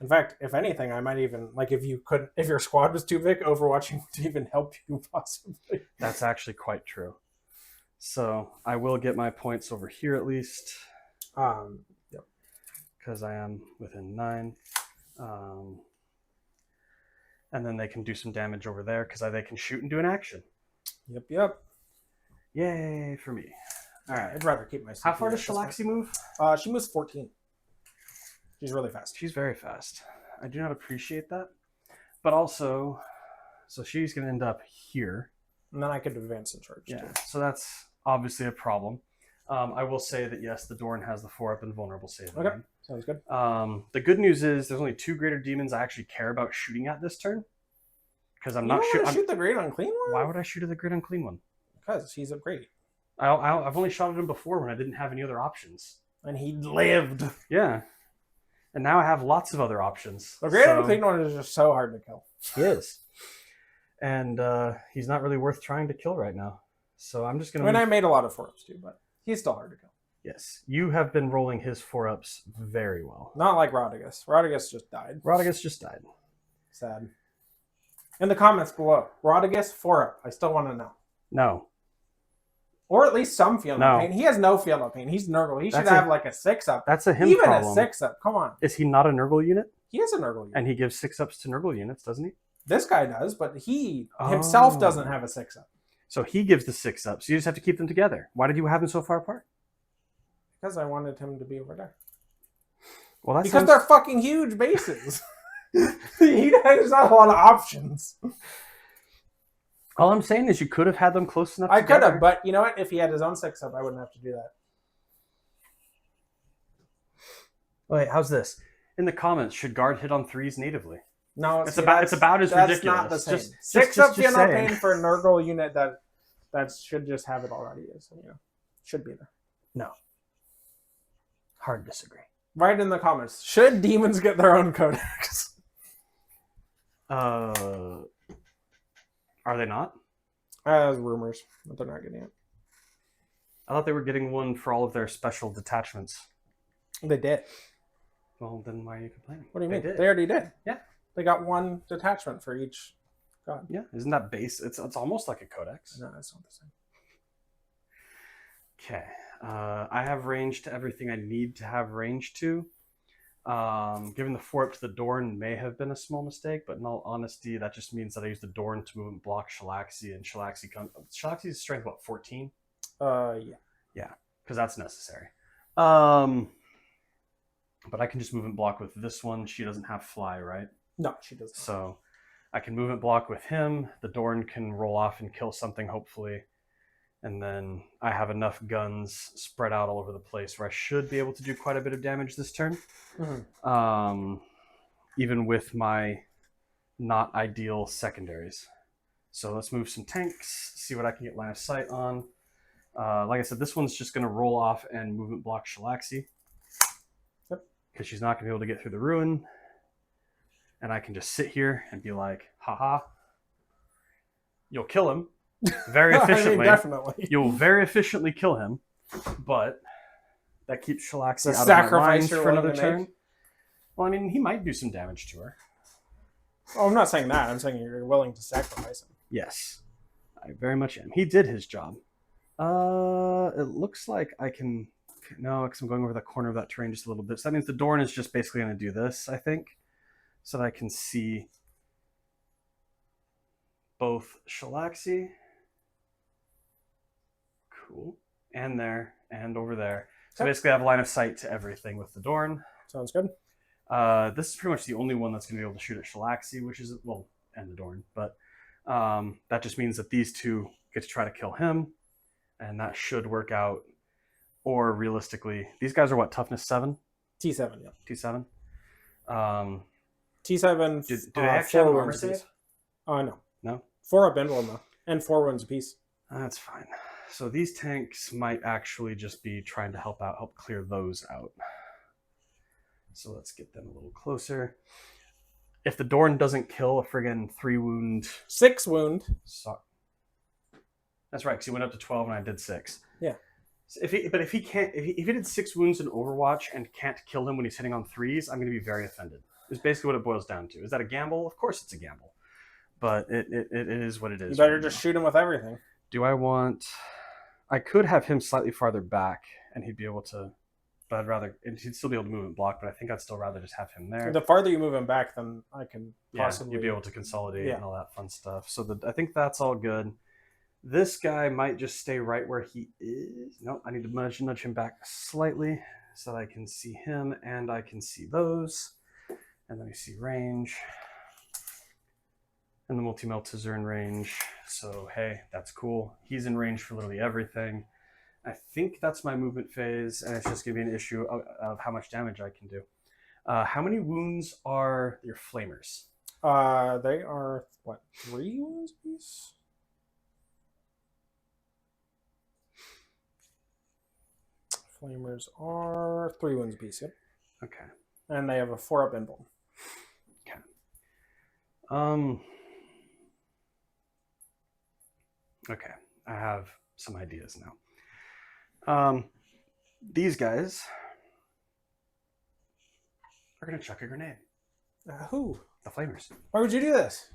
In fact, if anything, I might even, like, if your squad was too big, overwatching would even help you possibly.
That's actually quite true. So I will get my points over here at least.
Yep.
Because I am within 9. And then they can do some damage over there because they can shoot and do an action.
Yep.
Yay for me. All right.
I'd rather keep my CP.
How far does Shalaxi move?
She moves 14. She's really fast.
She's very fast. I do not appreciate that. But also, so she's going to end up here.
And then I could advance and charge
Yeah,
too.
so that's obviously a problem. I will say that, yes, the Dorn has the 4-up and vulnerable save.
Okay, sounds good.
The good news is there's only 2 greater demons I actually care about shooting at this turn. Because I'm not
sure. Shoot the great unclean one?
Why would I shoot at the great unclean one?
Because he's a great.
I've only shot at him before when I didn't have any other options.
And he lived.
Yeah. And now I have lots of other options.
The great unclean one is just so hard to kill.
He is. And he's not really worth trying to kill right now. So I'm just going to...
I made a lot of 4-ups too, but he's still hard to kill.
Yes. You have been rolling his 4-ups very well.
Not like Rodigus. Rodigus just died.
Rodigus just died.
Sad. In the comments below, Rodigus 4-up. I still want to know.
No.
Or at least some feel no pain. He has no feel no pain. He's Nurgle. He should have like a 6-up.
That's a him
Even
problem.
a 6-up. Come on.
Is he not a Nurgle unit?
He is a Nurgle unit.
And he gives 6-ups to Nurgle units, doesn't he?
This guy does, but he himself doesn't have a 6-up.
So he gives the 6-ups. You just have to keep them together. Why did you have them so far apart?
Because I wanted him to be over there.
Well,
because they're fucking huge bases. He has not a lot of options.
All I'm saying is you could have had them close enough
I
together.
could have, but you know what? If he had his own 6-up, I wouldn't have to do that.
Wait, how's this? In the comments, should guard hit on 3s natively?
No,
it's about as ridiculous.
That's not the same.
Just
6-up feel no pain for a Nurgle unit that should just have it already. Should be there.
No. Hard disagree.
Write in the comments. Should demons get their own codex?
Are they not?
Rumors, but they're not getting it.
I thought they were getting one for all of their special detachments.
They did.
Well, then why are you complaining?
What do you mean? They already did.
Yeah.
They got one detachment for each god.
Yeah. Isn't that base? It's almost like a codex.
No, it's not the same.
Okay. I have range to everything I need to have range to. Giving the 4-up to the Dorn may have been a small mistake, but in all honesty, that just means that I use the Dorn to move and block Shalaxi, and Shalaxi's strength, what, 14?
Yeah.
Yeah, because that's necessary. But I can just move and block with this one. She doesn't have fly, right?
No, she doesn't.
So I can move and block with him. The Dorn can roll off and kill something, hopefully. And then I have enough guns spread out all over the place where I should be able to do quite a bit of damage this turn. Mm-hmm. Even with my not ideal secondaries. So let's move some tanks, see what I can get line of sight on. Like I said, this one's just going to roll off and movement block Shalaxi.
Yep.
Because she's not going to be able to get through the ruin. And I can just sit here and be like, haha. You'll kill him very efficiently.
I mean, definitely.
You'll very efficiently kill him. But that keeps Shalaxi
The
out of my
sacrifice
lines
you're
for another
willing to
turn.
make?
Well, I mean, he might do some damage to her.
Oh, I'm not saying that. I'm saying you're willing to sacrifice him.
Yes, I very much am. He did his job. It looks like I can... No, because I'm going over the corner of that terrain just a little bit. So that means the Dorn is just basically going to do this, I think. So that I can see both Shalaxi. Cool. And there. And over there. So basically I have line of sight to everything with the Dorn.
Sounds good.
This is pretty much the only one that's going to be able to shoot at Shalaxi, which is, well, and the Dorn. But that just means that these two get to try to kill him. And that should work out. Or realistically, these guys are what, toughness 7?
T7, yeah.
T7?
T7,
Do they actually have an armor save?
No.
No?
4 up Emblem, though. And 4 wounds apiece.
That's fine. So these tanks might actually just be trying to help clear those out. So let's get them a little closer. If the Dorn doesn't kill a friggin' 3 wound...
6 wound.
That's right, because he went up to 12 and I did 6.
Yeah.
So if he did 6 wounds in Overwatch and can't kill him when he's hitting on 3s, I'm going to be very offended. It's basically what it boils down to. Is that a gamble? Of course it's a gamble. But it is what it is.
You better just shoot him with everything.
Do I want... I could have him slightly farther back and he'd be able to... But I'd rather... He'd still be able to move and block, but I think I'd still rather just have him there.
The farther you move him back, then I can possibly...
Yeah, you'd be able to consolidate and all that fun stuff. So I think that's all good. This guy might just stay right where he is. Nope, I need to nudge him back slightly so that I can see him and I can see those. And then we see range. And the multi-meltas are in range. So, hey, that's cool. He's in range for literally everything. I think that's my movement phase, and it's just going to be an issue of how much damage I can do. How many wounds are your flamers?
They are, what, 3 wounds apiece? Flamers are 3 wounds apiece, yep.
Okay.
And they have a 4 up Emblem.
Okay. Okay, I have some ideas now. These guys are going to chuck a grenade.
Who?
The flamers.
Why would you do this?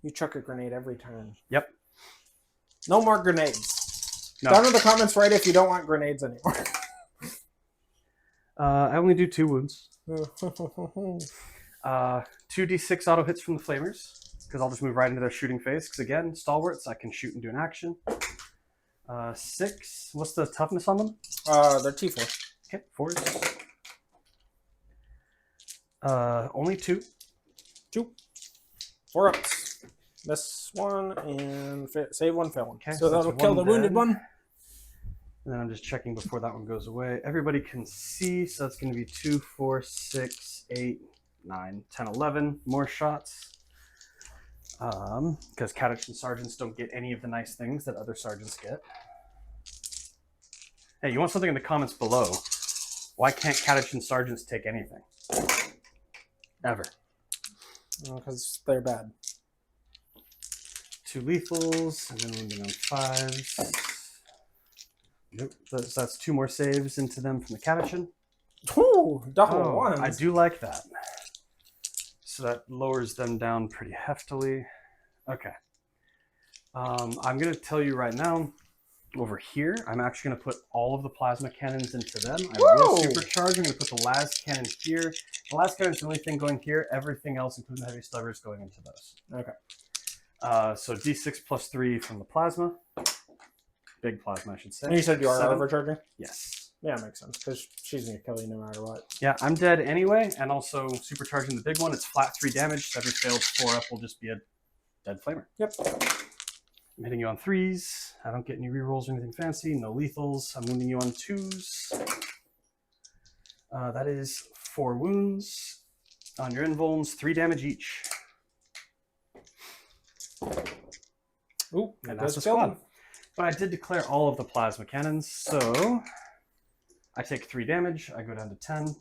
You chuck a grenade every turn.
Yep.
No more grenades.
No.
Down in the comments right if you don't want grenades anymore.
I only do 2 wounds. 2d6 auto hits from the flamers, because I'll just move right into their shooting phase. Because again, stalwarts, I can shoot and do an action. 6. What's the toughness on them?
They're T4.
Okay, 4s. Only 2.
2. 4 ups. This one and save 1 fail.
Okay,
so that'll kill the wounded one.
And then I'm just checking before that one goes away. Everybody can see, so that's going to be 2, 4, 6, 8, 9, 10, 11 more shots. Because cadets and sergeants don't get any of the nice things that other sergeants get. Hey, you want something in the comments below? Why can't cadets and sergeants take anything? Ever.
Because they're bad.
2 lethals, and then wounding on 5s. Nope, that's 2 more saves into them from the Catechin.
Ooh, double ones.
I do like that. So that lowers them down pretty heftily. Okay. I'm going to tell you right now, over here, I'm actually going to put all of the plasma cannons into them. I will supercharge. I'm going to put the las cannon here. The las cannon is the only thing going here. Everything else, including the heavy sluggers, going into those.
Okay.
So d6 plus 3 from the plasma. Big plasma, I should say.
And you said you are
7.
overcharging?
Yes.
Yeah, it makes sense, because she's going to kill you no matter what.
Yeah, I'm dead anyway, and also supercharging the big one. It's flat 3 damage. So every failed 4 up will just be a dead flamer.
Yep.
I'm hitting you on 3s. I don't get any rerolls or anything fancy. No lethals. I'm wounding you on 2s. That is 4 wounds. On your invulns, 3 damage each.
Ooh,
And
that's
that's the squad. But I did declare all of the plasma cannons, so I take 3 damage. I go down to 10.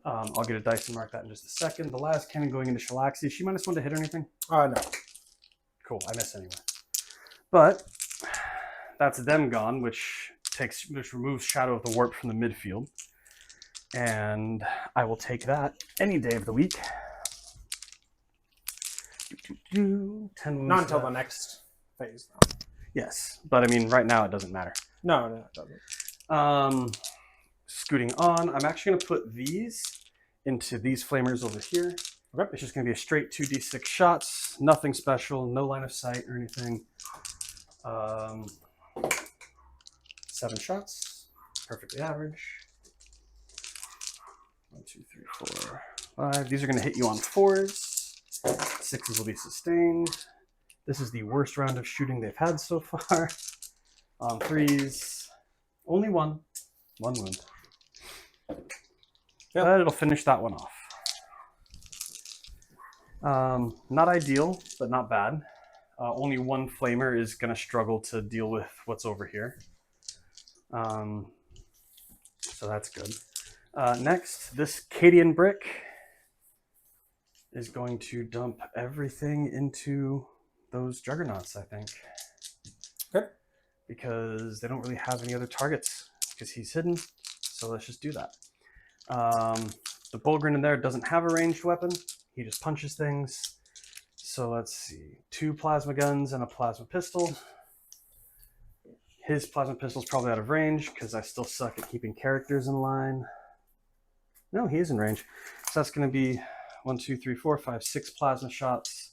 I'll get a dice and mark that in just a second. The last cannon going into Shalaxi. Is she -1 to hit or anything?
No.
Cool, I miss anyway. But that's them gone, which removes Shadow of the Warp from the midfield. And I will take that any day of the week. 10 wounds.
Not until the next phase, though.
Yes, but I mean, right now it doesn't matter.
No, it doesn't.
Scooting on, I'm actually going to put these into these flamers over here.
Okay.
It's just going to be a straight 2d6 shots, nothing special, no line of sight or anything. 7 shots, perfectly average. 1, 2, 3, 4, 5. These are going to hit you on 4s. 6s will be sustained. This is the worst round of shooting they've had so far. On 3s, only one wound.
Yep.
But it'll finish that one off. Not ideal, but not bad. Only one flamer is going to struggle to deal with what's over here. So that's good. Next, this Cadian brick is going to dump everything into those juggernauts, I think.
Okay.
Because they don't really have any other targets because he's hidden. So let's just do that. The Bulgrin in there doesn't have a ranged weapon. He just punches things. So let's see. 2 plasma guns and a plasma pistol. His plasma pistol's probably out of range because I still suck at keeping characters in line. No, he is in range. So that's going to be 1, 2, 3, 4, 5, 6 plasma shots.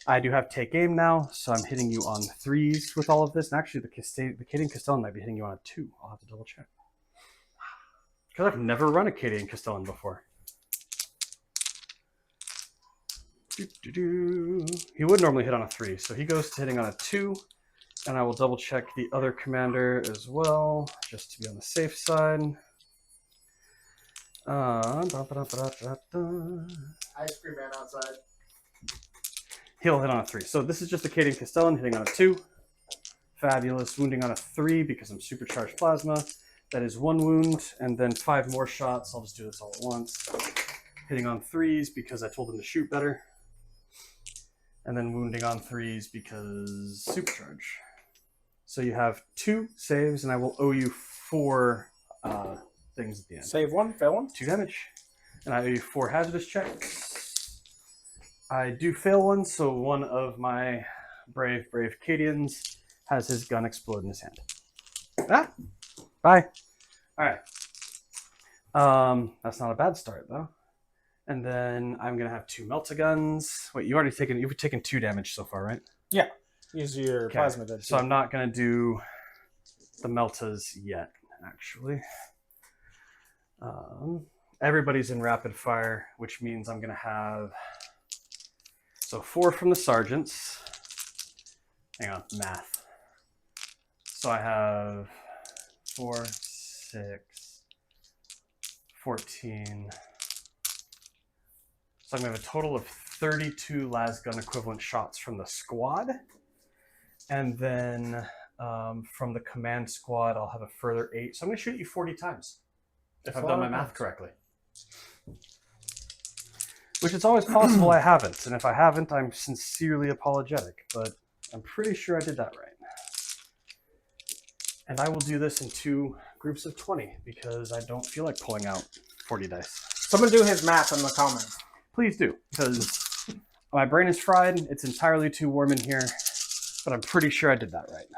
I do have take aim now, so I'm hitting you on 3s with all of this. And actually, the Cadian Castellan might be hitting you on a 2. I'll have to double check. Because I've never run a Cadian Castellan before. He would normally hit on a 3, so he goes to hitting on a 2. And I will double check the other commander as well, just to be on the safe side.
Ice cream man outside.
He'll hit on a 3. So this is just a Cadian Castellan hitting on a 2. Fabulous. Wounding on a 3 because I'm supercharged plasma. That is 1 wound, and then 5 more shots. I'll just do this all at once. Hitting on 3s because I told him to shoot better. And then wounding on 3s because supercharge. So you have 2 saves, and I will owe you 4 things at the end.
Save 1, fail 1.
2 damage. And I owe you 4 hazardous checks. I do fail one, so one of my brave Cadians has his gun explode in his hand. Ah! Bye. Alright. That's not a bad start, though. And then I'm going to have 2 Melta-Guns. Wait, you've taken 2 damage so far, right?
Yeah. Use your plasma dead.
So I'm not going to do the Meltas yet, actually. Everybody's in rapid fire, which means I'm going to have... So 4 from the sergeants. Hang on, math. So I have 4, 6, 14. So I'm going to have a total of 32 las gun equivalent shots from the squad. And then from the command squad, I'll have a further 8. So I'm going to shoot you 40 times, if I've done my math correctly. Which it's always possible I haven't. And if I haven't, I'm sincerely apologetic. But I'm pretty sure I did that right. And I will do this in 2 groups of 20 because I don't feel like pulling out 40 dice.
Someone do his math in the comments.
Please do, because my brain is fried. It's entirely too warm in here, but I'm pretty sure I did that right.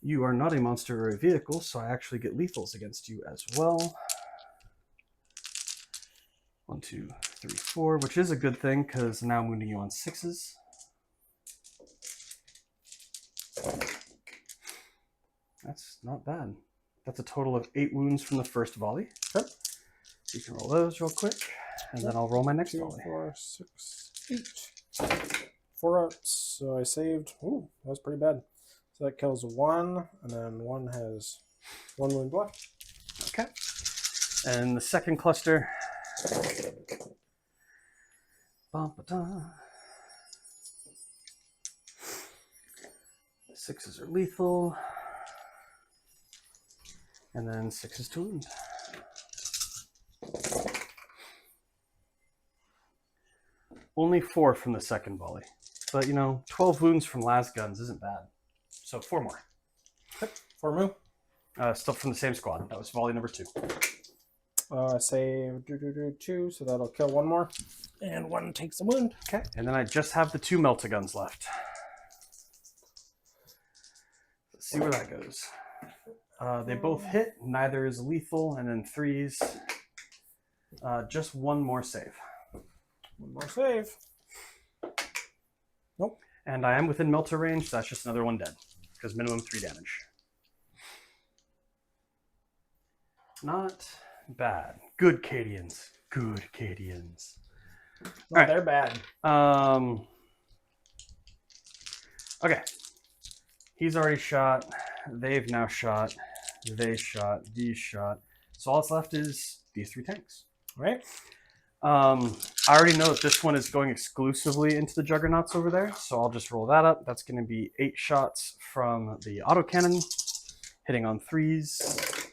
You are not a monster or a vehicle, so I actually get lethals against you as well. 1, 2, 3, 4, which is a good thing because now I'm wounding you on 6s. That's not bad. That's a total of 8 wounds from the first volley.
Okay.
You can roll those real quick, and then I'll roll my next
2,
volley.
4, 6, 8. 4 outs. So I saved. Ooh, that was pretty bad. So that kills 1, and then 1 has 1 wound left.
Okay. And the second cluster. 6s are lethal. And then 6s to wound. Only 4 from the second volley. But, you know, 12 wounds from las guns isn't bad. So 4 more.
Yep. 4 move.
Still from the same squad. That was volley number 2.
Save 2, so that'll kill 1 more. And 1 takes the wound.
Okay. And then I just have the 2 melta-guns left. Let's see where that goes. They both hit. Neither is lethal. And then 3s. Just 1 more save.
1 more save. Nope.
And I am within melta range, so that's just another 1 dead. Because minimum 3 damage. Not bad. Good Cadians. Good Cadians.
No, they're bad.
Okay. He's already shot. They've now shot. They shot. These shot. So all that's left is these 3 tanks.
Right?
I already know that this one is going exclusively into the juggernauts over there, so I'll just roll that up. That's going to be 8 shots from the autocannon, hitting on 3s.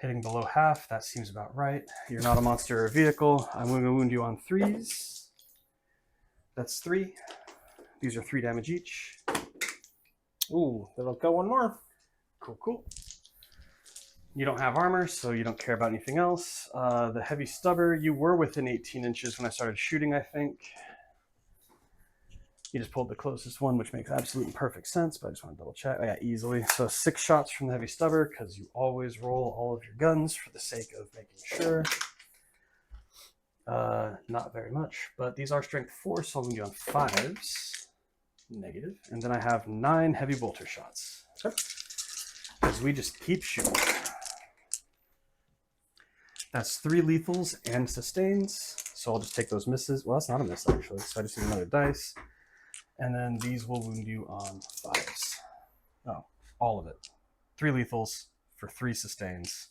Hitting below half, that seems about right. You're not a monster or a vehicle. I'm going to wound you on 3s. That's 3. These are 3 damage each.
Ooh, that'll kill 1 more.
Cool, cool. You don't have armor, so you don't care about anything else. The heavy stubber, you were within 18 inches when I started shooting, I think. You just pulled the closest one, which makes absolute and perfect sense, but I just want to double check. Oh, yeah, easily. So 6 shots from the heavy stubber, because you always roll all of your guns for the sake of making sure. Not very much, but these are strength 4, so I'll wound you on 5s. Negative. And then I have 9 heavy bolter shots. Because we just keep shooting. That's 3 lethals and sustains. So I'll just take those misses. Well, that's not a miss, actually. So I just need another dice. And then these will wound you on 5s. Oh, all of it. 3 lethals for 3 sustains.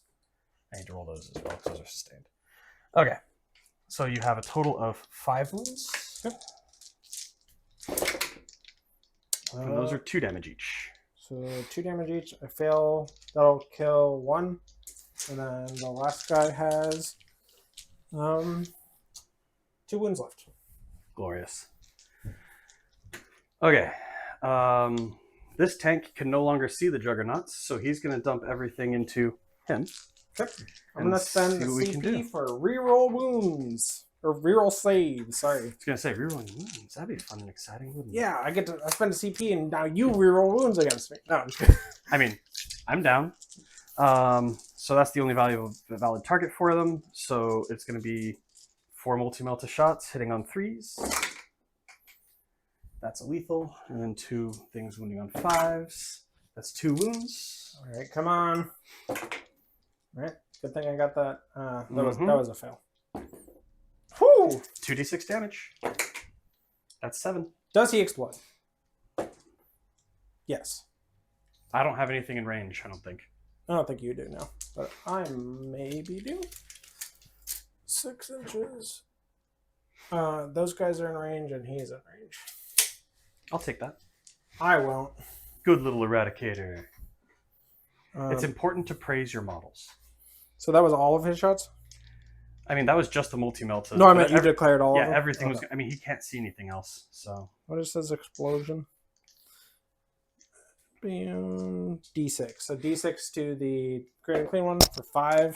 I need to roll those as well because those are sustained. Okay. So you have a total of 5 wounds.
Yep.
And those are 2 damage each.
So 2 damage each. I fail. That'll kill 1. And then the last guy has 2 wounds left.
Glorious. Okay. This tank can no longer see the juggernauts, so he's going to dump everything into him.
Okay. I'm going to spend the
see what we can do.
CP for reroll wounds. Or reroll saves, sorry.
I was going to say, rerolling wounds. That'd be fun and exciting, wouldn't it?
Yeah, I spend a CP and now you reroll wounds against me. No, I'm just kidding.
I mean, I'm down. So that's the only valid target for them. So it's going to be 4 multi-melta shots hitting on 3s. That's a lethal. And then 2 things wounding on 5s. That's 2 wounds.
All right, come on. All right, good thing I got that. That was a fail. Whew!
2d6 damage. That's 7.
Does he explode? Yes.
I don't have anything in range, I don't think.
I don't think you do now, but I maybe do. 6 inches. Those guys are in range and he's in range.
I'll take that.
I won't.
Good little eradicator. It's important to praise your models.
So that was all of his shots?
I mean, that was just the multi-melta.
No, I meant you declared all of them?
Yeah, everything was...
Okay.
I mean, he can't see anything else, so...
What is this explosion? Bam, D6. So D6 to the Great and Clean one for 5.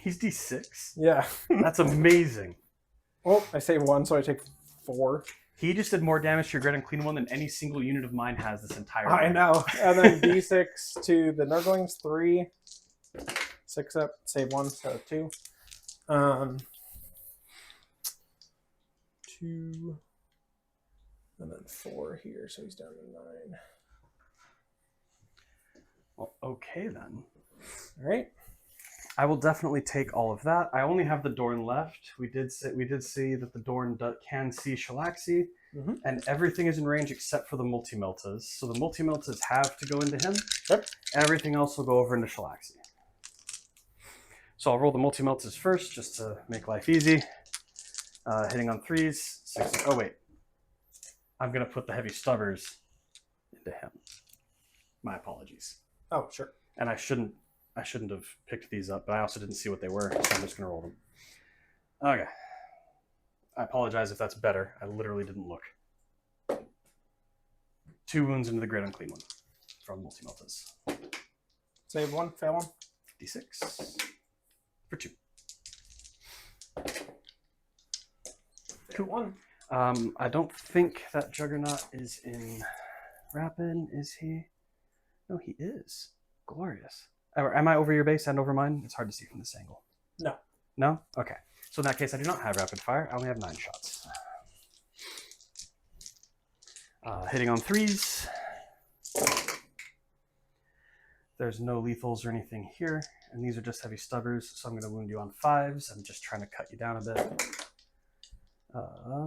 He's D6?
Yeah.
That's amazing.
Oh, I save 1, so I take 4.
He just did more damage to your Great and Clean one than any single unit of mine has this entire
I
game.
know. And then D6 to the Nurglings, 3. 6 up, save 1, so 2. 2. And then 4 here, so he's down to 9.
Well, okay then.
All right.
I will definitely take all of that. I only have the Dorn left. We did see that the Dorn can see Shalaxi, and everything is in range except for the multi-meltas. So the multi-meltas have to go into him.
Yep.
Everything else will go over into Shalaxi. So I'll roll the multi-meltas first, just to make life easy. Hitting on 3s. 6. Oh wait. I'm going to put the heavy stubbers into him. My apologies.
Oh, sure.
And I shouldn't have picked these up, but I also didn't see what they were, so I'm just going to roll them. Okay. I apologize if that's better. I literally didn't look. 2 wounds into the great unclean one from Multi-Meltas.
Save 1, fail 1.
D6 for 2.
Cool. 1.
I don't think that Juggernaut is in Rapid, is he? No, he is. Glorious. Am I over your base and over mine? It's hard to see from this angle.
No.
No? Okay. So in that case, I do not have Rapid Fire. I only have 9 shots. Hitting on 3s. There's no lethals or anything here. And these are just heavy stubbers, so I'm going to wound you on 5s. I'm just trying to cut you down a bit.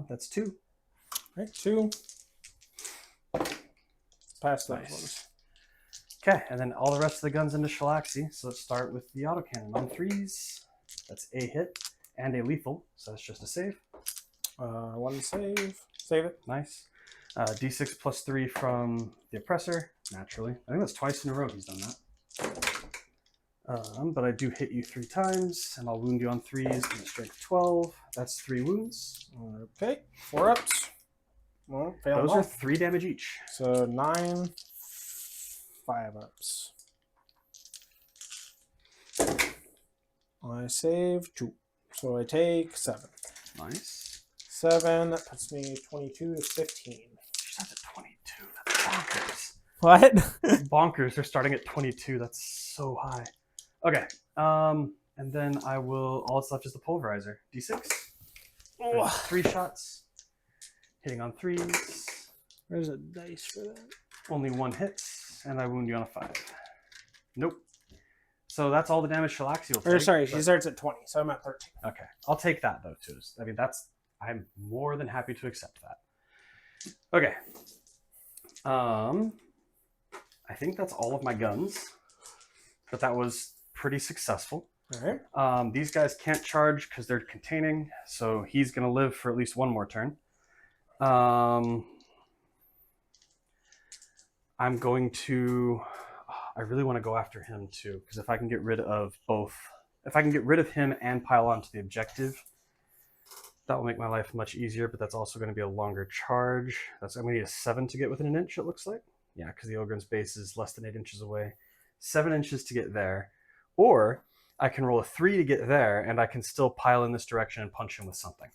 That's 2.
Right, 2. Pass those
Nice.
ones.
Okay, and then all the rest of the guns into Shalaxi. So let's start with the autocannon on 3s. That's a hit and a lethal, so that's just a save.
1 save. Save it.
Nice. D6 plus 3 from the Oppressor, naturally. I think that's twice in a row he's done that. But I do hit you 3 times, and I'll wound you on 3s and a strength 12. That's 3 wounds.
Okay, 4 ups. Well, fail
Those
them
are
all.
3 damage each.
So 9, 5 ups. I save 2. So I take 7.
Nice.
7, that puts me 22 to 15.
She's at 22. That's bonkers.
What?
Bonkers. They're starting at 22. That's so high. Okay. And then I will. All that's left is the pulverizer. D6.
Oh.
3 shots. Hitting on 3s.
There's a dice for that.
Only 1 hits, and I wound you on a 5. Nope. So that's all the damage Shalaxi will take.
Or sorry,
but-
she starts at 20, so I'm at 13.
Okay. I'll take that though too. I mean, I'm more than happy to accept that. Okay. I think that's all of my guns, but that was pretty successful.
All right.
These guys can't charge because they're containing, so he's going to live for at least 1 more turn. I'm going to... I really want to go after him too, because if I can get rid of both... If I can get rid of him and pile on to the objective, that will make my life much easier, but that's also going to be a longer charge. I'm going to need a 7 to get within an inch, it looks like. Yeah, because the Ogryn's base is less than 8 inches away. 7 inches to get there. Or I can roll a 3 to get there, and I can still pile in this direction and punch him with something.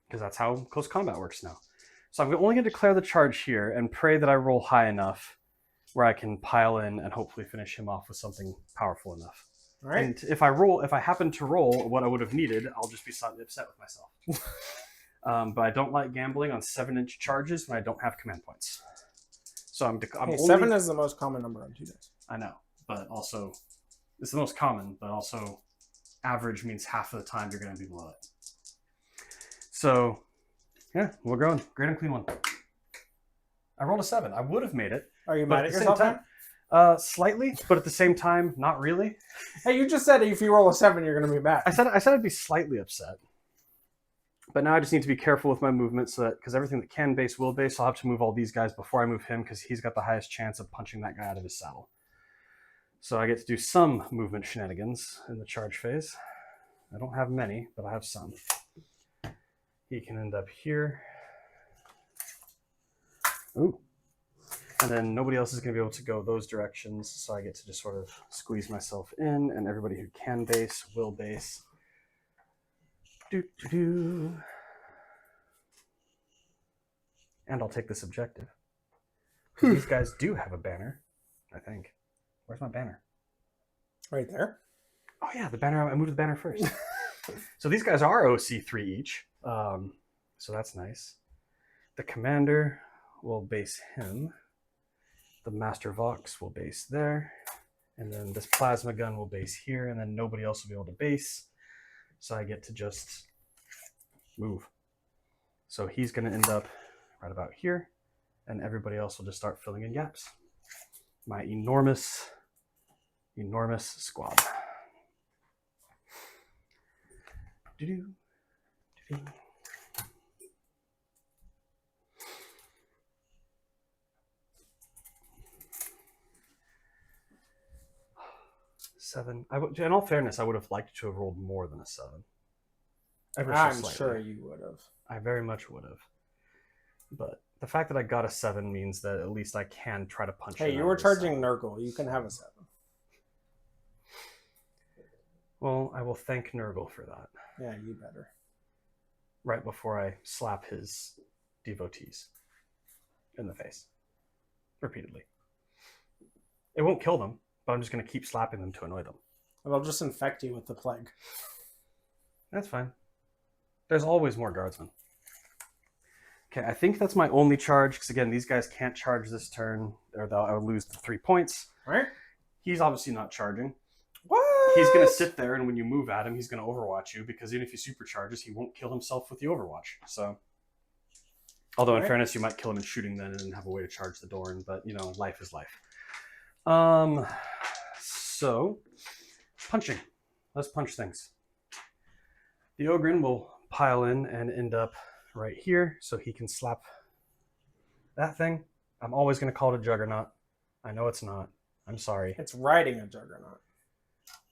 Because that's how close combat works now. So I'm only going to declare the charge here and pray that I roll high enough where I can pile in and hopefully finish him off with something powerful enough.
All right.
And if I happen to roll what I would have needed, I'll just be slightly upset with myself. But I don't like gambling on 7-inch charges when I don't have command points. So I'm
Hey,
only...
7 is the most common number on 2 dice.
I know, but also it's the most common, but also average means half of the time you're going to be below it. So yeah, we're going. Great and clean 1. I rolled a 7. I would have made it.
Are you
But
mad
at
at
the
yourself?
same time, slightly, but at the same time, not really.
Hey, you just said if you roll a 7, you're going to be mad.
I said I'd be slightly upset. But now I just need to be careful with my movement, so that because everything that can base will base, I'll have to move all these guys before I move him because he's got the highest chance of punching that guy out of his saddle. So I get to do some movement shenanigans in the charge phase. I don't have many, but I have some. He can end up here. Ooh. And then nobody else is going to be able to go those directions, so I get to just sort of squeeze myself in, and everybody who can base will base. And I'll take this objective. These guys do have a banner, I think. Where's my banner?
Right there.
Oh yeah, the banner. I moved the banner first. So these guys are OC3 each. So that's nice. The commander will base him. The Master Vox will base there. And then this plasma gun will base here, and then nobody else will be able to base. So I get to just move. So he's going to end up right about here, and everybody else will just start filling in gaps. My enormous squad. 7. In all fairness, I would have liked to have rolled more than a 7. Ever so
I'm
slightly.
sure you would have.
I very much would have. But the fact that I got a 7 means that at least I can try to punch it.
Hey, you were charging Nurgle. You can have a 7.
Well, I will thank Nurgle for that.
Yeah, you better.
Right before I slap his devotees in the face. Repeatedly. It won't kill them, but I'm just going to keep slapping them to annoy them.
And I'll just infect you with the plague.
That's fine. There's always more guardsmen. Okay, I think that's my only charge, because again, these guys can't charge this turn, or I would lose the 3 points.
Right?
He's obviously not charging.
What?
He's going to sit there, and when you move at him, he's going to overwatch you, because even if he supercharges, he won't kill himself with the overwatch. So, although in fairness, you might kill him in shooting then and have a way to charge the door, but, you know, life is life. So, punching. Let's punch things. The Ogren will pile in and end up right here, so he can slap that thing. I'm always going to call it a Juggernaut. I know it's not. I'm sorry.
It's riding a Juggernaut.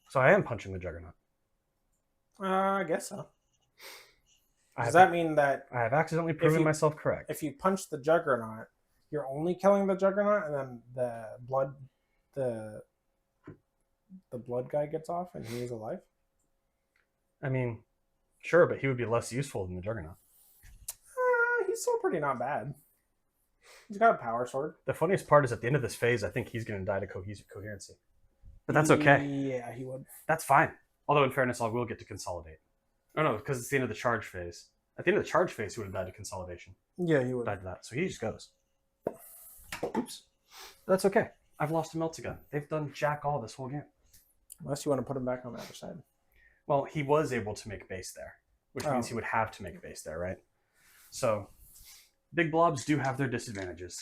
So I am punching the Juggernaut.
I guess so. Does that mean that
I have accidentally proven myself correct?
if you punch the Juggernaut, you're only killing the Juggernaut, and then the blood guy gets off and he's alive?
I mean, sure, but he would be less useful than the Juggernaut.
He's still pretty not bad. He's got a power sword.
The funniest part is at the end of this phase, I think he's going to die to coherency. But that's okay.
Yeah, he would.
That's fine. Although, in fairness, I will get to consolidate. Oh, no, because it's the end of the charge phase. At the end of the charge phase, he would have died to consolidation.
Yeah, he would.
Died to that. So he just goes. Oops. That's okay. I've lost a Meltagun. They've done jack all this whole game.
Unless you want to put him back on the other side.
Well, he was able to make base there, which means he would have to make a base there, right? So, big blobs do have their disadvantages.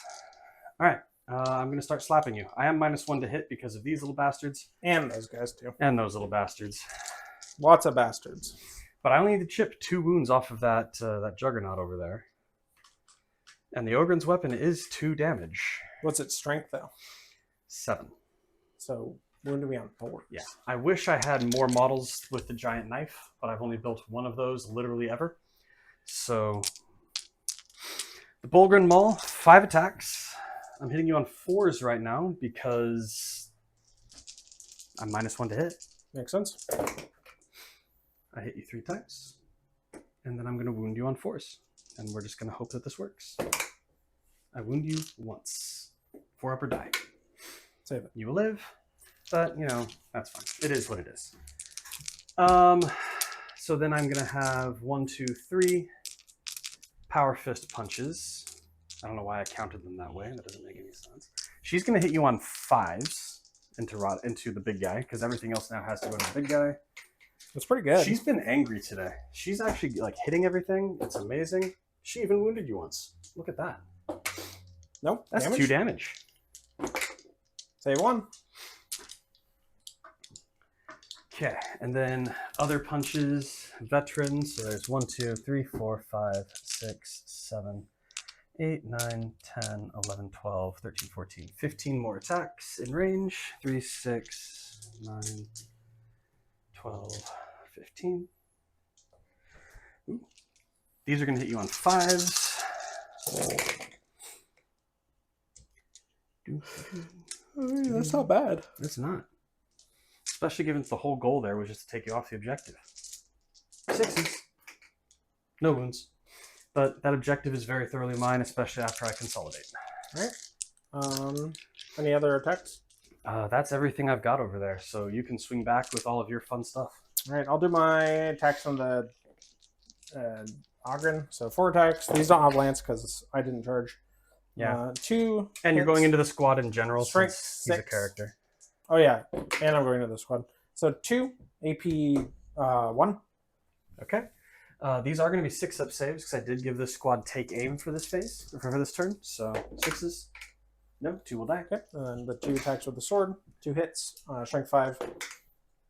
All right, I'm going to start slapping you. I am -1 to hit because of these little bastards.
And those guys, too.
And those little bastards.
Lots of bastards.
But I only need to chip 2 wounds off of that Juggernaut over there. And the Ogren's weapon is 2 damage.
What's its strength, though?
7.
So, wounded me on 4.
Yeah. I wish I had more models with the giant knife, but I've only built one of those literally ever. So, the Bulgren Maul, 5 attacks. I'm hitting you on 4s right now because I'm -1 to hit.
Makes sense.
I hit you 3 times. And then I'm going to wound you on 4s. And we're just going to hope that this works. I wound you once. 4 up or die.
Save it.
You will live. But, you know, that's fine. It is what it is. So then I'm going to have 1, 2, 3 power fist punches. I don't know why I counted them that way. That doesn't make any sense. She's going to hit you on 5s into the big guy, because everything else now has to go to the big guy.
That's pretty good.
She's been angry today. She's actually like hitting everything. It's amazing. She even wounded you once. Look at that.
Nope.
That's
damage.
2 damage.
Save 1.
Okay, and then other punches, veterans. So there's 1, 2, 3, 4, 5, 6, 7, 8, 9, 10, 11, 12, 13, 14, 15 more attacks in range. 3, 6, 9, 12, 15. Ooh. These are going to hit you on 5s.
Oh, yeah, that's not bad.
It's not. Especially given the whole goal there was just to take you off the objective. 6s. No wounds. But that objective is very thoroughly mine, especially after I consolidate.
All right. Any other attacks?
That's everything I've got over there. So you can swing back with all of your fun stuff.
All right, I'll do my attacks on the Ogren. So 4 attacks. These don't have lance because I didn't charge.
Yeah.
2
And you're
hits.
going into the squad in general
Strength
since he's a
6.
character.
Oh, yeah. And I'm going to the squad. So 2, AP 1.
Okay. These are going to be 6-up saves because I did give this squad take aim for this phase, or for this turn. So 6s. No, 2 will die.
Okay. And then the 2 attacks with the sword. 2 hits. Strength 5.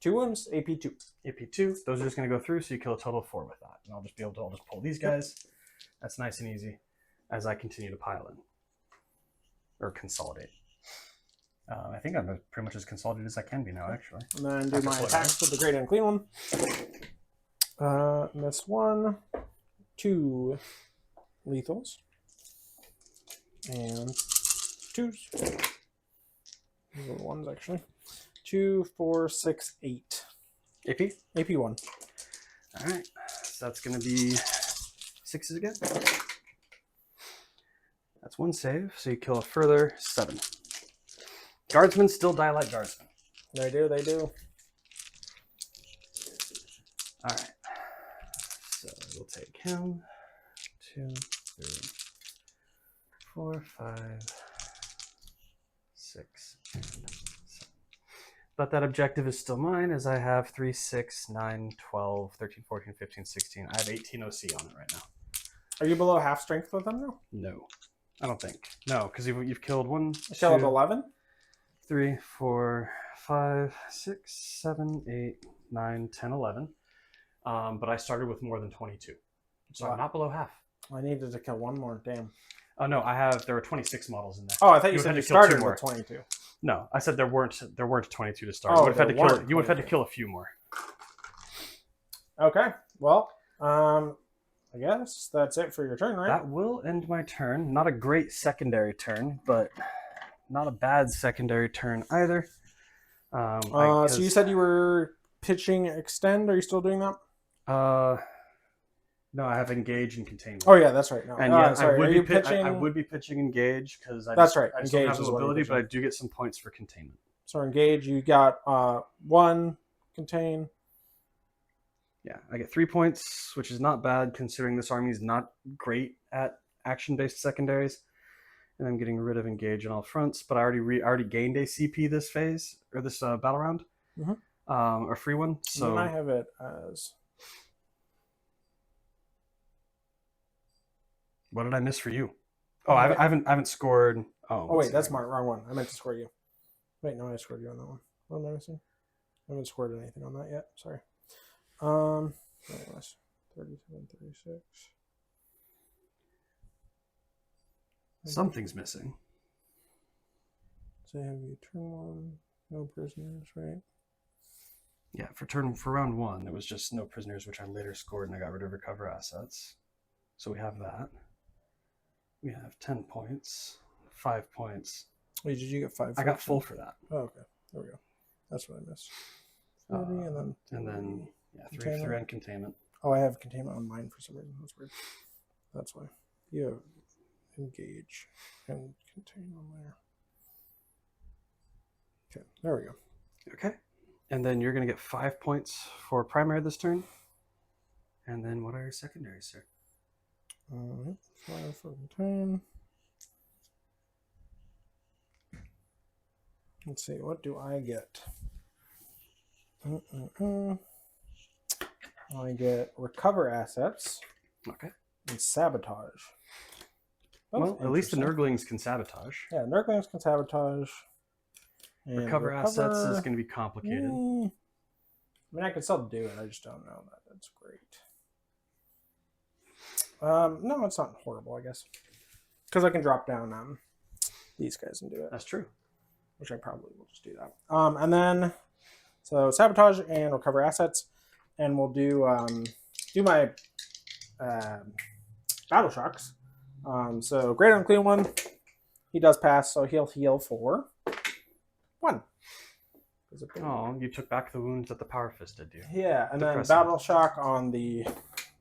2 wounds. AP 2.
AP 2. Those are just going to go through, so you kill a total of 4 with that. And I'll just be able to I'll just pull these guys. That's nice and easy as I continue to pile in. Or consolidate. I think I'm pretty much as consolidated as I can be now, actually.
And then do
After
my
slowing
attacks with the great unclean one. Miss 1, 2 lethals, and 2s. These are the ones actually. 2, 4, 6, 8.
AP?
AP 1.
All right. So that's going to be 6s again. That's 1 save. So you kill a further 7. Guardsmen still die like guardsmen.
They do, they do.
All right. So we'll take him. 2, 3, 4, 5, 6, and 7. But that objective is still mine, as I have 3, 6, 9, 12, 13, 14, 15, 16. I have 18 OC on it right now.
Are you below half strength with them now?
No, I don't think. No, because you've killed 1,
Shell of
2,
11?
3, 4, 5, 6, 7, 8, 9, 10, 11. But I started with more than 22. So
Wow.
I'm not below half.
I needed to kill 1 more, damn.
Oh no, there were 26 models in there.
Oh, I thought you
You
said
had
you
to kill 2
started
more.
with 22.
No, I said there weren't 22 to start.
Oh,
You would have had
there weren't
to
22.
kill a few more.
Okay, well, I guess that's it for your turn, right?
That will end my turn. Not a great secondary turn, but not a bad secondary turn either.
So you said you were pitching extend. Are you still doing that?
No, I have engage and containment.
Oh yeah, that's right. No,
And yeah,
sorry. Are you pitching?
I would be pitching engage because
That's right.
I just don't
Engage
have
is
the
what you're
ability, but I
pitching.
do get some points for containment.
So engage. You got 1 contain.
Yeah, I get 3 points, which is not bad considering this army is not great at action-based secondaries. And I'm getting rid of engage on all fronts, but I already gained a CP this phase or this battle round, a free one. So
And then I have it as.
what did I miss for you? Oh, I haven't scored.
Oh wait, that's my wrong one. I meant to score you. Wait, no, I scored you on that one. What am I missing? I haven't scored anything on that yet. Sorry. What was 37, 36.
Something's missing.
So have you turn 1, no prisoners, right?
Yeah, for round 1, it was just no prisoners, which I later scored, and I got rid of recover assets. So we have that. We have 10 points, 5 points.
Wait, did you get 5?
I got full for that.
Oh, okay. There we go. That's what I missed. 40 and then
yeah, 3
containment.
and containment.
Oh, I have containment on mine for some reason. That's weird. That's why. You have engage and contain on there. Okay, there we go.
Okay. And then you're going to get 5 points for primary this turn. And then what are your secondaries, sir?
5 for contain. Let's see, what do I get? I get recover assets
Okay.
and sabotage. That's
Well, at least the
interesting.
Nurglings can sabotage.
Yeah, Nurglings can sabotage. And
Recover assets is going to be complicated.
I mean, I can still do it. I just don't know that that's great. No, it's not horrible, I guess. Because I can drop down these guys and do it.
That's true.
Which I probably will just do that. And then, so sabotage and recover assets. And we'll do my battle shocks. So great unclean one. He does pass, so he'll heal for 1.
Oh, you took back the wounds that the Power Fist did you.
Yeah, and then
Depressing.
battle shock on the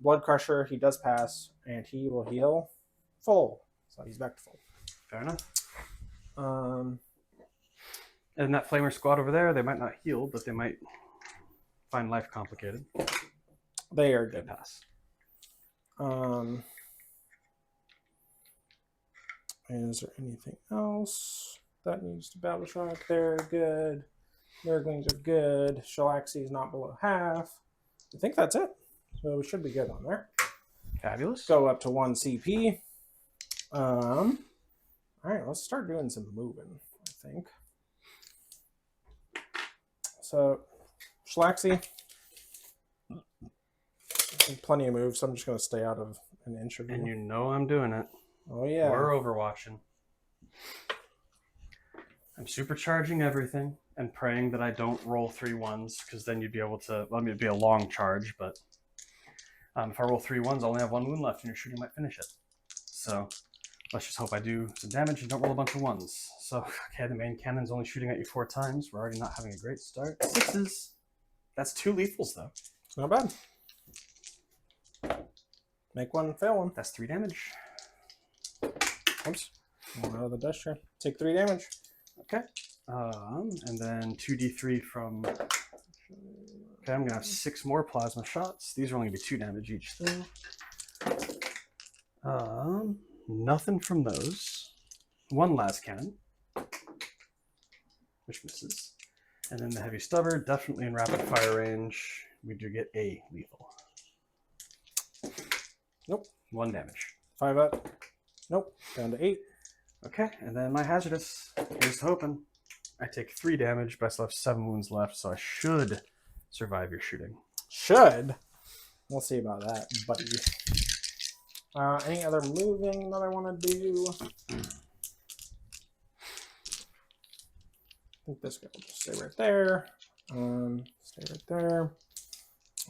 Blood Crusher. He does pass, and he will heal full. So he's back to full.
Fair enough.
And
that Flamer squad over there, they might not heal, but they might find life complicated.
they are
They
good.
pass.
Is there anything else that needs to battle shock? They're good. Nurglings are good. Shalaxi is not below half. I think that's it. So we should be good on there.
Fabulous.
Go up to 1 CP. All right, let's start doing some moving, I think. So, Shalaxi. Plenty of moves, so I'm just going to stay out of an inch of
And
you.
you know I'm doing it.
Oh, yeah.
We're overwatching. I'm supercharging everything and praying that I don't roll 3 ones, because then you'd be able to. Well, I mean, it'd be a long charge, but if I roll 3 ones, I only have 1 wound left, and your shooting might finish it. So let's just hope I do some damage and don't roll a bunch of ones. So, okay, the main cannon's only shooting at you 4 times. We're already not having a great start. 6s. That's 2 lethals, though.
It's not bad. Make one, fail one.
That's 3 damage.
Oops. Out of the dice tray. Take 3 damage.
Okay. And then 2d3 from... Okay, I'm going to have 6 more plasma shots. These are only going to be 2 damage each, though. Nothing from those. 1 las cannon, which misses. And then the heavy stubber, definitely in rapid fire range. We do get a lethal.
Nope.
1 damage.
5 up. Nope. Down to 8.
Okay, and then my hazardous. Here's hoping. I take 3 damage, but I still have 7 wounds left, so I should survive your shooting.
Should. We'll see about that, buddy. Any other moving that I want to do? I think this guy will just stay right there. Stay right there.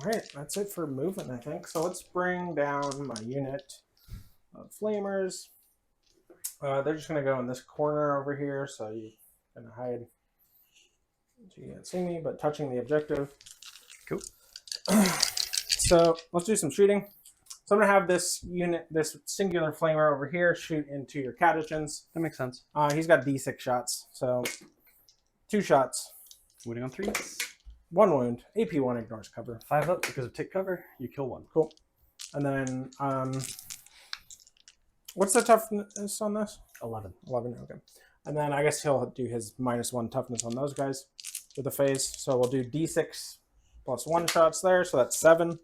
Alright, that's it for movement, I think. So let's bring down my unit of flamers. They're just going to go in this corner over here, so you can hide. So you can't see me, but touching the objective.
Cool.
So let's do some shooting. So I'm going to have this unit, this singular flamer over here, shoot into your catechins.
That makes sense.
He's got D6 shots, so 2 shots.
Wounding on 3s.
1 wound. AP1 ignores cover.
5 up because of take cover. You kill 1.
Cool. And then, what's the toughness on this?
11.
11, okay. And then I guess he'll do his -1 toughness on those guys with the phase. So we'll do D6 plus 1 shots there, so that's 7.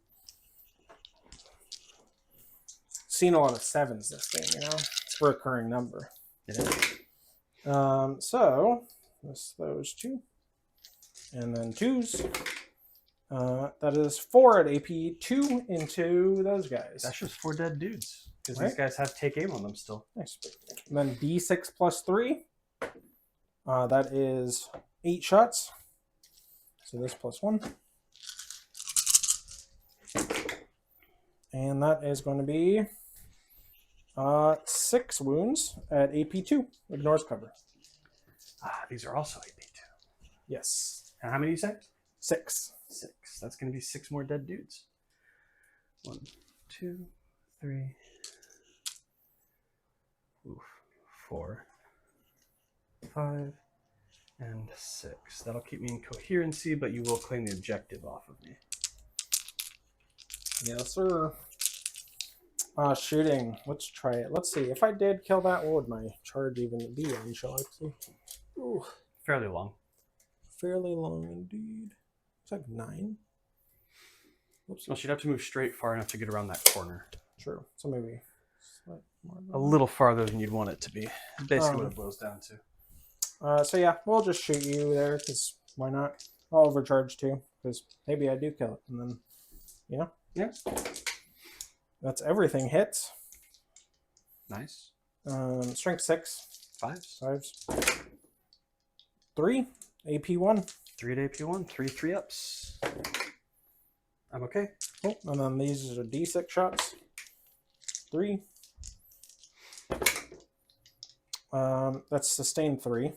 Seen a lot of 7s this game, you know? It's a recurring number.
It is.
So, those 2. And then 2s. That is 4 at AP, 2 into those guys.
That's just 4 dead dudes. Because
Right.
these guys have take aim on them still.
Nice. And then D6 plus 3. That is 8 shots. So this plus 1. And that is going to be 6 wounds at AP2. Ignores cover.
These are also AP2.
Yes.
And how many you say?
6.
6. That's going to be 6 more dead dudes. 1, 2, 3. Oof. 4, 5, and 6. That'll keep me in coherency, but you will claim the objective off of me.
Yes, sir. Shooting. Let's try it. Let's see. If I did kill that, what would my charge even be on, shall I see? Ooh,
Fairly long.
fairly long indeed. It's like 9. Oops.
Well, she'd have to move straight far enough to get around that corner.
True. So maybe slight more than
A little farther than you'd want it to be. Basically what it boils down to.
So yeah, we'll just shoot you there, because why not? I'll overcharge too, because maybe I do kill it, and then, you know?
Yeah.
That's everything hits.
Nice.
Strength 6.
5s.
5s. 3. AP1.
3 at AP1. 3 3-ups. I'm okay.
Cool. And then these are D6 shots. 3. That's sustained 3.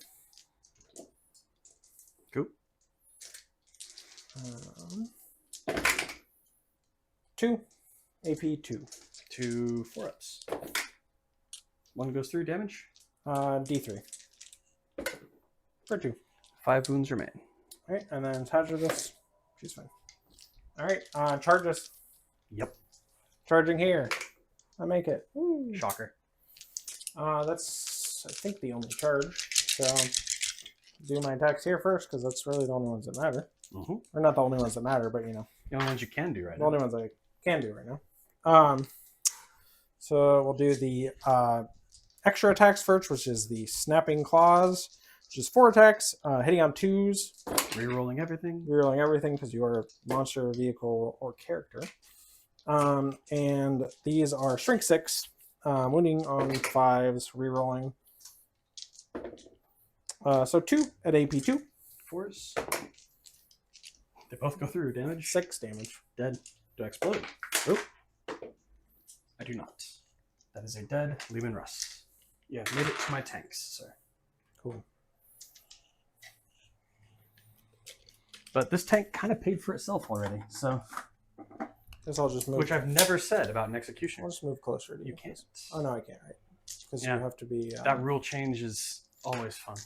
Cool.
2. AP2.
2 4-ups. 1 goes through damage.
D3. For 2.
5 wounds remain.
Alright, and then hazardous. She's fine. Alright, charge us.
Yep.
Charging here. I make it. Woo.
Shocker.
That's, I think, the only charge. So, do my attacks here first, because that's really the only ones that matter.
Mm-hmm.
Or not the only ones that matter, but, you know.
The only ones you can do right
The
now.
only ones I can do right now. So we'll do the extra attacks first, which is the snapping claws, which is 4 attacks, hitting on 2s,
Rerolling everything.
rerolling everything because you are a monster, vehicle, or character. And these are strength 6, wounding on 5s, rerolling. So 2 at AP 2.
4s. They both go through. Damage.
6 damage.
Dead. Do I explode? Nope. I do not. That is a dead Lehman Russ. Yeah, made it to my tanks, sir.
Cool.
But this tank kind of paid for itself already, so.
Guess I'll just move.
Which I've never said about an executioner.
I'll just move closer to you.
You can't.
Oh no, I can't. Right? Because
Yeah.
you have to be.
That rule change is always fun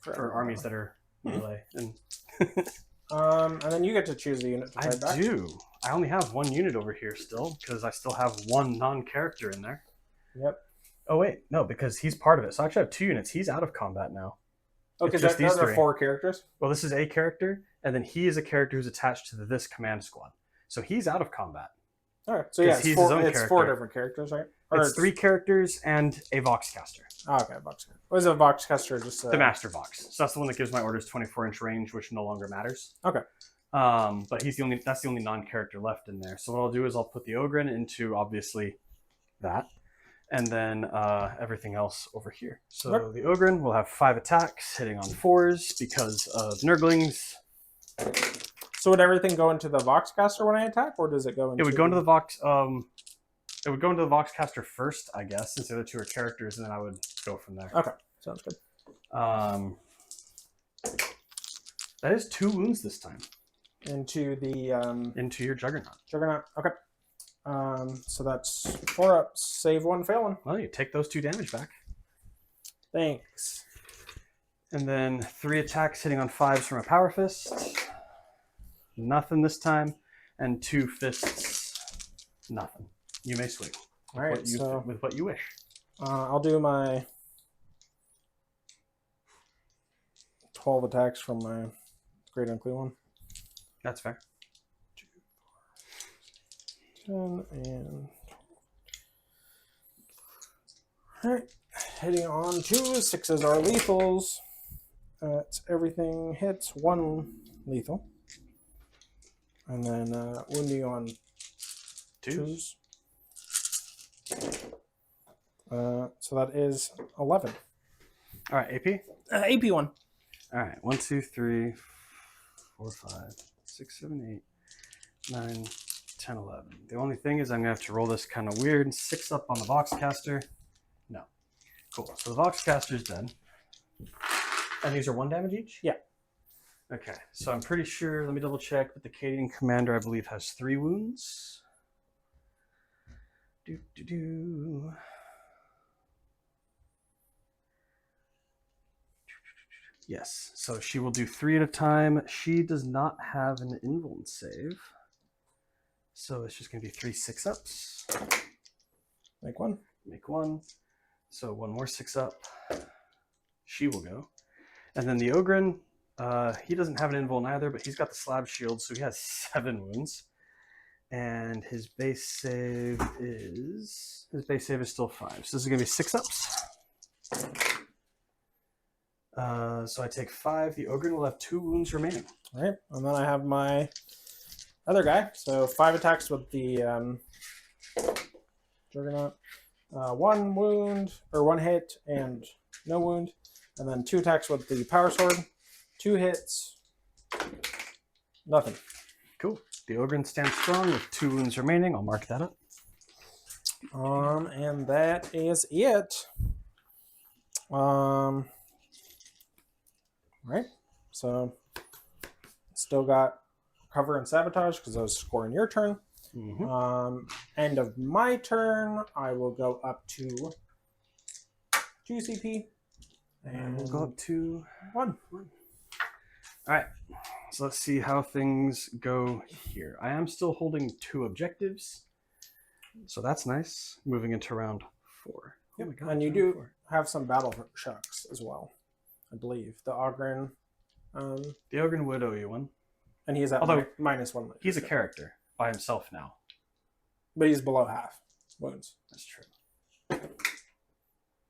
for armies that are melee. And
and then you get to choose the unit to
I
fight back.
do. I only have one unit over here still because I still have one non-character in there.
Yep.
Oh wait, no, because he's part of it. So I actually have 2 units. He's out of combat now.
Okay,
It's just these
those are
three.
4 characters.
Well, this is a character, and then he is a character who's attached to this command squad. So he's out of combat.
All right, so yeah,
Because he's his own
it's 4
character.
different characters, right? Or
It's 3 characters and a Voxcaster.
Oh, okay, Voxcaster. What is a Voxcaster? Just
The Master Vox. So that's the one that gives my orders 24-inch range, which no longer matters.
Okay.
But that's the only non-character left in there. So what I'll do is I'll put the Ogren into obviously that, and then everything else over here. So
Yep.
the Ogren will have 5 attacks, hitting on 4s because of Nurglings.
So would everything go into the Voxcaster when I attack, or does it go into?
It would go into the Vox. It would go into the Voxcaster first, I guess, since the other 2 are characters, and then I would go from there.
Okay, sounds good.
That is 2 wounds this time
Into the
into your Juggernaut.
Juggernaut. Okay. So that's 4 ups. Save 1 failing.
Well, you take those 2 damage back.
Thanks.
And then 3 attacks hitting on 5s from a Power Fist. Nothing this time. And 2 fists. Nothing. You may swing.
All right.
With what you wish.
I'll do my 12 attacks from my Great Unclean one.
That's fair.
10 and 12. Alright, hitting on 2. 6s are lethals. It's everything hits 1 lethal. And then wounding on 2s. So that is 11.
All right, AP?
AP 1.
All right, 1, 2, 3, 4, 5, 6, 7, 8, 9, 10, 11. The only thing is I'm going to have to roll this kind of weird. 6 up on the Voxcaster. No. Cool. So the Voxcaster's dead. And these are 1 damage each?
Yeah.
Okay, so I'm pretty sure, let me double check, but the Cadian Commander, I believe, has 3 wounds. Yes, so she will do 3 at a time. She does not have an invuln save. So it's just going to be 3 6-ups.
Make 1.
Make 1. So 1 more 6-up. She will go. And then the Ogren, he doesn't have an invuln either, but he's got the slab shield, so he has 7 wounds. And his base save is still 5. So this is going to be 6-ups. So I take 5. The Ogren will have 2 wounds remaining.
All right, and then I have my other guy. So 5 attacks with the Juggernaut. 1 wound, or 1 hit and no wound. And then 2 attacks with the Power Sword. 2 hits. Nothing.
Cool. The Ogren stands strong with 2 wounds remaining. I'll mark that up.
And that is it. Right. So still got cover and sabotage because I was scoring your turn.
Mm-hmm.
End of my turn, I will go up to 2 CP.
And we'll go up to
1.
All right. So let's see how things go here. I am still holding 2 objectives. So that's nice. Moving into round 4. Oh my God,
And you
round
do
4.
have some battle shocks as well, I believe. The Ogren.
The Ogren would owe you 1.
And he's at
Although,
-1.
He's a character by himself now.
But he's below half wounds.
That's true.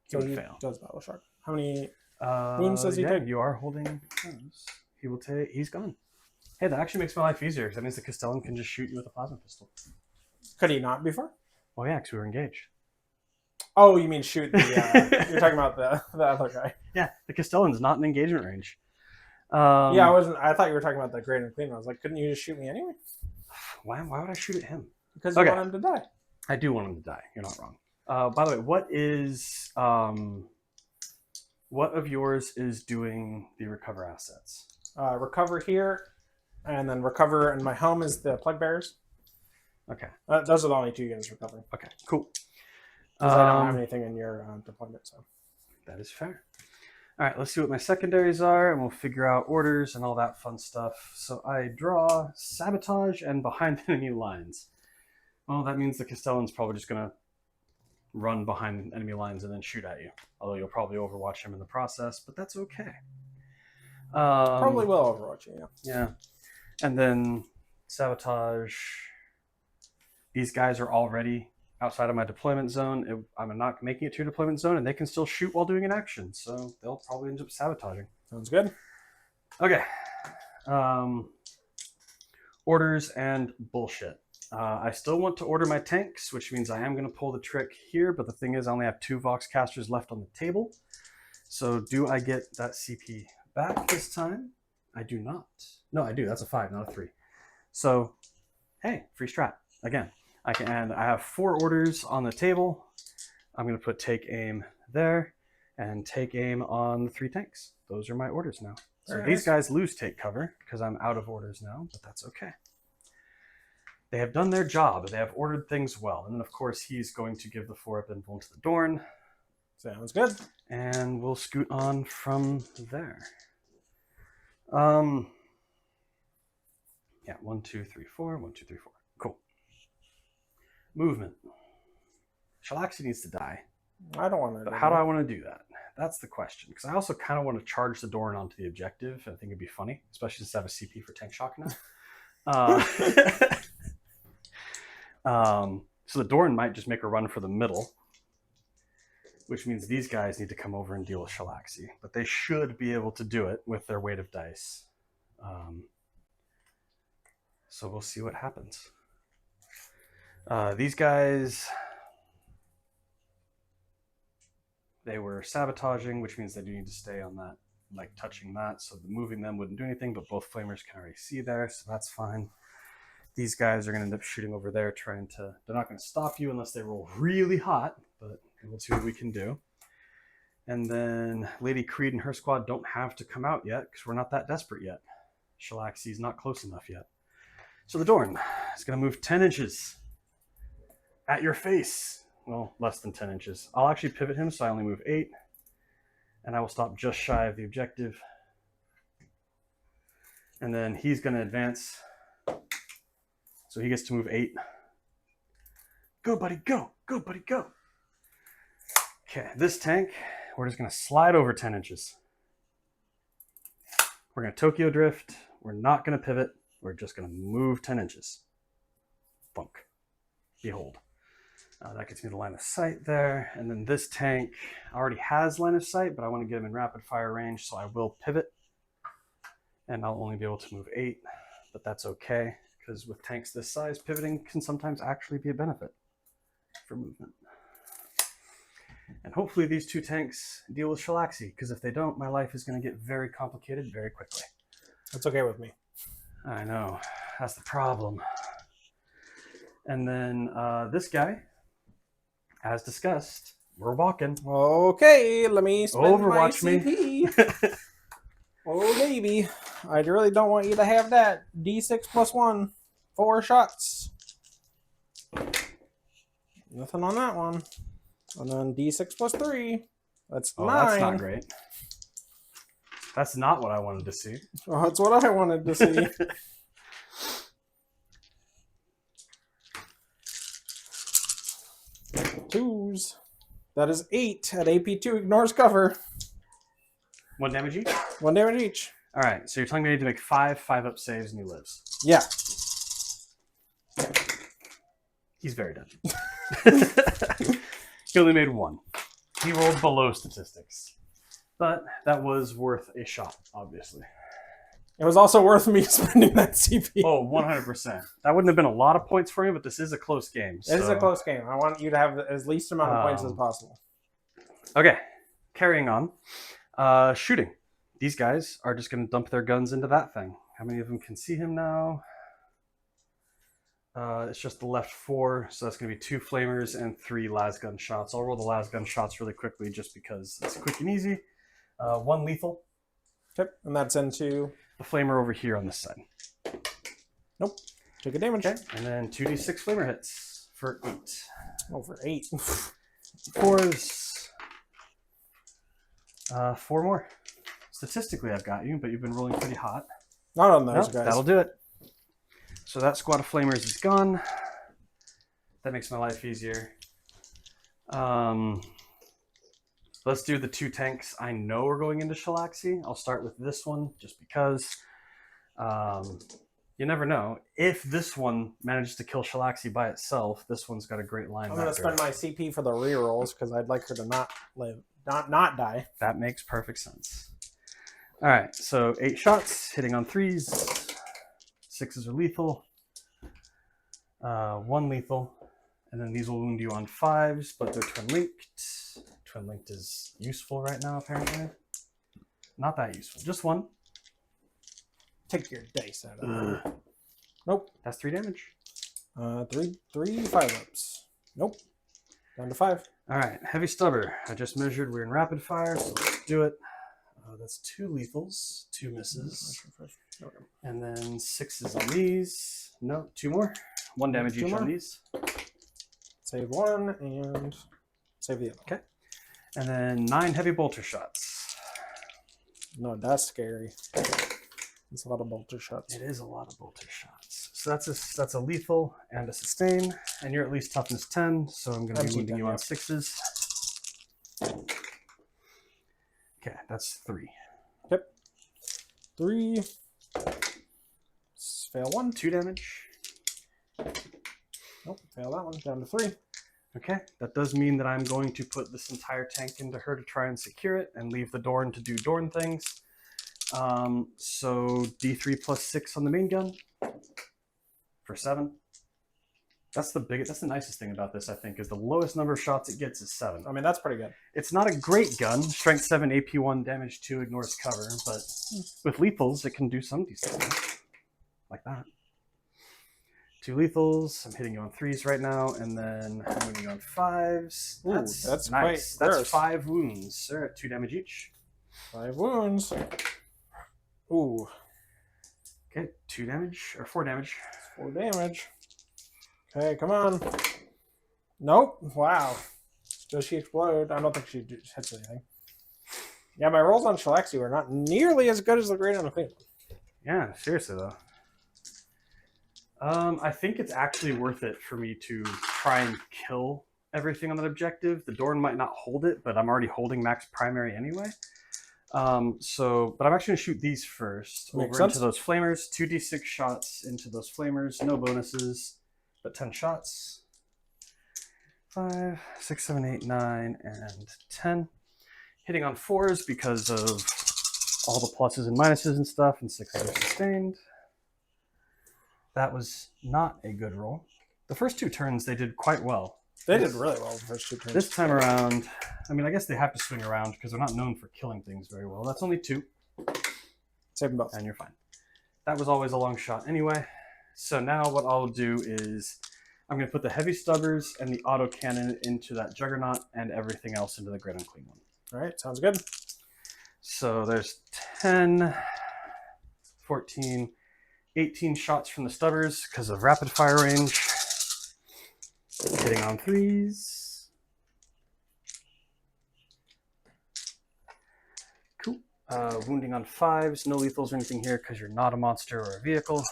So
He
he
would fail.
does battle shock. How many wounds does he take?
You are holding those. He will take. He's gone. Hey, that actually makes my life easier because that means the Castellan can just shoot you with a plasma pistol.
Could he not before?
Well, yeah, because we were engaged.
Oh, you mean shoot the? You're talking about the other guy.
Yeah, the Castellan's not in engagement range.
Yeah, I wasn't. I thought you were talking about the Great and Clean. I was like, couldn't you just shoot me anyway?
Why would I shoot at him?
Because you
Okay.
want him to die.
I do want him to die. You're not wrong. By the way, what of yours is doing the recover assets?
Recover here, and then recover. And my home is the Plague Bearers.
Okay.
Those are the only 2 units recovering.
Okay. Cool.
Because I don't have anything in your deployment, so.
That is fair. All right, let's see what my secondaries are, and we'll figure out orders and all that fun stuff. So I draw sabotage and behind enemy lines. Well, that means the Castellan's probably just going to run behind enemy lines and then shoot at you. Although you'll probably overwatch him in the process, but that's okay.
Probably will overwatch you, yeah.
Yeah. And then sabotage. These guys are already outside of my deployment zone. I'm not making it to your deployment zone, and they can still shoot while doing an action, so they'll probably end up sabotaging.
Sounds good.
Okay. Orders and bullshit. I still want to order my tanks, which means I am going to pull the trick here, but the thing is I only have 2 Vox casters left on the table. So do I get that CP back this time? I do not. No, I do. That's a 5, not a 3. So, hey, free strat. Again. I have 4 orders on the table. I'm going to put take aim there and take aim on the 3 tanks. Those are my orders now. So
Very
these
nice.
guys lose take cover because I'm out of orders now, but that's okay. They have done their job. They have ordered things well. And then, of course, he's going to give the 4-up invul to the Dorn.
Sounds good.
And we'll scoot on from there. Yeah, 1, 2, 3, 4. 1, 2, 3, 4. Cool. Movement. Shalaxi needs to die.
I don't want to.
But how do I want to do that? That's the question. Because I also kind of want to charge the Dorn onto the objective. I think it'd be funny, especially since I have a CP for tank shock now. So the Dorn might just make a run for the middle, which means these guys need to come over and deal with Shalaxi. But they should be able to do it with their weight of dice. So we'll see what happens. These guys, they were sabotaging, which means they do need to stay on that, like touching that. So moving them wouldn't do anything, but both flamers can already see there, so that's fine. These guys are going to end up shooting over there, they're not going to stop you unless they roll really hot, but we'll see what we can do. And then Lady Creed and her squad don't have to come out yet because we're not that desperate yet. Shalaxi's not close enough yet. So the Dorn is going to move 10 inches. At your face. Well, less than 10 inches. I'll actually pivot him, so I only move 8. And I will stop just shy of the objective. And then he's going to advance. So he gets to move 8. Go, buddy, go. Go, buddy, go. Okay, this tank, we're just going to slide over 10 inches. We're going to Tokyo drift. We're not going to pivot. We're just going to move 10 inches. Funk. Behold. That gets me the line of sight there. And then this tank already has line of sight, but I want to get him in rapid fire range, so I will pivot. And I'll only be able to move 8, but that's okay, because with tanks this size, pivoting can sometimes actually be a benefit for movement. And hopefully these 2 tanks deal with Shalaxi, because if they don't, my life is going to get very complicated very quickly.
That's okay with me.
I know. That's the problem. And then this guy, as discussed, we're walking.
Okay, let me spend
Overwatch
my CP. Oh, baby. I really don't want you to have that. D6 plus 1. 4 shots. Nothing on that one. And then D6 plus 3. That's 9.
That's not great. That's not what I wanted to see.
Oh, that's what I wanted to see. Twos. That is 8 at AP2. Ignores cover.
1 damage each?
1 damage each.
All right, so you're telling me I need to make 5 5-up saves and he lives.
Yeah.
He's very dead. He only made 1. He rolled below statistics. But that was worth a shot, obviously.
It was also worth me spending that CP.
Oh, 100%. That wouldn't have been a lot of points for you, but this is a close game.
It is a close game. I want you to have as least amount of points as possible.
Okay, carrying on. Shooting. These guys are just going to dump their guns into that thing. How many of them can see him now? It's just the left 4, so that's going to be 2 flamers and 3 lasgun shots. I'll roll the lasgun shots really quickly just because it's quick and easy. 1 lethal.
Yep, and that's into...
The flamer over here on this side.
Nope. Take a damage.
Okay, and then 2d6 flamer hits for 8.
Oh, for 8.
4s. 4 more. Statistically, I've got you, but you've been rolling pretty hot.
Not on those
Nope,
guys.
that'll do it. So that squad of flamers is gone. That makes my life easier. Let's do the 2 tanks. I know we're going into Shalaxi. I'll start with this one just because you never know. If this one manages to kill Shalaxi by itself, this one's got a great line.
I'm going to spend my CP for the rerolls because I'd like her to not live, not die.
That makes perfect sense. All right, so 8 shots, hitting on 3s. 6s are lethal. 1 lethal. And then these will wound you on 5s, but they're twin linked. Twin linked is useful right now, apparently. Not that useful. Just 1.
Take your dice out of it. Nope.
That's 3 damage.
3 5-ups. Nope. Down to 5.
All right, heavy stubber. I just measured. We're in rapid fire, so let's do it. That's 2 lethals, 2 misses, and then 6s on these. No, 2 more. 1 damage each on these.
Save 1 and save the other.
Okay. And then 9 heavy bolter shots.
No, that's scary. It's a lot of bolter shots.
It is a lot of bolter shots. So that's a lethal and a sustain, and you're at least toughness 10, so I'm going to be wounding you on 6s. Okay, that's 3.
Yep. 3. Fail 1.
2 damage.
Nope, fail that one. Down to 3.
Okay, that does mean that I'm going to put this entire tank into her to try and secure it and leave the Dorn to do Dorn things. So D3 plus 6 on the main gun for 7. That's the nicest thing about this, I think, is the lowest number of shots it gets is 7.
I mean, that's pretty good.
It's not a great gun. Strength 7, AP 1, damage 2, ignores cover, but with lethals, it can do some decent damage. Like that. 2 lethals. I'm hitting you on 3s right now, and then I'm hitting you on 5s.
Ooh,
That's nice.
quite
That's 5 wounds. They're at 2 damage each.
5 wounds. Ooh.
Okay, 2 damage, or 4 damage.
4 damage. Okay, come on. Nope. Wow. Does she explode? I don't think she hits anything. Yeah, my rolls on Shalaxi were not nearly as good as the Great on the Queen.
Yeah, seriously though. I think it's actually worth it for me to try and kill everything on that objective. The Dorn might not hold it, but I'm already holding max primary anyway. But I'm actually going to shoot these first.
Makes
Over
sense.
into those flamers. 2d6 shots into those flamers. No bonuses, but 10 shots. 5, 6, 7, 8, 9, and 10. Hitting on 4s because of all the pluses and minuses and stuff, and 6s are sustained. That was not a good roll. The first 2 turns, they did quite well.
They did really well the first 2 turns.
This time around, I mean, I guess they have to swing around because they're not known for killing things very well. That's only 2.
Save them both.
And you're fine. That was always a long shot anyway. So now what I'll do is I'm going to put the heavy stubbers and the autocannon into that juggernaut and everything else into the great unclean one.
All right, sounds good.
So there's 10, 14, 18 shots from the stubbers because of rapid fire range. Hitting on 3s. Cool. Wounding on 5s. No lethals or anything here because you're not a monster or a vehicle.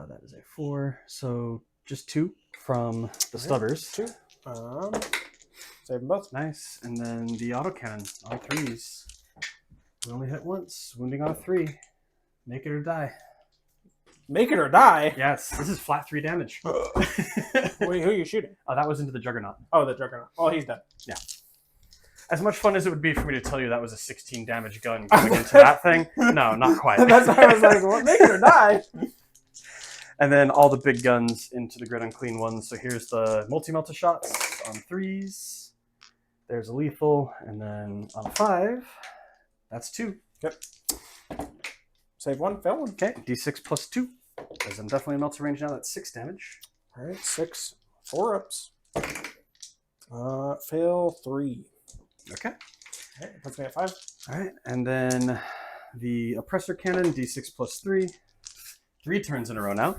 That is a 4. So just 2 from the stubbers.
2. Save them both.
Nice. And then the autocannon on 3s. We only hit once. Wounding on 3. Make it or die.
Make it or die?
Yes, this is flat 3 damage.
Wait, who are you shooting?
That was into the juggernaut.
Oh, the Juggernaut. Oh, he's dead.
Yeah. As much fun as it would be for me to tell you that was a 16 damage gun going into that thing, no, not quite.
That's why I was like, what makes her die?
And then all the big guns into the grid unclean ones. So here's the multi-melta shots on 3s. There's a lethal, and then on a 5, that's 2.
Yep. Save 1, fail 1.
Okay, d6 plus 2, because I'm definitely in melta range now. That's 6 damage.
All right, 6, 4 ups. Fail 3.
Okay.
Okay, puts me at 5.
All right, and then the oppressor cannon, d6 plus 3. 3 turns in a row now.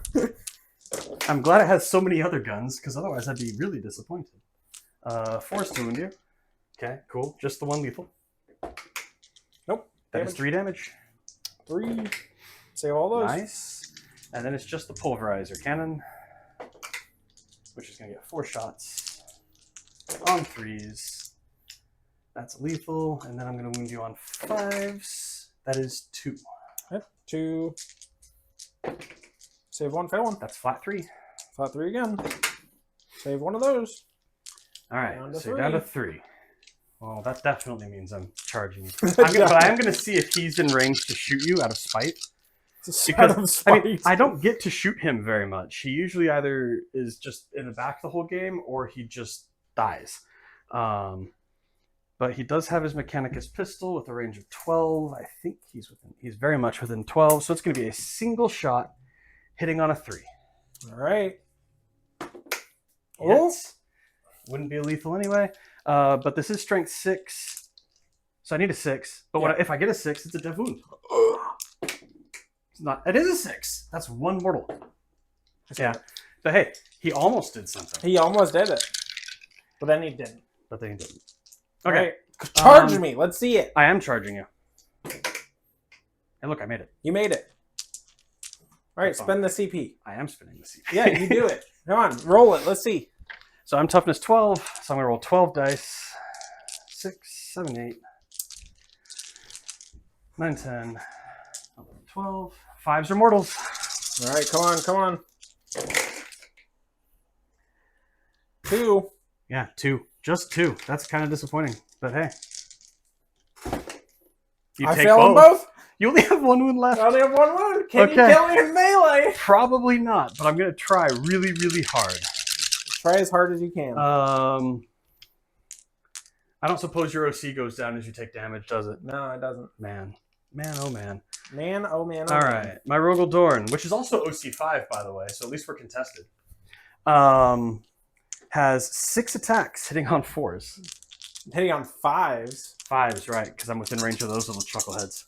I'm glad it has so many other guns, because otherwise I'd be really disappointed. Force to wound you. Okay, cool. Just the 1 lethal.
Nope.
That is 3 damage.
3. Save all those.
Nice. And then it's just the pulverizer cannon, which is going to get 4 shots on 3s. That's lethal. And then I'm going to wound you on 5s. That is 2.
Okay, 2. Save 1, fail 1.
That's flat 3.
Flat 3 again. Save 1 of those.
All right,
Down to
so
3.
down to 3. Well, that definitely means I'm charging you. But I am going to see if he's in range to shoot you out of spite. Because I don't get to shoot him very much. He usually either is just in the back the whole game, or he just dies. But he does have his Mechanicus pistol with a range of 12. I think he's very much within 12. So it's going to be a single shot hitting on a 3.
All right.
Oh, wouldn't be a lethal anyway. But this is strength 6, so I need a 6. But if I get a 6, it's a dev wound. It's not. It is a 6. That's 1 mortal. Yeah. But hey, he almost did something.
He almost did it, but then he didn't.
But then he didn't.
Okay.
Okay.
Right. Charge me. Let's see it.
I am charging you. And look, I made it.
You made it. All right, spend the CP.
I am spinning the CP.
Yeah, you do it. Come on, roll it. Let's see.
So I'm toughness 12, so I'm going to roll 12 dice. 6, 7, 8, 9, 10, 11, 12. 5s are mortals.
All right, come on, come on. 2.
Yeah, 2. Just 2. That's kind of disappointing, but hey. You
I
take
fail them both?
You only have 1 wound left.
I only have 1 wound. Can you kill me in melee?
Probably not, but I'm going to try really, really hard.
Try as hard as you can.
I don't suppose your OC goes down as you take damage, does it?
No, it doesn't.
Man, oh man.
Man, oh man. Oh
All
man.
right, my Rogel Dorn, which is also OC5, by the way, so at least we're contested, has 6 attacks hitting on 4s.
Hitting on 5s.
5s, right, because I'm within range of those little chuckleheads.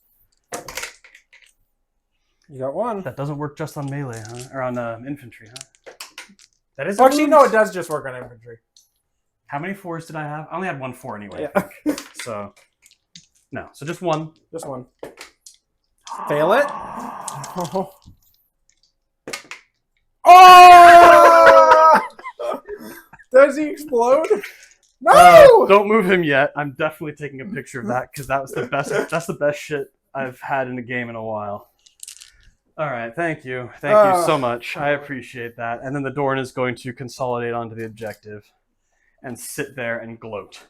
You got 1.
That doesn't work just on melee, huh? Or on infantry, huh? That is.
Actually, no, it does just work on infantry.
How many 4s did I have? I only had 1 4 anyway.
Yeah.
So, no. So just 1.
Just 1. Fail it. Oh! Oh! Does he explode? No!
Don't move him yet. I'm definitely taking a picture of that because that was the best. That's the best shit I've had in a game in a while. All right, thank you so much. I appreciate that. And then the Dorn is going to consolidate onto the objective and sit there and gloat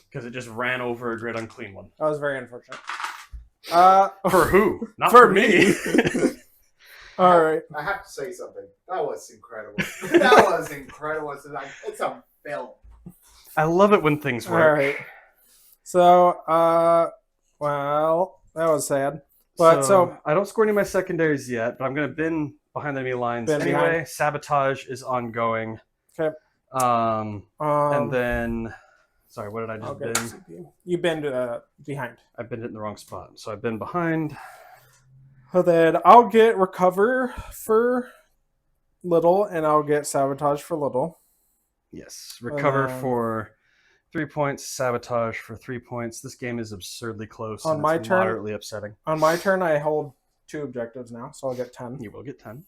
because it just ran over a grid unclean one.
That was very unfortunate.
For who? Not
for
for me.
All right.
I have to say something. That was incredible. That was incredible. It's a film.
I love it when things work.
All right. So, well, that was sad. But so
I don't score any of my secondaries yet, but I'm going to bin behind the enemy lines anyway.
Behind.
Sabotage is ongoing.
Okay.
And then, sorry, what did I just bin?
You bend behind.
I binned it in the wrong spot, so I've been behind.
So then I'll get recover for little, and I'll get sabotage for little.
Yes, recover for 3 points, sabotage for 3 points. This game is absurdly close.
On
and
my
it's
turn,
moderately upsetting.
On my turn, I hold 2 objectives now, so I'll get 10.
You will get 10.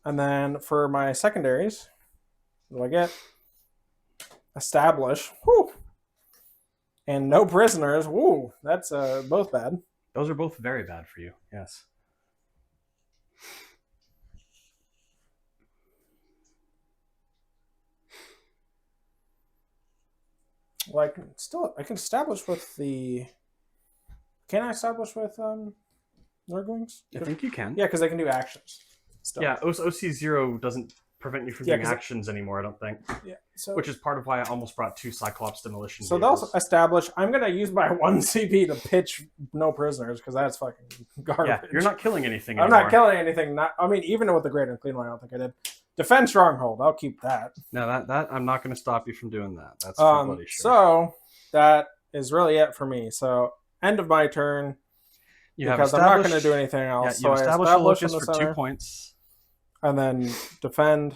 And then for my secondaries, what do I get? Establish. Whew. And no prisoners. Woo. That's both bad.
Those are both very bad for you. Yes.
Well, I can establish with the. Can I establish with Nurglings?
I think you can.
Yeah, because I can do actions. Still.
Yeah, OC0 doesn't prevent you from
Yeah,
doing
'cause
actions anymore, I don't think.
Yeah. So
Which is part of why I almost brought 2 Cyclops Demolition
so
vehicles.
they'll establish. I'm gonna use my 1 CP to pitch no prisoners because that's fucking garbage.
Yeah, you're not killing anything
I'm
anymore.
not killing anything. I mean, even with the Great and Clean one, I don't think I did. Defend Stronghold. I'll keep that.
No, that I'm not going to stop you from doing that. That's for bloody sure.
So that is really it for me. So end of my turn. Because I'm not going to do anything else.
Yeah, you
so
establish
I
a
establish in
locus
the
for
center,
2 points.
and then defend.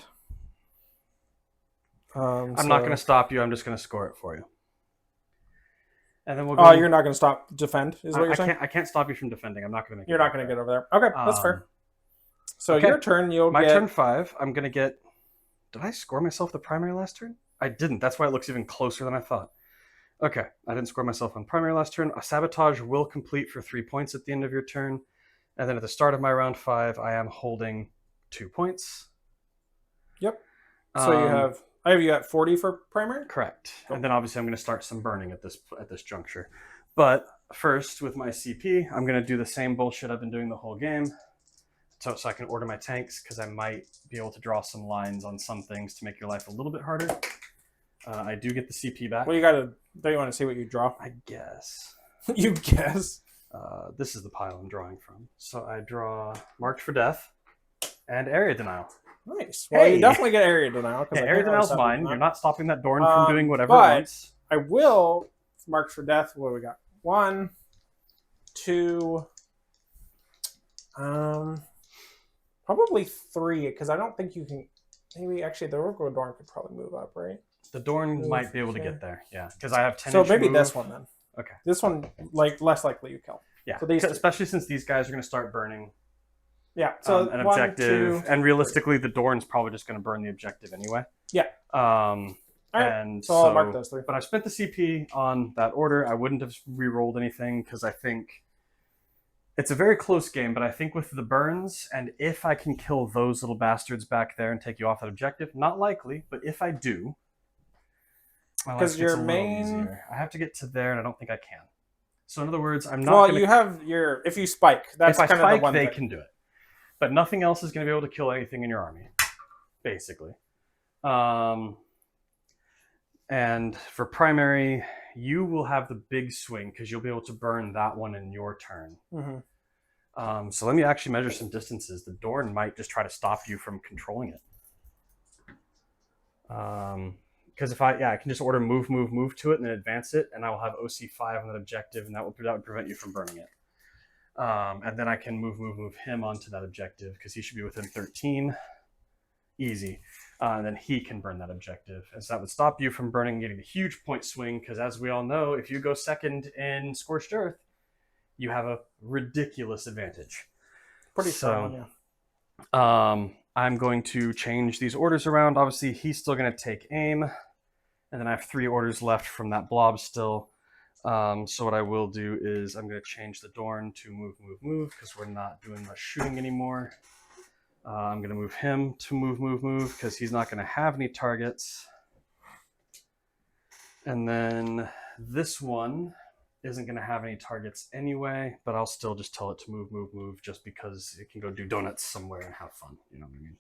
I'm not going to stop you. I'm just going to score it for you. And then we'll go.
Oh, you're not going to stop defend, is what you're saying?
I can't stop you from defending. I'm not going to make.
You're not going to get over there. Okay, that's fair. So
okay.
your turn, you'll
My
get.
turn 5. I'm going to get. Did I score myself the primary last turn? I didn't. That's why it looks even closer than I thought. Okay, I didn't score myself on primary last turn. A sabotage will complete for 3 points at the end of your turn. And then at the start of my round 5, I am holding 2 points.
Yep. So I have you at 40 for primary?
Correct.
Cool.
And then obviously I'm going to start some burning at this juncture. But first, with my CP, I'm going to do the same bullshit I've been doing the whole game. So I can order my tanks, because I might be able to draw some lines on some things to make your life a little bit harder. I do get the CP back.
Well, you got to... Don't you want to see what you draw?
I guess.
You guess.
This is the pile I'm drawing from. So I draw March for Death and Area Denial.
Nice. Well,
Hey.
you definitely get area denial.
Yeah,
I
Area
can't
Denial's
really
mine.
stop
You're not stopping that Dorn from doing whatever it
but
wants.
I will mark for death. What do we got? 1, 2, probably 3, because I don't think you can. Maybe actually the Orgo Dorn could probably move up, right?
The Dorn might be able to get there, yeah, because I have 10.
So maybe this one then.
Okay.
This one, like, less likely you kill.
Yeah,
So these two.
especially since these guys are going to start burning
Yeah. So
an
1,
objective,
2,
and realistically, the Dorn's probably just going to burn the objective anyway.
Yeah.
All
right.
And
So I'll mark those 3.
But I spent the CP on that order. I wouldn't have re-rolled anything because I think it's a very close game, but I think with the burns, and if I can kill those little bastards back there and take you off that objective, not likely, but if I do,
because your main,
easier. I have to get to there, and I don't think I can. So in other words, I'm not.
Well, you have your. If you spike, that's
if I
kind
spike,
of the one
they
thing.
can do it, but nothing else is going to be able to kill anything in your army, basically. And for primary, you will have the big swing because you'll be able to burn that one in your turn.
Mm-hmm.
So let me actually measure some distances. The Dorn might just try to stop you from controlling it. Because if I can just order move to it and then advance it, and I will have OC5 on that objective, and that would prevent you from burning it. And then I can move him onto that objective because he should be within 13. Easy. And then he can burn that objective. And so that would stop you from burning and getting a huge point swing, because as we all know, if you go second in Scorched Earth, you have a ridiculous advantage.
Pretty strong, yeah.
I'm going to change these orders around. Obviously, he's still going to take aim. And then I have 3 orders left from that blob still. So what I will do is I'm going to change the Dorn to move, because we're not doing much shooting anymore. I'm going to move him to move, because he's not going to have any targets. And then this one isn't going to have any targets anyway, but I'll still just tell it to move, just because it can go do donuts somewhere and have fun. You know what I mean?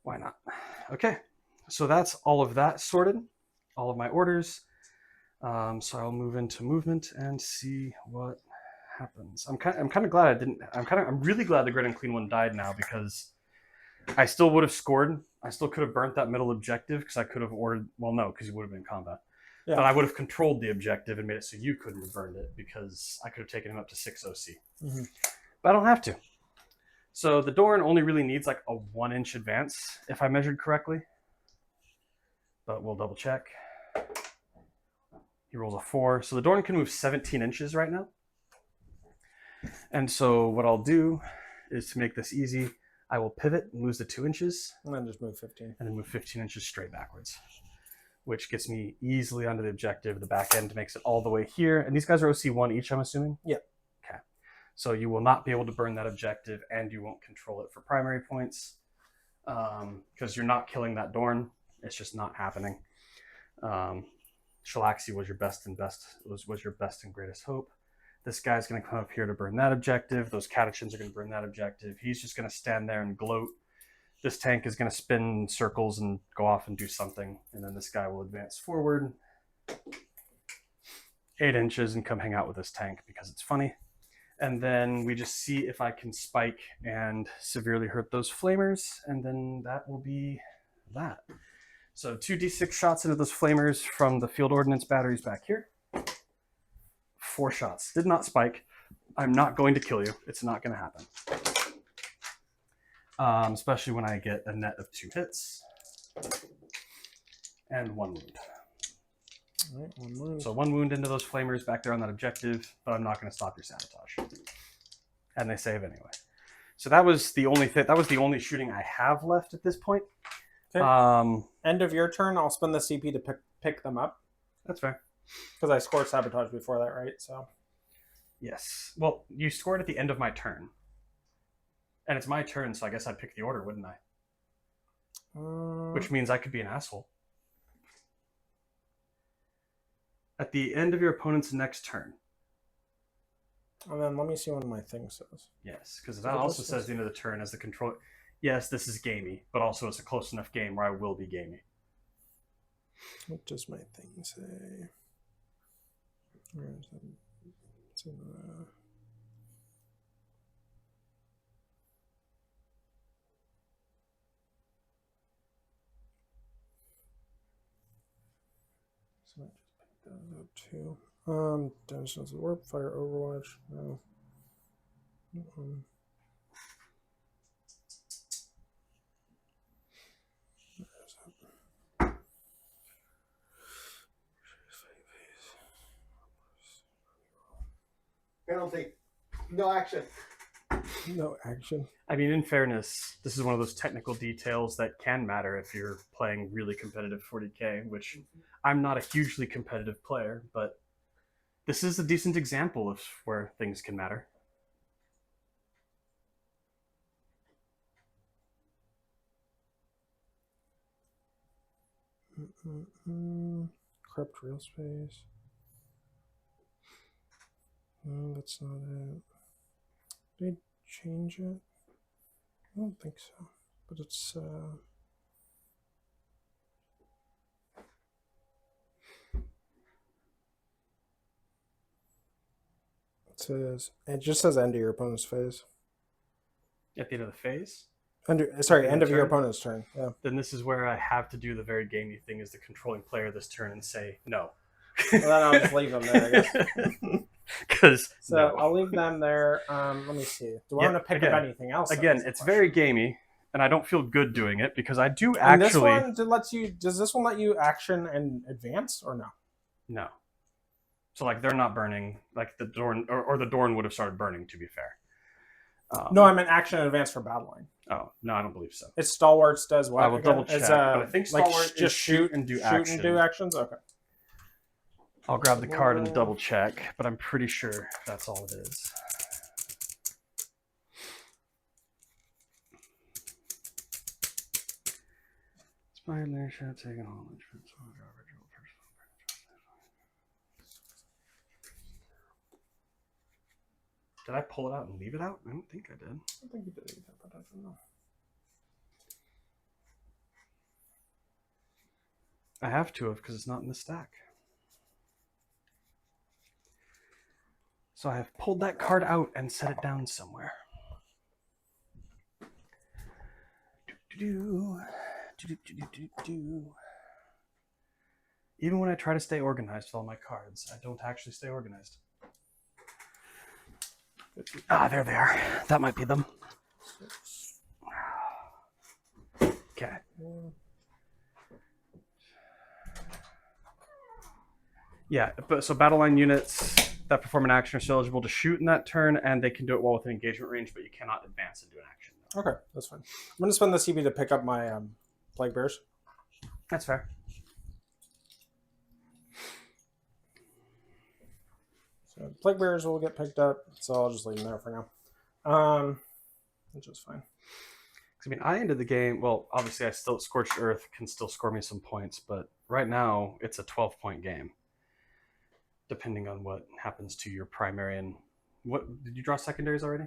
Why not? Okay, so that's all of that sorted, all of my orders. So I'll move into movement and see what happens. I'm kind of glad I didn't. I'm really glad the Grid and Clean one died now, because I still would have scored. I still could have burnt that middle objective, because I could have ordered. Well, no, because you would have been in combat.
Yeah.
But I would have controlled the objective and made it so you couldn't have burned it, because I could have taken him up to 6 OC.
Mm-hmm.
But I don't have to. So the Dorn only really needs like a 1-inch advance, if I measured correctly. But we'll double check. He rolls a 4. So the Dorn can move 17 inches right now. And so what I'll do is, to make this easy, I will pivot and lose the 2 inches.
And then just move 15.
And then move 15 inches straight backwards, which gets me easily onto the objective. The back end makes it all the way here. And these guys are OC1 each, I'm assuming?
Yeah.
Okay. So you will not be able to burn that objective, and you won't control it for primary points, because you're not killing that Dorn. It's just not happening. Shalaxi was your best and greatest hope. This guy's going to come up here to burn that objective. Those catechins are going to burn that objective. He's just going to stand there and gloat. This tank is going to spin in circles and go off and do something. And then this guy will advance forward 8 inches and come hang out with this tank because it's funny. And then we just see if I can spike and severely hurt those flamers. And then that will be that. So 2d6 shots into those flamers from the field ordnance batteries back here. 4 shots. Did not spike. I'm not going to kill you. It's not going to happen. Especially when I get a net of 2 hits. And 1 wound.
All right, 1 wound.
So 1 wound into those flamers back there on that objective, but I'm not going to stop your sabotage. And they save anyway. So that was the only thing. That was the only shooting I have left at this point.
Okay. End of your turn, I'll spend the CP to pick them up.
That's fair.
Because I scored sabotage before that, right? So.
Yes. Well, you scored at the end of my turn. And it's my turn, so I guess I'd pick the order, wouldn't I? Which means I could be an asshole. At the end of your opponent's next turn.
And then let me see what my thing says.
Yes, because that also says the end of the turn as the control. Yes, this is gamey, but also it's a close enough game where I will be gamey.
What does my thing say? Where is that? It's in the... So I just picked those up too. Dungeons of Warp, Fire, Overwatch. No.
Penalty. No action.
No action.
I mean, in fairness, this is one of those technical details that can matter if you're playing really competitive 40k, which I'm not a hugely competitive player, but this is a decent example of where things can matter.
Corrupt real space. No, that's not it. Did I change it? I don't think so. But it's it just says end of your opponent's phase.
At the end of the phase?
End of your opponent's turn. Yeah.
Then this is where I have to do the very gamey thing as the controlling player this turn and say no.
Well, then I'll just leave them there, I guess.
Because
I'll leave them there. Let me see. Do I want to pick up anything else?
Again, it's very gamey, and I don't feel good doing it because I do actually.
And this one does this one let you action and advance or no?
No. So like they're not burning. Like the Dorn or the Dorn would have started burning. To be fair.
No, I meant action and advance for battle line.
Oh no, I don't believe so.
It's Stalwarts does what?
I will double check. But I think Stalwarts
just shoot
and do
shoot
action.
and do actions. Okay.
I'll grab the card and double check, but I'm pretty sure that's all it is. Inspired leadership, taking homage. Did I pull it out and leave it out? I don't think I did.
I think you did either, but I don't know.
I have to have because it's not in the stack. So I have pulled that card out and set it down somewhere. Even when I try to stay organized with all my cards, I don't actually stay organized. Ah, there they are. That might be them. Okay. Yeah, but so battle line units that perform an action are still eligible to shoot in that turn, and they can do it while within engagement range, but you cannot advance and do an action.
Okay, that's fine. I'm going to spend the CB to pick up my Plague Bears.
That's fair.
So Plague Bears will get picked up, so I'll just leave them there for now. Which is fine.
I mean, I ended the game, well, obviously I still, Scorched Earth can still score me some points, but right now it's a 12-point game. depending on what happens to your primary. And what did you draw secondaries already?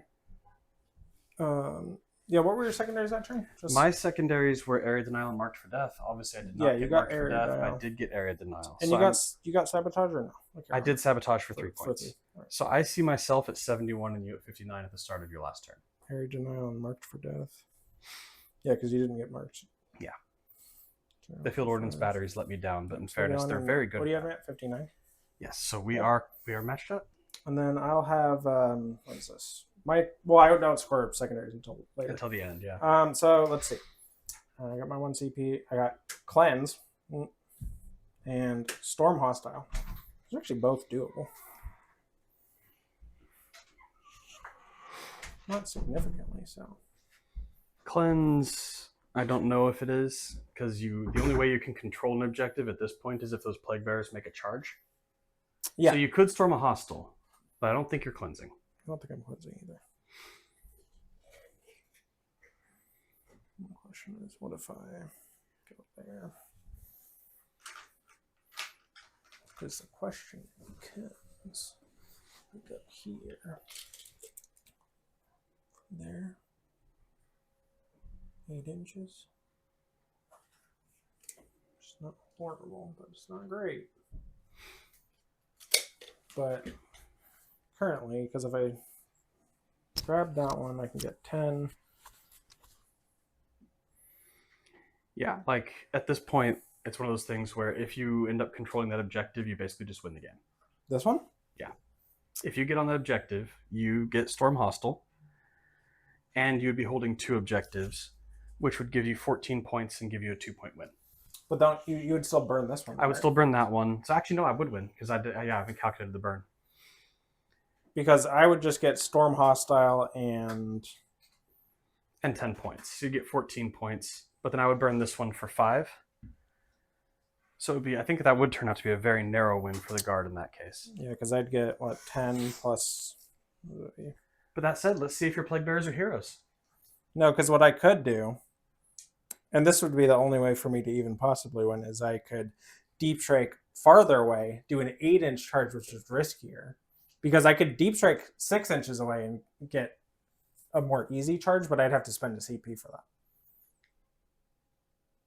Yeah, what were your secondaries that turn?
My secondaries were area denial and marked for death. Obviously, I did not
Yeah, you
get
got
marked for
area
death.
denial.
I did get area denial.
And
So
you got sabotage or no?
I did sabotage for 3 points.
three. All right.
So I see myself at 71 and you at 59 at the start of your last turn.
Area denial and marked for death. Yeah, because you didn't get marked.
Yeah. The field ordnance batteries let me down, but in fairness, they're very good.
What do you have at 59?
Yes, so we are matched up.
And then I'll have what is this? I don't score secondaries until later.
Until the end, yeah.
So let's see. I got my 1 CP. I got cleanse and storm hostile. They're actually both doable. Not significantly so.
Cleanse, I don't know if it is, because the only way you can control an objective at this point is if those plague bearers make a charge.
Yeah.
So you could storm a hostile, but I don't think you're cleansing.
I don't think I'm cleansing either. The question is, what if I go there? Because the question becomes, we go here, from there, 8 inches. It's not horrible, but it's not great. But currently, because if I grab that one, I can get 10.
Yeah, like at this point, it's one of those things where if you end up controlling that objective, you basically just win the game.
This one?
Yeah. If you get on that objective, you get Storm Hostile, and you'd be holding 2 objectives, which would give you 14 points and give you a 2-point win.
But don't you would still burn this one?
I would still burn that one. So actually, no, I would win because I haven't calculated the burn.
Because I would just get Storm Hostile and
10 points. So you get 14 points, but then I would burn this one for 5. So it would be, I think that would turn out to be a very narrow win for the guard in that case.
yeah, because I'd get 10 plus.
But that said, let's see if your plague bearers are heroes.
No, because what I could do, and this would be the only way for me to even possibly win, is I could deep strike farther away, do an 8-inch charge, which is riskier, because I could deep strike 6 inches away and get a more easy charge, but I'd have to spend a CP for that.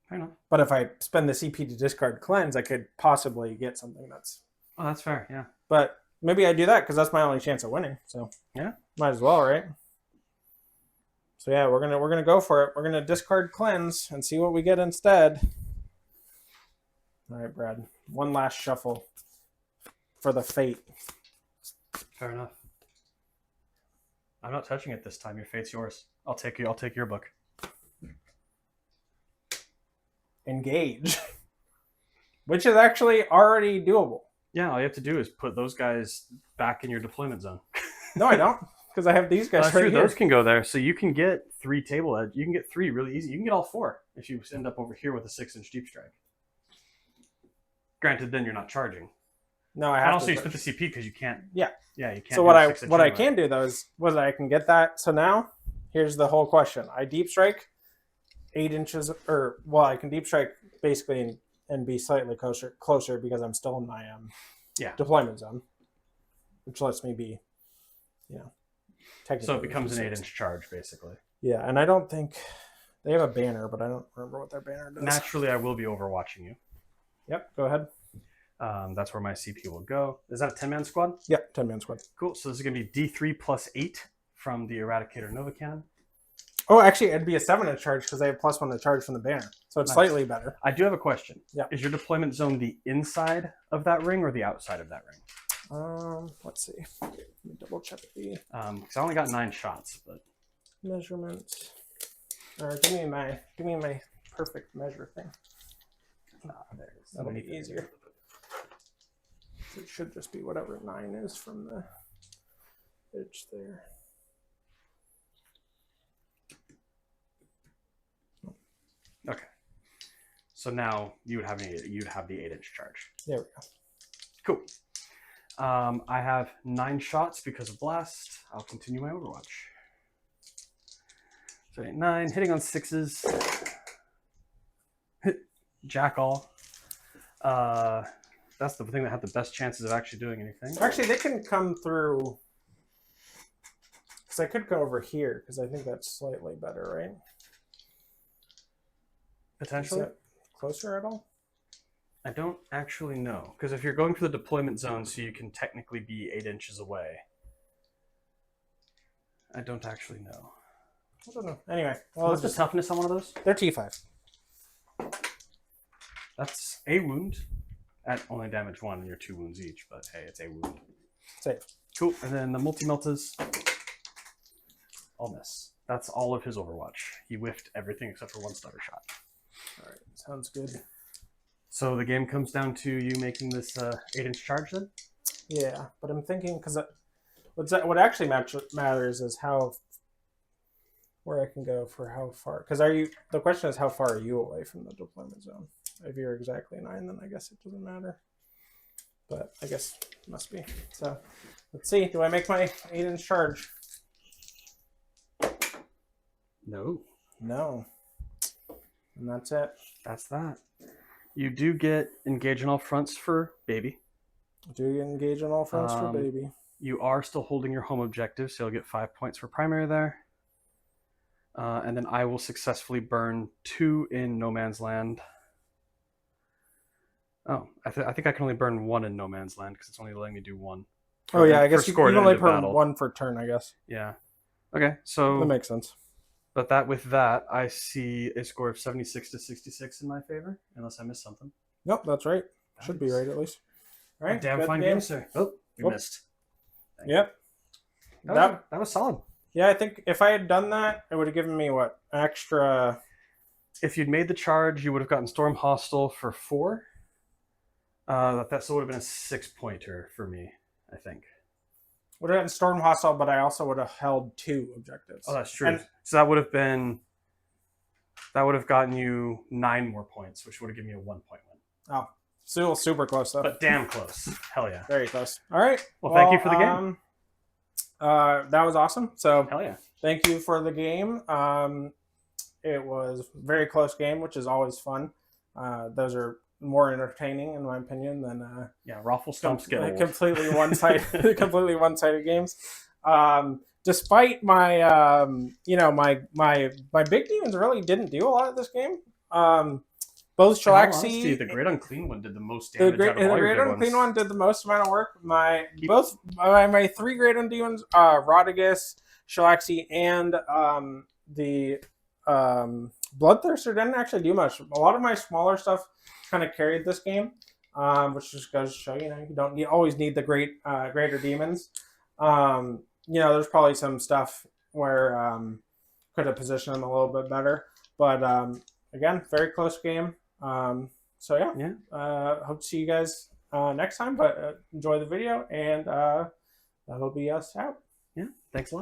I know.
But if I spend the CP to discard cleanse, I could possibly get something that's.
Oh, that's fair. Yeah.
But maybe I do that because that's my only chance of winning. So
yeah,
might as well, right? So yeah, we're gonna go for it. We're gonna discard cleanse and see what we get instead. All right, Brad. One last shuffle for the fate.
Fair enough. I'm not touching it this time. Your fate's yours. I'll take your book.
Engage, which is actually already doable.
Yeah, all you have to do is put those guys back in your deployment zone.
No, I don't, because I have these guys
That's
right
true.
here.
Those can go there, so you can get 3 table edge. You can get 3 really easy. You can get all 4 if you end up over here with a 6-inch deep strike. Granted, then you're not charging.
No, I
And
have
also
to.
you split the CP because you can't.
Yeah.
Yeah, you can't.
So
do
what
a
I
6-inch
what I
anyway.
can do though is I can get that. So now here's the whole question. I deep strike 8 inches, I can deep strike basically and be slightly closer because I'm still in my deployment zone, which lets me be, technically.
So it becomes an 8-inch charge basically.
Yeah, and I don't think they have a banner, but I don't remember what their banner does.
Naturally, I will be overwatching you.
Yep, go ahead.
That's where my CP will go. Is that a 10-man squad?
Yep, 10-man squad.
Cool. So this is going to be D3 plus 8 from the Eradicator Nova Cannon.
Oh, actually, it'd be a 7-inch charge because I have +1 to charge from the banner, so it's
Nice.
slightly better.
I do have a question.
Yeah.
Is your deployment zone the inside of that ring or the outside of that ring?
Let's see. Let me double check the
Because I only got 9 shots, but
measurements. Give me my perfect measure thing. That'll be easier. It should just be whatever 9 is from the edge there.
okay. So now you would have the 8-inch charge.
There we go.
Cool. I have 9 shots because of blast. I'll continue my Overwatch. So 9 hitting on 6s. Jack all. That's that's the thing that had the best chances of actually doing anything.
Actually, they can come through. Because I could go over here, because I think that's slightly better, right?
Potentially.
Is that closer at all?
I don't actually know. Because if you're going for the deployment zone, so you can technically be 8 inches away. I don't actually know.
I don't know. Anyway, well,
What's the toughness on one of those?
they're T5.
That's a wound at only damage 1, and you're 2 wounds each. But hey, it's a wound.
Safe.
Cool. And then the multi-meltas, I'll miss. That's all of his Overwatch. He whiffed everything except for 1 stutter shot.
All right, sounds good.
So the game comes down to you making this 8-inch charge then?
Yeah, but I'm thinking because what actually matters is where I can go for how far. Because the question is how far are you away from the deployment zone? If you're exactly 9, then I guess it doesn't matter. But I guess it must be. So let's see. Do I make my 8-inch charge?
No.
No. And that's it.
That's that. You do get engage on all fronts for baby.
Do you engage on all fronts for baby?
You are still holding your home objective, so you'll get 5 points for primary there. And then I will successfully burn 2 in No Man's Land. Oh, I think I can only burn 1 in No Man's Land because it's only letting me do 1.
Oh yeah, I guess you can only burn
battle.
1 for turn, I guess.
Yeah. Okay, so
That makes sense.
But with that, I see a score of 76 to 66 in my favor, unless I missed something.
Nope, that's right. Should be right at least. All right,
Damn
good
fine game, sir. Oh, you missed.
Yep.
That was solid.
Yeah, I think if I had done that, it would have given me what extra.
If you'd made the charge, you would have gotten Storm Hostile for 4. That still would have been a 6-pointer for me, I think.
Would have gotten Storm Hostile, but I also would have held 2 objectives.
Oh, that's true.
And,
So that would have gotten you 9 more points, which would have given you a 1-point win.
oh, still super close though.
But damn close. Hell yeah.
Very close. All right.
Well, thank you for the game.
That was awesome. So
Hell yeah.
thank you for the game. It was a very close game, which is always fun. Those are more entertaining, in my opinion, than
Raffle Stumps get old.
completely one-sided games. Despite my my big demons really didn't do a lot of this game. Both Shalaxi,
the Great Unclean one did the most damage.
the Great Unclean one did the most amount of work. My 3 Great Undemons, Rodigus, Shalaxi, and the Bloodthirster didn't actually do much. A lot of my smaller stuff kind of carried this game, which just goes to show you don't always need the greater demons. There's probably some stuff where could have positioned them a little bit better, but again, very close game. Hope to see you guys next time. But enjoy the video, and that'll be us out.
Yeah, thanks a lot.